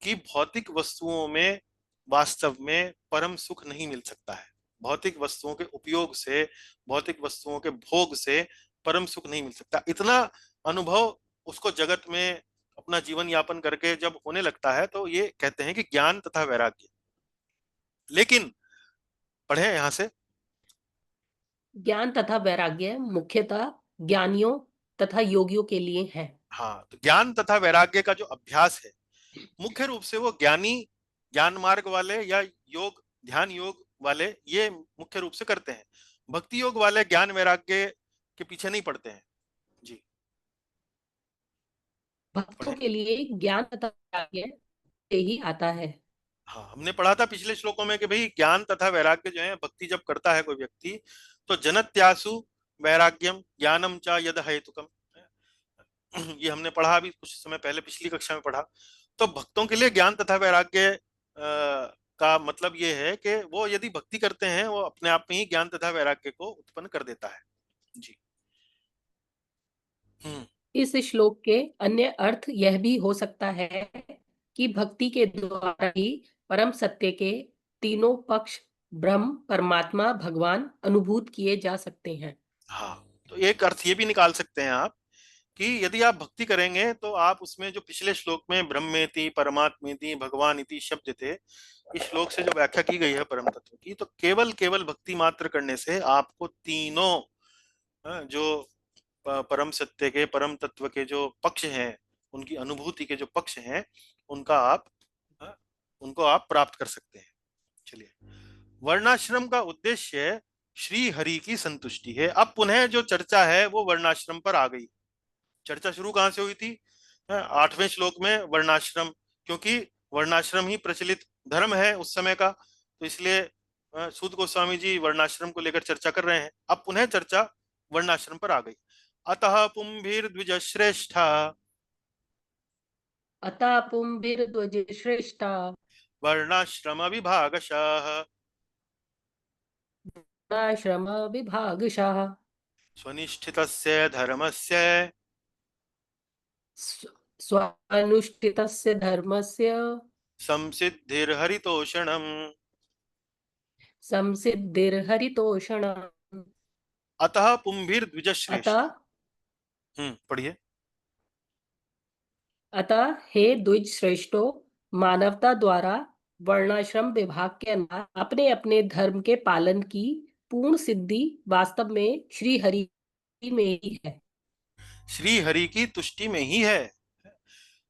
कि भौतिक वस्तुओं में वास्तव में परम सुख नहीं मिल सकता है। भौतिक वस्तुओं के उपयोग से, भौतिक वस्तुओं के भोग से परम सुख नहीं मिल सकता। इतना अनुभव उसको जगत में अपना जीवन यापन करके जब होने लगता है तो ये कहते हैं कि ज्ञान तथा वैराग्य। लेकिन पढ़े यहां से। ज्ञान तथा वैराग्य मुख्यतः ज्ञानियों तथा योगियों के लिए है। हाँ, तो ज्ञान तथा वैराग्य का जो अभ्यास है मुख्य रूप से वो ज्ञानी, ज्ञान मार्ग वाले या योग, ध्यान योग वाले ये मुख्य रूप से करते हैं। भक्ति योग वाले ज्ञान वैराग्य के पीछे नहीं पड़ते हैं जी। भक्तों पढ़े। के लिए ज्ञान तथा वैराग्य से ही आता है। हाँ, हमने पढ़ा था पिछले श्लोकों में कि भाई ज्ञान तथा वैराग्य जो है, भक्ति जब करता है कोई व्यक्ति, तो जनत्यासु वैराग्यम ज्ञानम च यद हेतुकम, ये हमने पढ़ा अभी कुछ समय पहले पिछली कक्षा में पढ़ा। तो भक्तों के लिए ज्ञान तथा वैराग्य का मतलब ये है कि वो यदि भक्ति करते हैं, वो अपने आप में ही ज्ञान तथा वैराग्य को उत्पन्न कर देता है। जी। इस श्लोक के अन्य अर्थ यह भी हो सकता है कि भक्ति के द्वारा ही परम सत्य के तीनों पक्ष ब्रह्म, परमात्मा, भगवान अनुभूत किए जा सकते हैं। हाँ, तो एक अर्थ ये भी निकाल सकते हैं आप कि यदि आप भक्ति करेंगे तो आप उसमें जो पिछले श्लोक में ब्रह्मेति परमात्मेति भगवान इति शब्द थे, इस श्लोक से जो व्याख्या की गई है परम तत्व की, तो केवल केवल भक्ति मात्र करने से आपको तीनों जो परम सत्य के, परम तत्व के जो पक्ष हैं, उनकी अनुभूति के जो पक्ष हैं, उनको आप प्राप्त कर सकते हैं। चलिए, वर्णाश्रम का उद्देश्य श्री हरि की संतुष्टि है। अब पुनः जो चर्चा है वो वर्णाश्रम पर आ गई। चर्चा शुरू कहां से हुई थी? 8वें श्लोक में वर्णाश्रम, क्योंकि वर्णाश्रम ही प्रचलित धर्म है उस समय का, तो इसलिए सूत गोस्वामी जी वर्णाश्रम को लेकर चर्चा कर रहे हैं। अब पुनः चर्चा वर्णाश्रम पर आ गई। अतः पुंभिर्द्विज श्रेष्ठा, अतः पुंभिर्द्विज श्रेष्ठा वर्णाश्रम विभागशः, आश्रम विभागशः स्वनिष्ठितस्य धर्मस्य स्वानुष्ठितस्य धर्मस्य संसिद्धिर्हरितोषणम्। संसिद्धिर्हरितोषणम्। अतः पुंभिर्द्विज श्रेष्ठ। अतः पढ़िए। अतः हे द्विज श्रेष्ठो, मानवता द्वारा वर्णाश्रम विभाग के अनुसार अपने अपने धर्म के पालन की पूर्ण सिद्धि वास्तव में श्री हरि में ही है। श्री हरि की तुष्टि में ही है।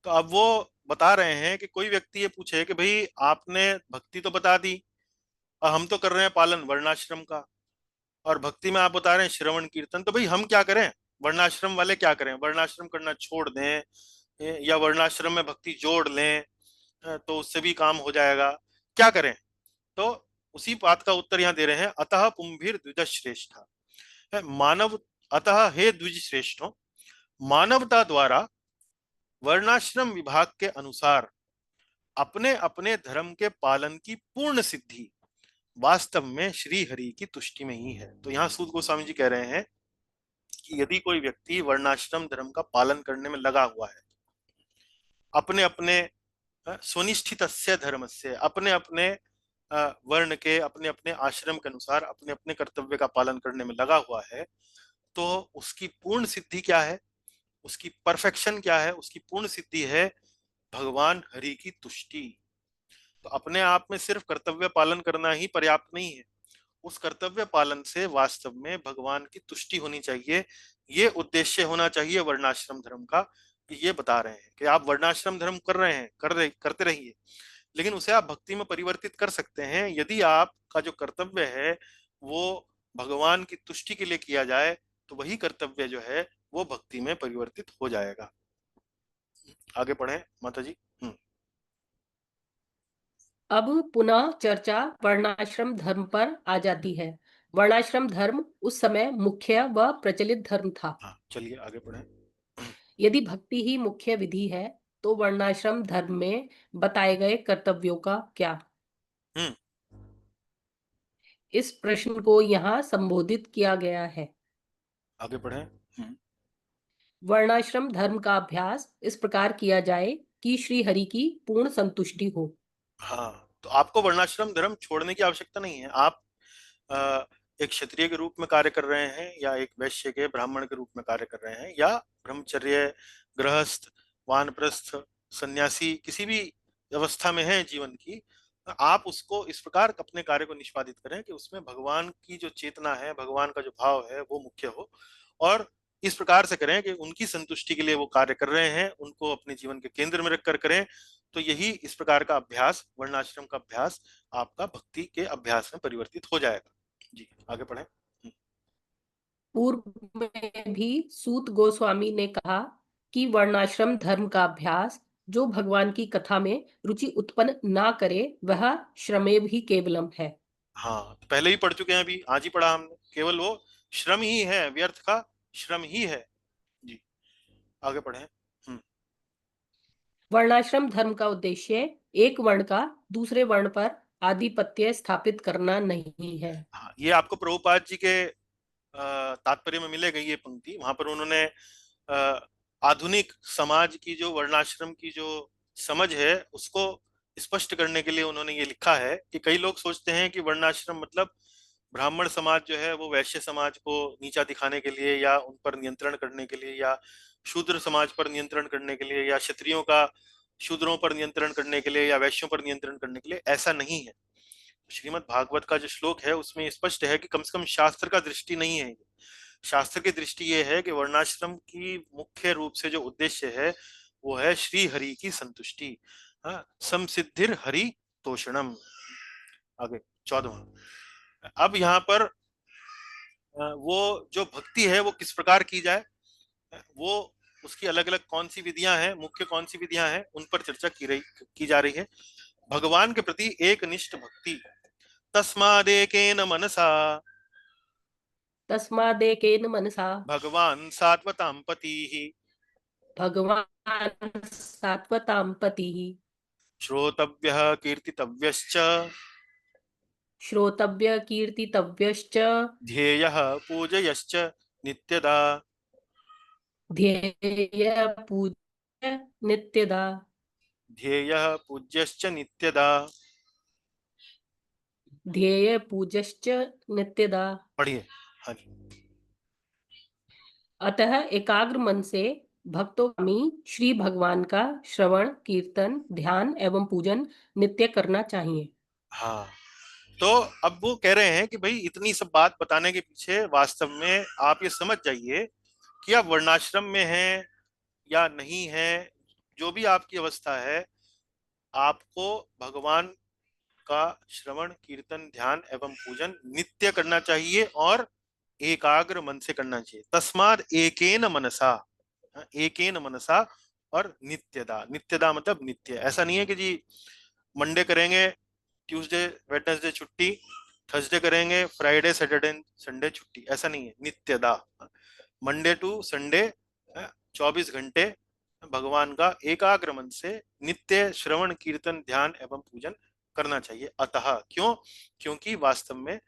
तो अब वो बता रहे हैं कि कोई व्यक्ति ये पूछे कि भाई आपने भक्ति तो बता दी और हम तो कर रहे हैं पालन वर्णाश्रम का, और भक्ति में आप बता रहे हैं श्रवण कीर्तन, तो भाई हम क्या करें? वर्णाश्रम वाले क्या करें? वर्णाश्रम करना छोड़ दें या वर्णाश्रम में भक्ति जोड़ लें तो उससे भी काम हो जाएगा, क्या करें? तो उसी बात का उत्तर यहाँ दे रहे हैं। अतः पुंभिर द्विज श्रेष्ठ मानव, अतः हे द्विज श्रेष्ठों, मानवता द्वारा वर्णाश्रम विभाग के अनुसार अपने अपने धर्म के पालन की पूर्ण सिद्धि वास्तव में श्री हरि की तुष्टि में ही है। तो यहाँ सूत गोस्वामी जी कह रहे हैं कि यदि कोई व्यक्ति वर्णाश्रम धर्म का पालन करने में लगा हुआ है, अपने अपने स्वनिष्ठितस्य धर्मस्य, अपने अपने वर्ण के, अपने अपने आश्रम के अनुसार अपने अपने कर्तव्य का पालन करने में लगा हुआ है, तो उसकी पूर्ण सिद्धि क्या है? उसकी परफेक्शन क्या है? उसकी पूर्ण सिद्धि है भगवान हरि की तुष्टि। तो अपने आप में सिर्फ कर्तव्य पालन करना ही पर्याप्त नहीं है, उस कर्तव्य पालन से वास्तव में भगवान की तुष्टि होनी चाहिए। ये उद्देश्य होना चाहिए वर्णाश्रम धर्म का। कि ये बता रहे हैं कि आप वर्णाश्रम धर्म कर रहे हैं, करते रहिए, लेकिन उसे आप भक्ति में परिवर्तित कर सकते हैं यदि आपका जो कर्तव्य है वो भगवान की तुष्टि के लिए किया जाए, तो वही कर्तव्य जो है वो भक्ति में परिवर्तित हो जाएगा। आगे पढ़ें माता जी। अब पुनः चर्चा वर्णाश्रम धर्म पर आ जाती है। वर्णाश्रम धर्म उस समय मुख्य व प्रचलित धर्म था। चलिए आगे पढ़ें। यदि भक्ति ही मुख्य विधि है तो वर्णाश्रम धर्म में बताए गए कर्तव्यों का क्या? इस प्रश्न को यहाँ संबोधित किया गया है। आगे पढ़ें। वर्णाश्रम धर्म का अभ्यास इस प्रकार किया जाए कि श्री हरि की पूर्ण संतुष्टि हो। हाँ, तो आपको वर्णाश्रम धर्म छोड़ने की आवश्यकता नहीं है। आप एक क्षत्रिय के रूप में कार्य कर रहे हैं, या एक वैश्य के, ब्राह्मण के रूप में कार्य कर रहे हैं, या ब्रह्मचर्य, गृहस्थ, वानप्रस्थ, सन्यासी, किसी भी अवस्था में है जीवन की, आप उसको इस प्रकार अपने कार्य को निष्पादित करें कि उसमें भगवान की जो चेतना है, भगवान का जो भाव है वो मुख्य हो, और इस प्रकार से करें कि उनकी संतुष्टि के लिए वो कार्य कर रहे हैं, उनको अपने जीवन के केंद्र में रखकर करें। तो यही इस प्रकार का अभ्यास, वर्णाश्रम का अभ्यास, आपका भक्ति के अभ्यास में परिवर्तित हो जाएगा। जी आगे पढ़ें। पूर्व में भी सूत गोस्वामी ने कहा कि वर्णाश्रम धर्म का अभ्यास जो भगवान की कथा में रुचि उत्पन्न ना करे वह श्रमेव ही केवलम है। हाँ, पहले ही पढ़ चुके हैं, अभी आज ही पढ़ा हमने। केवल वो श्रम ही है, व्यर्थ का श्रम ही है। जी, आगे पढ़े। वर्णाश्रम धर्म का उद्देश्य एक वर्ण का दूसरे वर्ण पर आधिपत्य स्थापित करना नहीं है। हाँ, ये आपको प्रभुपाद जी के तात्पर्य में मिलेगा ये पंक्ति। वहां पर उन्होंने आधुनिक समाज की जो वर्णाश्रम की जो समझ है उसको स्पष्ट करने के लिए उन्होंने ये लिखा है कि कई लोग सोचते हैं कि वर्णाश्रम मतलब ब्राह्मण समाज जो है वो वैश्य समाज को नीचा दिखाने के लिए या उन पर नियंत्रण करने के लिए, या शूद्र समाज पर नियंत्रण करने के लिए, या क्षत्रियों का शूद्रों पर नियंत्रण करने के लिए, या वैश्यों पर नियंत्रण करने के लिए। ऐसा नहीं है। श्रीमद् भागवत का जो श्लोक है उसमें स्पष्ट है कि कम से कम शास्त्र का दृष्टि नहीं है। शास्त्र की दृष्टि ये है कि वर्णाश्रम की मुख्य रूप से जो उद्देश्य है वो है श्री हरि की संतुष्टि। हाँ, समसिद्धिर हरि तोषणम। आगे 14वां। अब यहाँ पर वो जो भक्ति है वो किस प्रकार की जाए, वो उसकी अलग अलग कौन सी विधियां हैं, मुख्य कौन सी विधियां हैं, उन पर चर्चा की जा रही है। भगवान के प्रति एक निष्ठ भक्ति। तस्मादेकेन मनसा तस्मादेकेन मनसा भगवान सात्वतां पतिः भगवान सात्वतां पतिः श्रोतव्यः कीर्तितव्यश्च श्रोतव्य कीर्तितव्यश्च ध्येयः पूजयश्च नित्यदा। ध्येय पूज्य नित्यदा। ध्येयः पूज्यश्च नित्यदा। ध्येय पूजश्च नित्यदा। पढ़िए। हाँ जी। अतः एकाग्र मन से भक्तोगामी श्री भगवान का श्रवण कीर्तन ध्यान एवं पूजन नित्य करना चाहिए। हाँ, तो अब वो कह रहे हैं कि भाई इतनी सब बात बताने के पीछे वास्तव में आप ये समझ जाइए कि आप वर्णाश्रम में हैं या नहीं हैं, जो भी आपकी अवस्था है, आपको भगवान का श्रवण कीर्तन ध्यान एवं पूजन नित्य करना चाहिए और एकाग्र मन से करना चाहिए। तस्माद एकेन मनसा, एकेन मनसा और नित्यदा। नित्यदा मतलब नित्य। ऐसा नहीं है कि जी मंडे करेंगे, ट्यूसडे वेडनेसडे छुट्टी, थर्सडे करेंगे, फ्राइडे सैटरडे संडे छुट्टी। ऐसा नहीं है। नित्यदा, मंडे टू संडे 24 घंटे भगवान का एकाग्र मन से नित्य श्रवण कीर्तन ध्यान एवं पूजन करना चाहिए। अतः क्यों? क्योंकि वास्तव में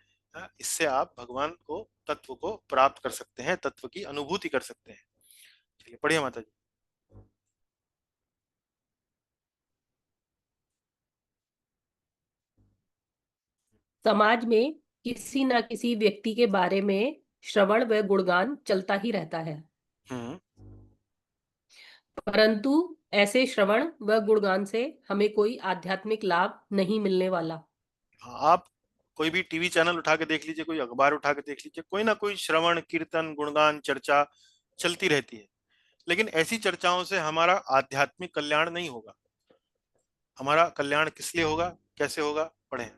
इससे आप भगवान को तत्व को प्राप्त कर सकते हैं, तत्व की अनुभूति कर सकते हैं। चलिए पढ़िए माता जी। समाज में किसी न किसी व्यक्ति के बारे में श्रवण व गुणगान चलता ही रहता है, परंतु ऐसे श्रवण व गुणगान से हमें कोई आध्यात्मिक लाभ नहीं मिलने वाला। हाँ, आप कोई भी टीवी चैनल उठा के देख लीजिए, कोई अखबार उठा के देख लीजिए, कोई ना कोई श्रवण कीर्तन गुणगान चर्चा चलती रहती है, लेकिन ऐसी चर्चाओं से हमारा आध्यात्मिक कल्याण नहीं होगा। हमारा कल्याण किस लिए होगा, कैसे होगा? पढ़ें।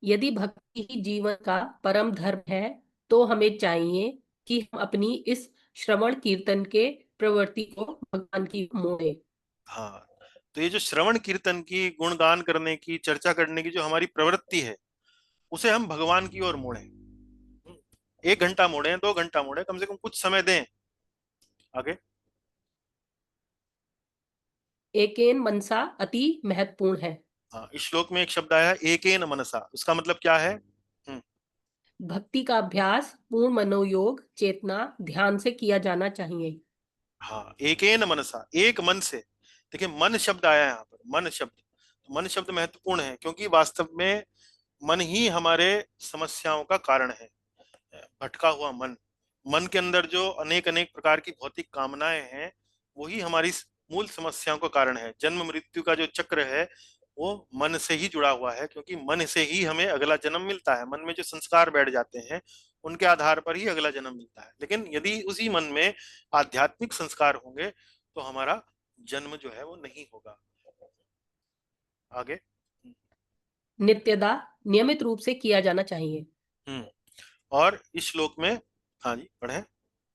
यदि भक्ति ही जीवन का परम धर्म है तो हमें चाहिए कि हम अपनी इस श्रवण कीर्तन के प्रवृत्ति को भगवान की ओर मोड़ें। हाँ, तो ये जो श्रवण कीर्तन की गुणगान करने की चर्चा करने की जो हमारी प्रवृत्ति है उसे हम भगवान की ओर मोड़ें। 1 घंटा मोड़ें, 2 घंटा मोड़ें, कम से कम कुछ समय दें। आगे। एकेन मनसा अति महत्वपूर्ण है। हाँ, इस श्लोक में एक शब्द आया एकेन मनसा, उसका मतलब क्या है? भक्ति का अभ्यास पूर्ण मनोयोग चेतना ध्यान से किया जाना चाहिए। हाँ, एकेन मनसा, एक मन से। देखिए मन शब्द आया यहाँ पर, मन शब्द। मन शब्द महत्वपूर्ण है क्योंकि वास्तव में मन ही हमारे समस्याओं का कारण है। भटका हुआ मन, मन के अंदर जो अनेक अनेक प्रकार की भौतिक कामनाएं हैं वही हमारी मूल समस्याओं का कारण है। जन्म मृत्यु का जो चक्र है वो मन से ही जुड़ा हुआ है, क्योंकि मन से ही हमें अगला जन्म मिलता है। मन में जो संस्कार बैठ जाते हैं उनके आधार पर ही अगला जन्म मिलता है। लेकिन यदि उसी मन में आध्यात्मिक संस्कार होंगे तो हमारा जन्म जो है वो नहीं होगा। आगे। नित्यदा नियमित रूप से किया जाना चाहिए। और इस श्लोक में, हाँ जी पढ़ें।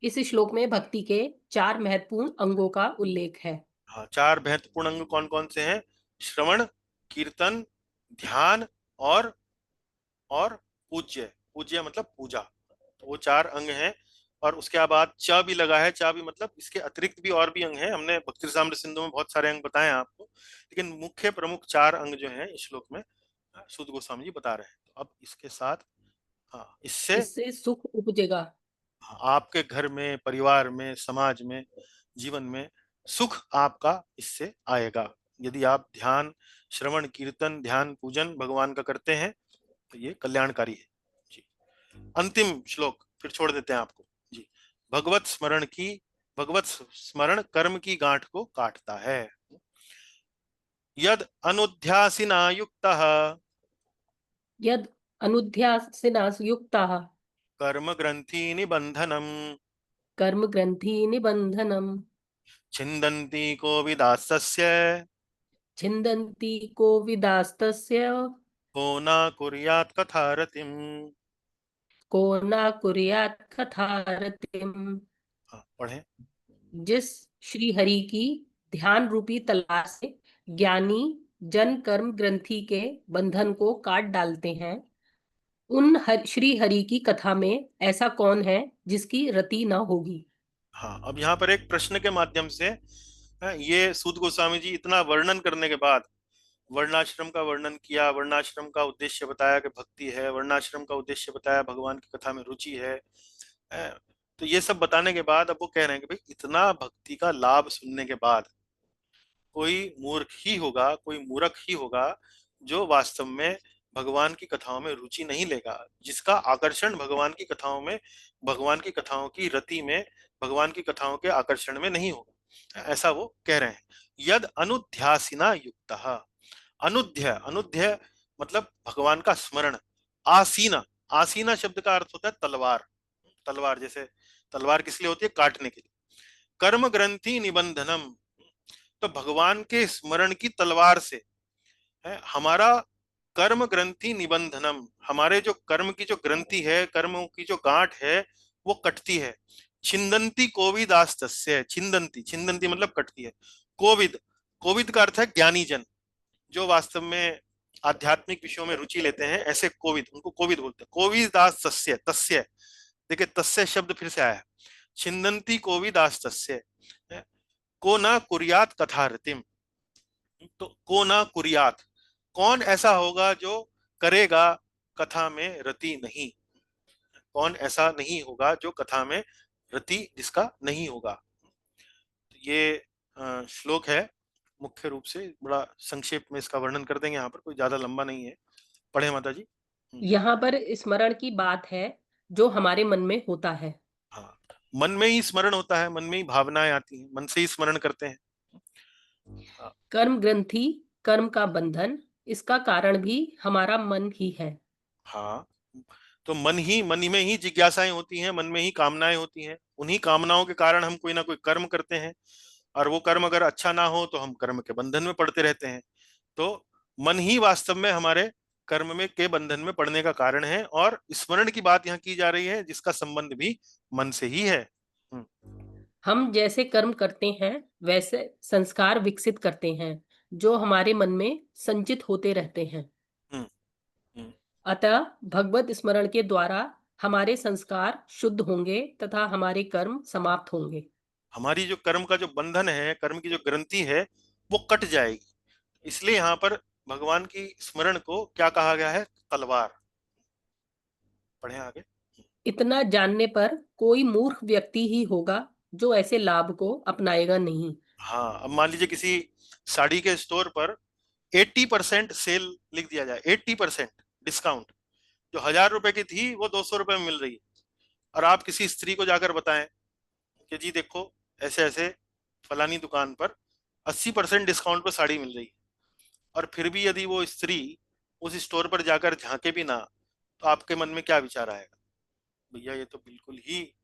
इस श्लोक में भक्ति के 4 महत्वपूर्ण अंगों का उल्लेख है। हाँ, 4 महत्वपूर्ण अंग कौन कौन से हैं? श्रवण, कीर्तन, ध्यान और पूज्य। पूज्य मतलब पूजा। तो वो 4 अंग हैं। और उसके बाद च भी लगा है। च भी मतलब इसके अतिरिक्त भी और भी अंग हैं। हमने भक्ति रसामृत सिंधु में बहुत सारे अंग बताए हैं आपको, लेकिन मुख्य प्रमुख 4 अंग जो हैं इस श्लोक में सूत गोस्वामी जी बता रहे हैं। तो अब इसके साथ हाँ, इससे इससे सुख उपजेगा। आपके घर में, परिवार में, समाज में, जीवन में सुख आपका इससे आएगा। यदि आप ध्यान, श्रवण, कीर्तन, ध्यान, पूजन भगवान का करते हैं तो ये कल्याणकारी है जी। अंतिम श्लोक फिर छोड़ देते हैं आपको जी। भगवत स्मरण कर्म की गांठ को काटता है। यद अनुध्यासिना युक्तः यद अनुध्यासिना युक्ताः कर्म ग्रंथि निबंधनम कर्म ग्रंथि निबंधनम छिन्दन्ति को विदास्तस्य छिन्दन्ति को विदास्तस्य को न कुर्यात् कथारतिम्। को न कुर्यात् कथारतिम्। हाँ, पढ़ें। जिस श्री हरि की ध्यान रूपी तलवार से ज्ञानी जन कर्म ग्रंथि के बंधन को काट डालते हैं, उन श्री हरि की कथा में ऐसा कौन है जिसकी रति न होगी। हाँ, अब यहाँ पर एक प्रश्न के माध्यम से ये सूत गोस्वामी जी इतना वर्णन करने के बाद, वर्णाश्रम का वर्णन किया, वर्णाश्रम का उद्देश्य बताया कि भक्ति है, वर्णाश्रम का उद्देश्य बताया भगवान की कथा में रुचि है, तो ये सब बताने के बाद अब वो कह रहे हैं कि भाई इतना भक्ति का लाभ सुनने के बाद कोई मूर्ख ही होगा, कोई मूर्ख ही होगा जो वास्तव में भगवान की कथाओं में रुचि नहीं लेगा, जिसका आकर्षण भगवान की कथाओं में, भगवान की कथाओं की रति में, भगवान की कथाओं के आकर्षण में नहीं होगा। ऐसा वो कह रहे हैं। यद अनुध्यासिना युक्तः। अनुध्य, अनुध्य मतलब भगवान का स्मरण। आसीना, आसीना शब्द का अर्थ होता है तलवार। तलवार, जैसे तलवार किस लिए होती है? काटने के लिए। कर्म ग्रंथि निबंधनम, तो भगवान के स्मरण की तलवार से है हमारा कर्म ग्रंथि निबंधनम, हमारे जो कर्म की जो ग्रंथि है, कर्मों की जो गांठ है वो कटती है। छिंदंती कोविदास्तस्य, छिंदंती, छिंदंती मतलब कटती है। कोविद, कोविद का अर्थ है ज्ञानी जन, जो वास्तव में आध्यात्मिक विषयों में रुचि लेते हैं, ऐसे कोविद, उनको कोविद बोलते हैं। कोविदास्तस्य, तस्य, देखिए तस्य शब्द फिर से आया है। छिंदंती कोविदास्तस्य को ना कुर्यात कथारतिम, तो को ना कुर्यात, कौन ऐसा होगा जो करेगा कथा में रति नहीं, कौन ऐसा नहीं होगा जो कथा में रति जिसका नहीं होगा। ये श्लोक है, मुख्य रूप से बड़ा संक्षेप में इसका वर्णन कर देंगे, यहाँ पर कोई ज्यादा लंबा नहीं है। पढ़े माता जी। यहाँ पर स्मरण की बात है जो हमारे मन में होता है। हाँ, मन में ही स्मरण होता है, मन में ही भावनाएं आती हैं, मन से ही स्मरण करते हैं। कर्म ग्रंथि, कर्म का बंधन, इसका कारण भी हमारा मन ही है। हाँ, तो मन ही, मन में ही जिज्ञासाएं होती हैं, मन में ही कामनाएं होती हैं, उन्हीं कामनाओं के कारण हम कोई ना कोई कर्म करते हैं, और वो कर्म अगर अच्छा ना हो तो हम कर्म के बंधन में पड़ते रहते हैं। तो मन ही वास्तव में हमारे कर्म में के बंधन में पड़ने का कारण है, और स्मरण की बात यहाँ की जा रही है जिसका संबंध भी मन से ही है। हम जैसे कर्म करते हैं वैसे संस्कार विकसित करते हैं जो हमारे मन में संचित होते रहते हैं। अतः भगवत स्मरण के द्वारा हमारे संस्कार शुद्ध होंगे तथा हमारे कर्म समाप्त होंगे। हमारी जो कर्म का जो बंधन है, कर्म की जो ग्रंथि है वो कट जाएगी। इसलिए यहाँ पर भगवान की स्मरण को क्या कहा गया है? तलवार। पढ़े आगे। इतना जानने पर कोई मूर्ख व्यक्ति ही होगा जो ऐसे लाभ को अपनाएगा नहीं। हाँ, अब मान लीजिए किसी साड़ी के स्टोर पर 80% सेल लिख दिया जाए, 80% डिस्काउंट, जो 1000 रुपए की थी वो 200 रुपए में मिल रही है, और आप किसी स्त्री को जाकर बताएं कि जी देखो ऐसे ऐसे फलानी दुकान पर 80% डिस्काउंट पर साड़ी मिल रही है, और फिर भी यदि वो स्त्री उस स्टोर पर जाकर झांके भी ना, तो आपके मन में क्या विचार आएगा? भैया ये तो बिल्कुल ही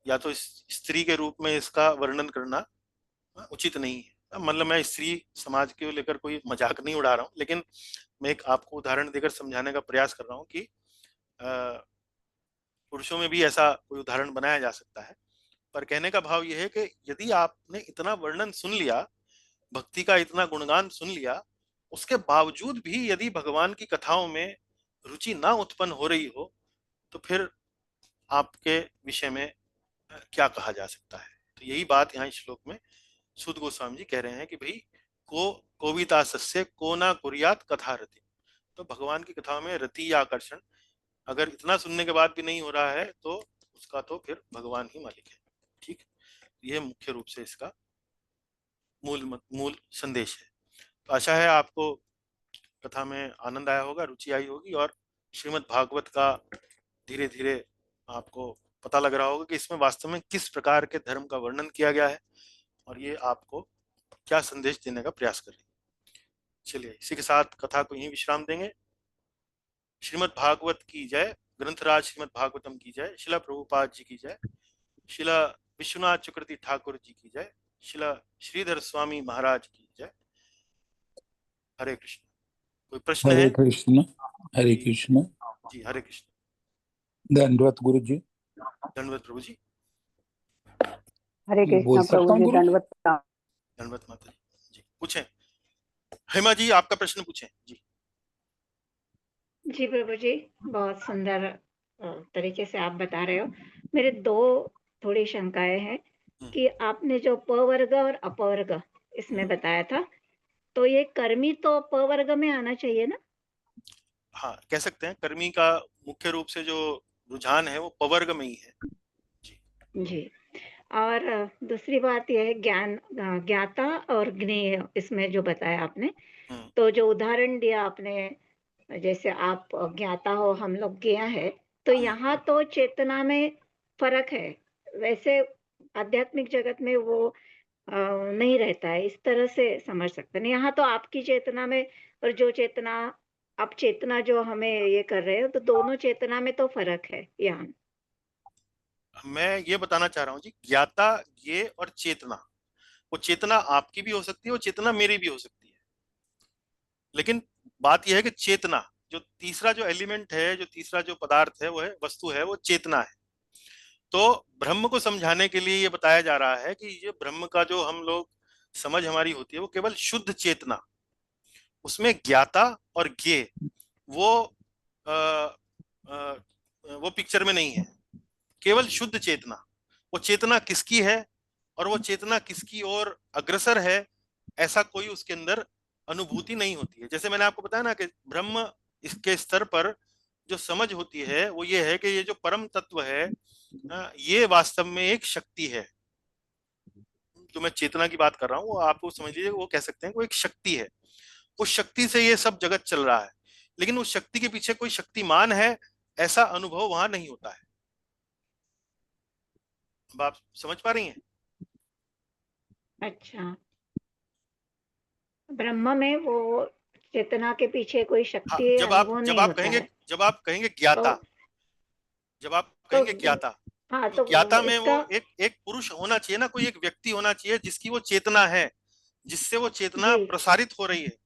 या तो स्त्री के रूप में इसका वर्णन करना उचित नहीं है। मतलब मैं स्त्री समाज के लेकर कोई मजाक नहीं उड़ा रहा हूँ, लेकिन मैं एक आपको उदाहरण देकर समझाने का प्रयास कर रहा हूँ कि पुरुषों में भी ऐसा कोई उदाहरण बनाया जा सकता है। पर कहने का भाव यह है कि यदि आपने इतना वर्णन सुन लिया, भक्ति का इतना गुणगान सुन लिया, उसके बावजूद भी यदि भगवान की कथाओं में रुचि ना उत्पन्न हो रही हो, तो फिर आपके विषय में क्या कहा जा सकता है। तो यही बात यहाँ इस श्लोक में सूत गोस्वामी जी कह रहे हैं कि भाई को कोविता सस्य को ना कुर्यात कथा रति। तो भगवान की कथाओं में रति या आकर्षण अगर इतना सुनने के बाद भी नहीं हो रहा है, तो उसका तो फिर भगवान ही मालिक है। ठीक, यह मुख्य रूप से इसका मूल संदेश है। तो आशा है आपको कथा में आनंद आया होगा, रुचि आई होगी, और श्रीमद् भागवत का धीरे धीरे आपको पता लग रहा होगा कि इसमें वास्तव में किस प्रकार के धर्म का वर्णन किया गया है और ये आपको क्या संदेश देने का प्रयास कर रही है। चलिए इसी के साथ कथा को यहीं विश्राम देंगे। श्रीमद् भागवत की जय, ग्रंथराज श्रीमद् भागवतम की जय, शिला प्रभुपाद जी की जय, शिला विश्वनाथ चक्रवर्ती ठाकुर जी की जय, शिला श्रीधर स्वामी महाराज की जय। हरे कृष्ण। कोई प्रश्न हरे है? कृष्ण। हरे कृष्ण। जी हरे कृष्ण। दंडवत गुरु जी। दंडवत प्रभु जी। हरे बोल कृष्ण सकता प्रभु हूँ जी, गुरु? दंडवत प्रणाम। दंडवत माता जी पूछें। हेमा जी आपका प्रश्न पूछें जी। जी प्रभु जी, बहुत सुंदर तरीके से आप बता रहे हो। मेरे दो थोड़ी शंकाएं हैं कि आपने जो पवर्ग और अपवर्ग इसमें बताया था, तो ये कर्मी तो पवर्ग में आना चाहिए ना? हाँ कह सकते हैं, कर्मी का मुख्य रूप से जो रुझान है वो पवर्ग में ही है। जी। और दूसरी बात यह है ज्ञाता और ज्ञेय, इसमें जो बताया आपने, तो जो उदाहरण दिया आपने, जैसे आप ज्ञाता हो, हम लोग ज्ञेय है, तो यहाँ तो चेतना में फर्क है। वैसे आध्यात्मिक जगत में वो नहीं रहता है, इस तरह से समझ सकते हैं। यहाँ तो आपकी चेतना में और जो चेतना आप चेतना जो हमें ये कर रहे हो, तो दोनों चेतना में तो फर्क है यहाँ। मैं ये बताना चाह रहा हूँ जी, ज्ञाता ये और चेतना, वो चेतना आपकी भी हो सकती है, वो चेतना मेरी भी हो सकती है। लेकिन बात यह है कि चेतना जो तीसरा जो एलिमेंट है, जो तीसरा जो पदार्थ है, वो है वस्तु है, वो चेतना है। तो ब्रह्म को समझाने के लिए ये बताया जा रहा है कि ये ब्रह्म का जो हम लोग समझ हमारी होती है वो केवल शुद्ध चेतना, उसमें ज्ञाता और ज्ञेय वो आ, आ, वो पिक्चर में नहीं है। केवल शुद्ध चेतना, वो चेतना किसकी है और वो चेतना किसकी ओर अग्रसर है, ऐसा कोई उसके अंदर अनुभूति नहीं होती है। जैसे मैंने आपको बताया ना कि ब्रह्म इसके स्तर पर जो समझ होती है वो ये है कि ये जो परम तत्व है, ये वास्तव में एक शक्ति है। जो मैं चेतना की बात कर रहा हूँ वो आपको समझ लीजिए, वो कह सकते हैं वो एक शक्ति है। उस शक्ति से ये सब जगत चल रहा है, लेकिन उस शक्ति के पीछे कोई शक्तिमान है ऐसा अनुभव वहां नहीं होता है। अब आप समझ पा रही हैं? अच्छा, ब्रह्म में वो चेतना के पीछे कोई हाँ, शक्ति अनुभव नहीं होता है। जब आप कहेंगे ज्ञाता, तो जब आप कहेंगे तो ज्ञाता, हाँ, तो तो ज्ञाता में इसका वो एक पुरुष होना चाहिए ना, कोई एक व्यक्ति होना चाहिए जिसकी वो चेतना है, जिससे वो चेतना जी प्रसारित हो रही है,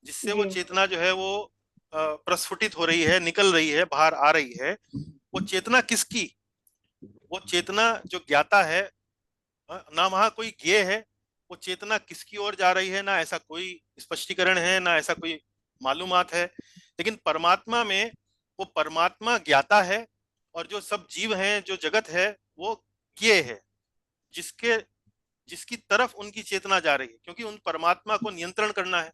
जिससे वो जी चेतना जो है वो प्रस्फुटित हो रही है, निकल रही है, बाहर आ रही है। वो चेतना किसकी? वो चेतना जो ज्ञाता है, ना वहां कोई ज्ञेय है। वो चेतना किसकी ओर जा रही है, ना ऐसा कोई स्पष्टीकरण है, ना ऐसा कोई मालूमात है। लेकिन परमात्मा में वो परमात्मा ज्ञाता है और जो सब जीव हैं, जो जगत है, वो ज्ञेय है, जिसके जिसकी तरफ उनकी चेतना जा रही है। क्योंकि उन परमात्मा को नियंत्रण करना है,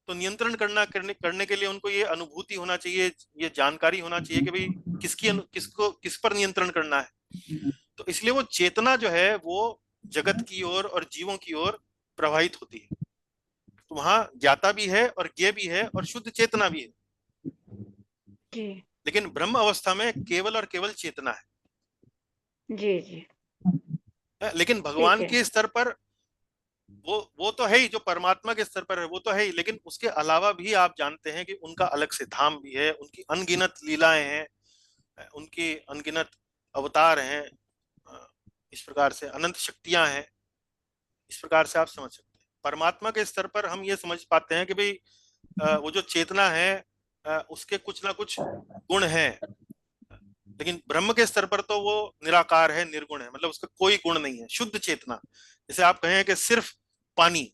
तो नियंत्रण करने के लिए उनको ये अनुभूति होना चाहिए, ये जानकारी होना चाहिए कि भाई किस पर नियंत्रण करना है। तो इसलिए वो चेतना जो है वो जगत की ओर और जीवों की ओर प्रवाहित होती है। तो वहां ज्ञाता भी है और ज्ञेय भी है और शुद्ध चेतना भी है। जी लेकिन ब्रह्म अवस्था में केवल और केवल चेतना है। जी जी, लेकिन ठीक भगवान है। के स्तर पर वो तो है ही, जो परमात्मा के स्तर पर है वो तो है ही, लेकिन उसके अलावा भी आप जानते हैं कि उनका अलग से धाम भी है, उनकी अनगिनत लीलाएं हैं, उनकी अनगिनत अवतार हैं, इस प्रकार से अनंत शक्तियां हैं। इस प्रकार से आप समझ सकते हैं। परमात्मा के स्तर पर हम ये समझ पाते हैं कि भाई वो जो चेतना है उसके कुछ ना कुछ गुण हैं, लेकिन ब्रह्म के स्तर पर तो वो निराकार है, निर्गुण है, मतलब उसका कोई गुण नहीं है, शुद्ध चेतना। जैसे आप कहें कि सिर्फ पानी,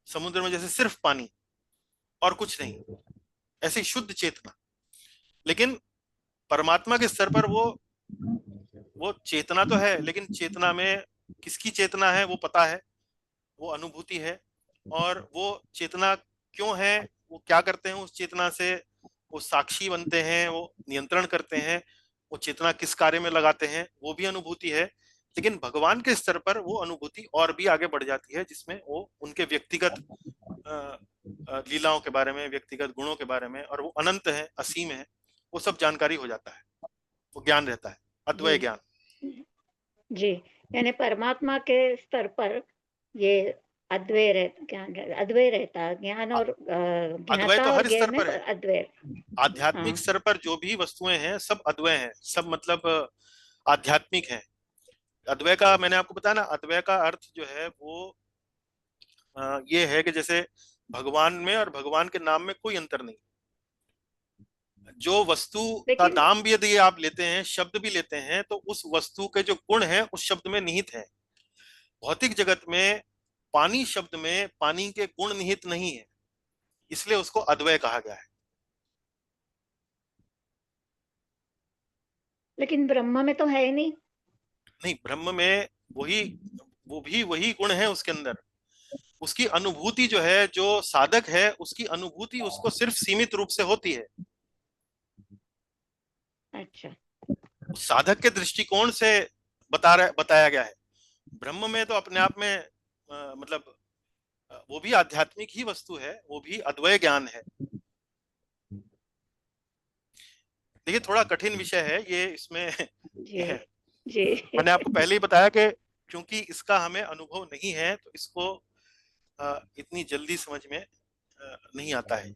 समुद्र में जैसे सिर्फ पानी और कुछ नहीं, ऐसी शुद्ध चेतना। लेकिन परमात्मा के स्तर पर वो चेतना तो है, लेकिन चेतना में किसकी चेतना है वो पता है, वो अनुभूति है। और वो चेतना क्यों है, वो क्या करते हैं उस चेतना से, वो साक्षी बनते हैं, वो नियंत्रण करते हैं, वो चेतना किस कार्य में लगाते हैं, वो भी अनुभूति है। लेकिन भगवान के स्तर पर वो अनुभूति और भी आगे बढ़ जाती है, जिसमें वो उनके व्यक्तिगत लीलाओं के बारे में, व्यक्तिगत गुणों के बारे में, और वो अनंत है, असीम है, वो सब जानकारी हो जाता है, वो ज्ञान रहता है, अद्वय ज्ञान। जी, यानी परमात्मा के स्तर पर ये अद्वय रहता है ज्ञान, और अद्वय ज्ञाता तो और हर ज्ञेय स्तर में पर है। अद्वय। आध्यात्मिक हाँ, स्तर पर जो भी वस्तुएं हैं सब अद्वय हैं, सब मतलब आध्यात्मिक हैं। अद्वय का मैंने आपको बताया ना, अद्वय का अर्थ जो है वो ये है कि जैसे भगवान में और भगवान के नाम में कोई अंतर नहीं। जो वस्तु का लेकिन नाम भी यदि आप लेते हैं, शब्द भी लेते हैं, तो उस वस्तु के जो गुण हैं उस शब्द में निहित है। भौतिक जगत में पानी शब्द में पानी के गुण निहित नहीं है, इसलिए उसको अद्वय कहा गया है। लेकिन ब्रह्म में तो है ही नहीं। नहीं, ब्रह्म में वही, वो भी वही गुण है उसके अंदर। उसकी अनुभूति जो है, जो साधक है उसकी अनुभूति उसको सिर्फ सीमित रूप से होती है। अच्छा, उस साधक के दृष्टिकोण से बताया गया है। ब्रह्म में तो अपने आप में मतलब वो भी आध्यात्मिक ही वस्तु है, वो भी अद्वय ज्ञान है। देखिए थोड़ा कठिन विषय है ये, इसमें जी जी। मैंने आपको पहले ही बताया कि क्योंकि इसका हमें अनुभव नहीं है, तो इसको इतनी जल्दी समझ में नहीं आता है।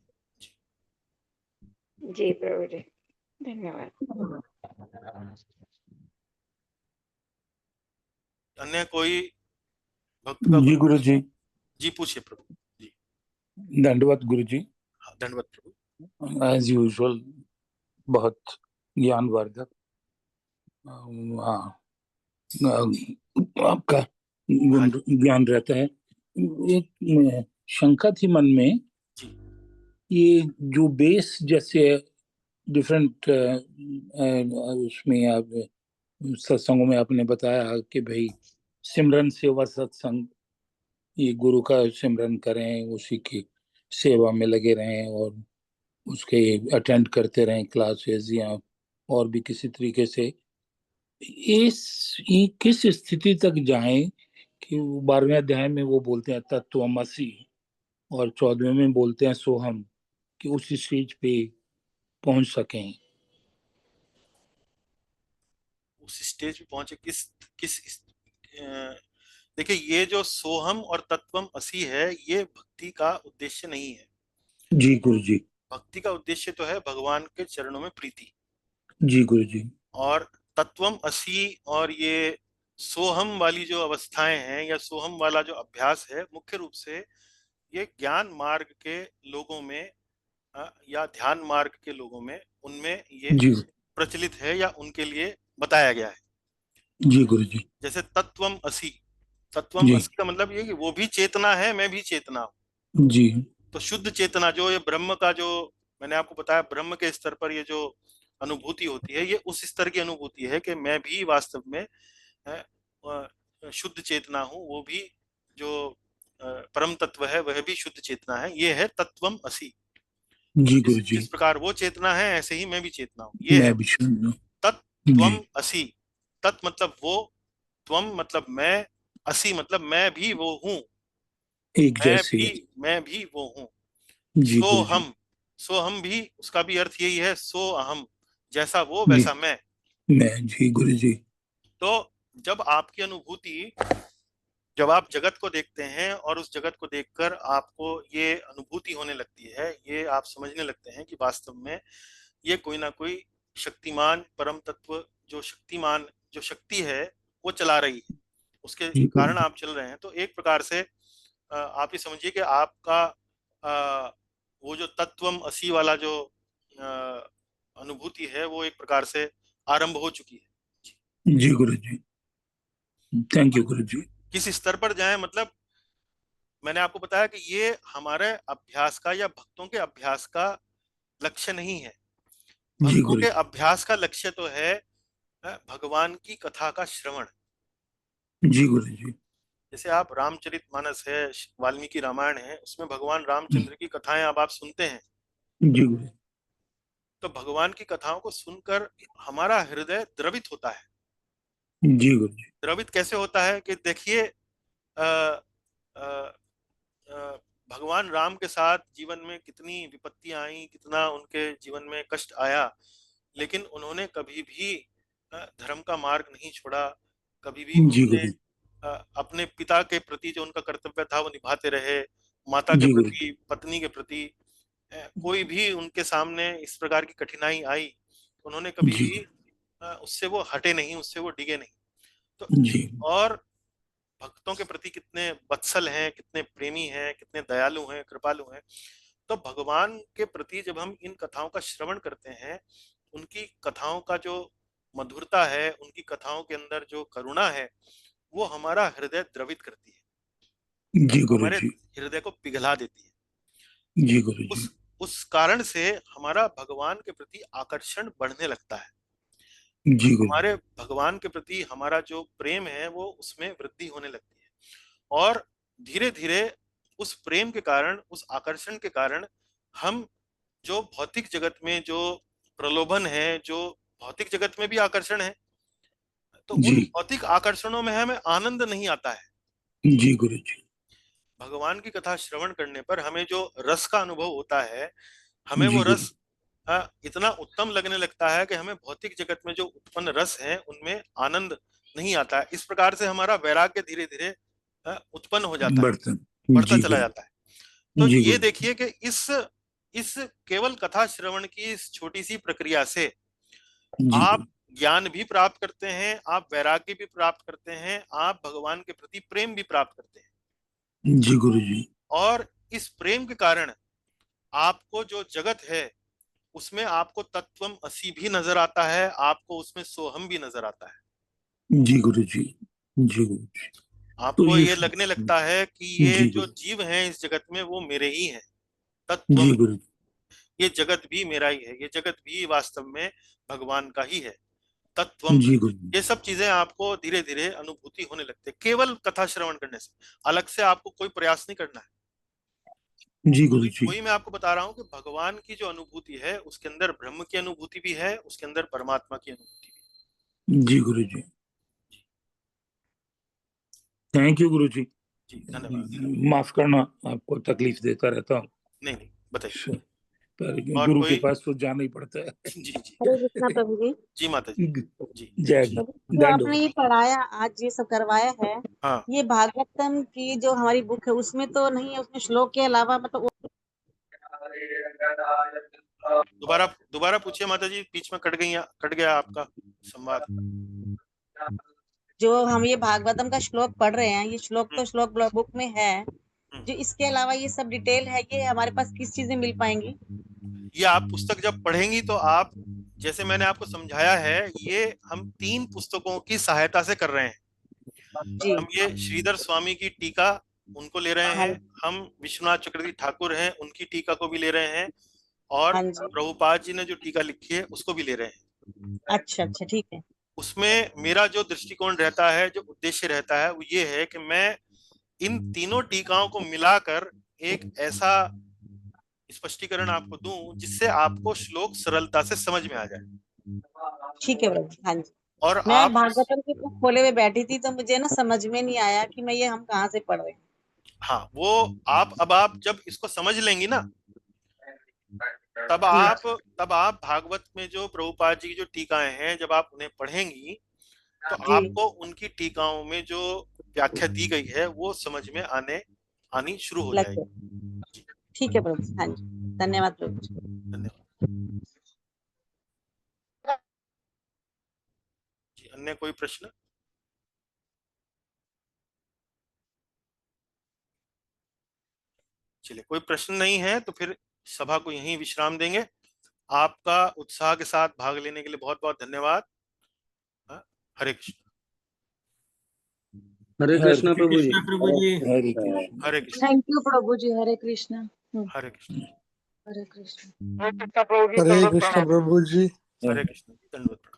जी प्रभु जी, धन्यवाद। अन्य कोई भक्त का जी कोई गुरु जी, जी पूछिए प्रभु जी। दंडवत गुरु जी। हाँ, धन्यवाद प्रभु। एज यूजुअल बहुत ज्ञानवर्धक। हाँ, आपका हाँ जी ज्ञान रहता है। एक शंका थी मन में, जी। ये जो बेस जैसे डिफरेंट उसमें आप सत्संगों में आपने बताया कि भाई सिमरन सेवा सत्संग, ये गुरु का सिमरन करें, उसी की सेवा में लगे रहें और उसके अटेंड करते रहें क्लासेस, या और भी किसी तरीके से ये किस स्थिति तक जाएं कि 12वें अध्याय में वो बोलते हैं तत्वमसि और 14वें में बोलते हैं सोहम, कि उस स्टेज पे पहुंच सकें। उस स्टेज पे पहुंचे किस किस देखिए ये जो सोहम और तत्वम असि है, ये भक्ति का उद्देश्य नहीं है। जी गुरु जी। भक्ति का उद्देश्य तो है भगवान के चरणों में प्रीति। जी गुरु जी। और तत्वम असि और ये सोहम वाली जो अवस्थाएं हैं या सोहम वाला जो अभ्यास है, मुख्य रूप से ये ज्ञान मार्ग के लोगों में या ध्यान मार्ग के लोगों में, उनमें ये जी प्रचलित है या उनके लिए बताया गया है। जी गुरु जी। जैसे तत्वम असि, तत्वम जी असि का मतलब ये कि वो भी चेतना है, मैं भी चेतना हूँ। जी तो शुद्ध चेतना जो ये ब्रह्म का, जो मैंने आपको बताया ब्रह्म के स्तर पर ये जो अनुभूति होती है, ये उस स्तर की अनुभूति है कि मैं भी वास्तव में शुद्ध चेतना हूँ। वो भी जो परम तत्व है वह भी शुद्ध चेतना है। ये है तत्वम असि। जी जिस गुरु जी। जिस प्रकार वो चेतना है, ऐसे ही मैं भी चेतना हूँ, ये है मैं भी शुद्ध हूँ। जी। तत्वम असि। तत् मतलब वो, त्वम मतलब मैं, असि मतलब मैं भी वो हूँ, एक जैसे ही। मैं भी वो हूँ। जी सो गुरु जी। हम, सो हम भी, उसका भी अर्थ यही है, सो अहम, जैसा वो जी वैसा मैं। मैं, जी गुरु जी। तो जब आपकी अनुभूति, जब आप जगत को देखते हैं और उस जगत को देखकर आपको ये अनुभूति होने लगती है, ये आप समझने लगते हैं कि वास्तव में ये कोई ना कोई शक्तिमान परम तत्व, जो शक्तिमान, जो शक्ति है वो चला रही है, उसके जी गुरु कारण जी। आप चल रहे हैं। तो एक प्रकार से आप ये समझिए कि आपका वो जो तत्वम असि वाला जो अनुभूति है, वो एक प्रकार से आरंभ हो चुकी है। जी गुरु जी, थैंक यू गुरु जी। किस स्तर पर जाएं, मतलब मैंने आपको बताया कि ये हमारे अभ्यास का या भक्तों के अभ्यास का लक्ष्य नहीं है। जी भक्तों गुरु के जी, अभ्यास का लक्ष्य तो है भगवान की कथा का श्रवण। जी गुरु जी, जैसे आप रामचरितमानस है, वाल्मीकि रामायण है, उसमें भगवान रामचंद्र की कथाएं अब आप सुनते हैं, जी गुरु तो भगवान की कथाओं को सुनकर हमारा हृदय द्रवित होता है। जी गुरु जी, द्रवित कैसे होता है कि देखिए अ, अ, अ, भगवान राम के साथ जीवन में कितनी विपत्तियां आई, कितना उनके जीवन में कष्ट आया, लेकिन उन्होंने कभी भी धर्म का मार्ग नहीं छोड़ा। कभी भी जी उन्होंने गुरु अपने पिता के प्रति जो उनका कर्तव्य था वो निभाते रहे, माता के जी गुरु प्रति, पत्नी के प्रति। कोई भी उनके सामने इस प्रकार की कठिनाई आई तो उन्होंने कभी जी भी उससे वो हटे नहीं, उससे वो डिगे नहीं। तो जी और भक्तों के प्रति कितने वत्सल हैं, कितने प्रेमी हैं, कितने दयालु हैं, कृपालु हैं। तो भगवान के प्रति जब हम इन कथाओं का श्रवण करते हैं, उनकी कथाओं का जो मधुरता है, उनकी कथाओं के अंदर जो करुणा है, वो हमारा हृदय द्रवित करती है, जी गुरु हमारे जी, हृदय को पिघला देती है। जी गुरु जी, उस कारण से हमारा भगवान के प्रति आकर्षण बढ़ने लगता है। जी गुरु हमारे भगवान के प्रति हमारा जो प्रेम है वो उसमें वृद्धि होने लगती है, और धीरे धीरे उस प्रेम के कारण, उस आकर्षण के कारण हम जो भौतिक जगत में जो प्रलोभन है, जो भौतिक जगत में भी आकर्षण है, तो उन जी, भौतिक आकर्षणों में हमें आनंद नहीं आता है। जी गुरु जी, भगवान की कथा श्रवण करने पर हमें जो रस का अनुभव होता है, हमें जी वो गुरु रस इतना उत्तम लगने लगता है कि हमें भौतिक जगत में जो उत्पन्न रस है उनमें आनंद नहीं आता है। इस प्रकार से हमारा वैराग्य धीरे धीरे उत्पन्न हो जाता है, बर्तन, बढ़ता जी चला गुरु जाता है। तो जी ये गुरु देखिए कि इस केवल कथा श्रवण की इस छोटी सी प्रक्रिया से जी आप गुरु ज्ञान भी प्राप्त करते हैं, आप वैराग्य भी प्राप्त करते हैं, आप भगवान के प्रति प्रेम भी प्राप्त करते हैं। जी गुरु जी, और इस प्रेम के कारण आपको जो जगत है उसमें आपको तत्वम असि भी नजर आता है, आपको उसमें सोहम भी नजर आता है। जी गुरु जी, जी गुरु जी। तो आपको ये ये लगने लगता है कि ये जी जो गुरु जीव हैं इस जगत में वो मेरे ही हैं, जी तत्वम, गुरु ये जगत भी मेरा ही है, ये जगत भी वास्तव में भगवान का ही है, तत्वम। जी गुरु ये सब चीजें आपको धीरे धीरे अनुभूति होने लगती है केवल कथा श्रवण करने से। अलग से आपको कोई प्रयास नहीं करना है। जी गुरु जी, वही मैं आपको बता रहा हूँ कि भगवान की जो अनुभूति है उसके अंदर ब्रह्म की अनुभूति भी है, उसके अंदर परमात्मा की अनुभूति भी जी गुरु जी, थैंक यू गुरु जी। जी धन्यवाद। माफ करना, आपको तकलीफ देता रहता हूँ, नहीं नहीं, बताइए। पर और गुरु के कोई? पास तो जाना ही पड़ता है। जी जी हरे कृष्णा प्रभु जी। जी माता जी। जी जय जी। प्रभु जी, जो दंड आपने ये पढ़ाया आज, ये सब करवाया है, हाँ, ये भागवतम की जो हमारी बुक है उसमें तो नहीं है, उसमें श्लोक के अलावा मतलब दोबारा दोबारा पूछिए माता जी, बीच में कट गया आपका संवाद। जो हम ये भागवतम का श्लोक पढ़ रहे हैं, ये श्लोक तो श्लोक बुक में है, जो इसके अलावा ये सब डिटेल है, ये हमारे पास किस चीज में मिल पाएंगी? ये आप पुस्तक जब पढ़ेंगी तो आप, जैसे मैंने आपको समझाया है, ये हम 3 पुस्तकों की सहायता से कर रहे हैं। जी हम ये श्रीधर स्वामी की टीका उनको ले रहे हाँ हैं, हम विश्वनाथ चक्रवर्ती ठाकुर हैं उनकी टीका को भी ले रहे हैं, और हाँ जी, प्रभुपाद जी ने जो टीका लिखी है उसको भी ले रहे हैं। अच्छा अच्छा, ठीक है। उसमें मेरा जो दृष्टिकोण रहता है, जो उद्देश्य रहता है, वो ये है कि मैं इन तीनों टीकाओं को मिलाकर एक ऐसा स्पष्टीकरण आपको दूं जिससे आपको श्लोक सरलता से समझ में आ जाए, ठीक है प्रभु जी, हाँ जी। और मैं आप भागवतम की बुक खोले हुए बैठी थी तो मुझे ना समझ में नहीं आया कि मैं ये हम कहाँ से पढ़ रहे हैं। हाँ, वो आप जब इसको समझ लेंगी ना, तब आप भागवत में जो प्रभुपाद जी की जो टीकाएं हैं, जब आप उन्हें पढ़ेंगी तो जी आपको उनकी टीकाओं में जो व्याख्या दी गई है वो समझ में आनी शुरू हो लग जाएगी। गया। ठीक है प्रभु जी, हाँ जी, धन्यवाद प्रभु जी। धन्यवाद जी। अन्य कोई प्रश्न? चलिए, कोई प्रश्न नहीं है तो फिर सभा को यहीं विश्राम देंगे। आपका उत्साह के साथ भाग लेने के लिए बहुत बहुत धन्यवाद। हरे कृष्ण। हरे कृष्णा प्रभु जी। प्रभु जी। हरे कृष्ण। हरे कृष्ण। थैंक यू प्रभु जी। हरे कृष्णा। हरे कृष्ण। हरे कृष्ण। हरे कृष्णा प्रभु जी। हरे दंडवत कृष्ण प्रणाम। प्रभु जी। हरे कृष्ण। दंडवत प्रणाम।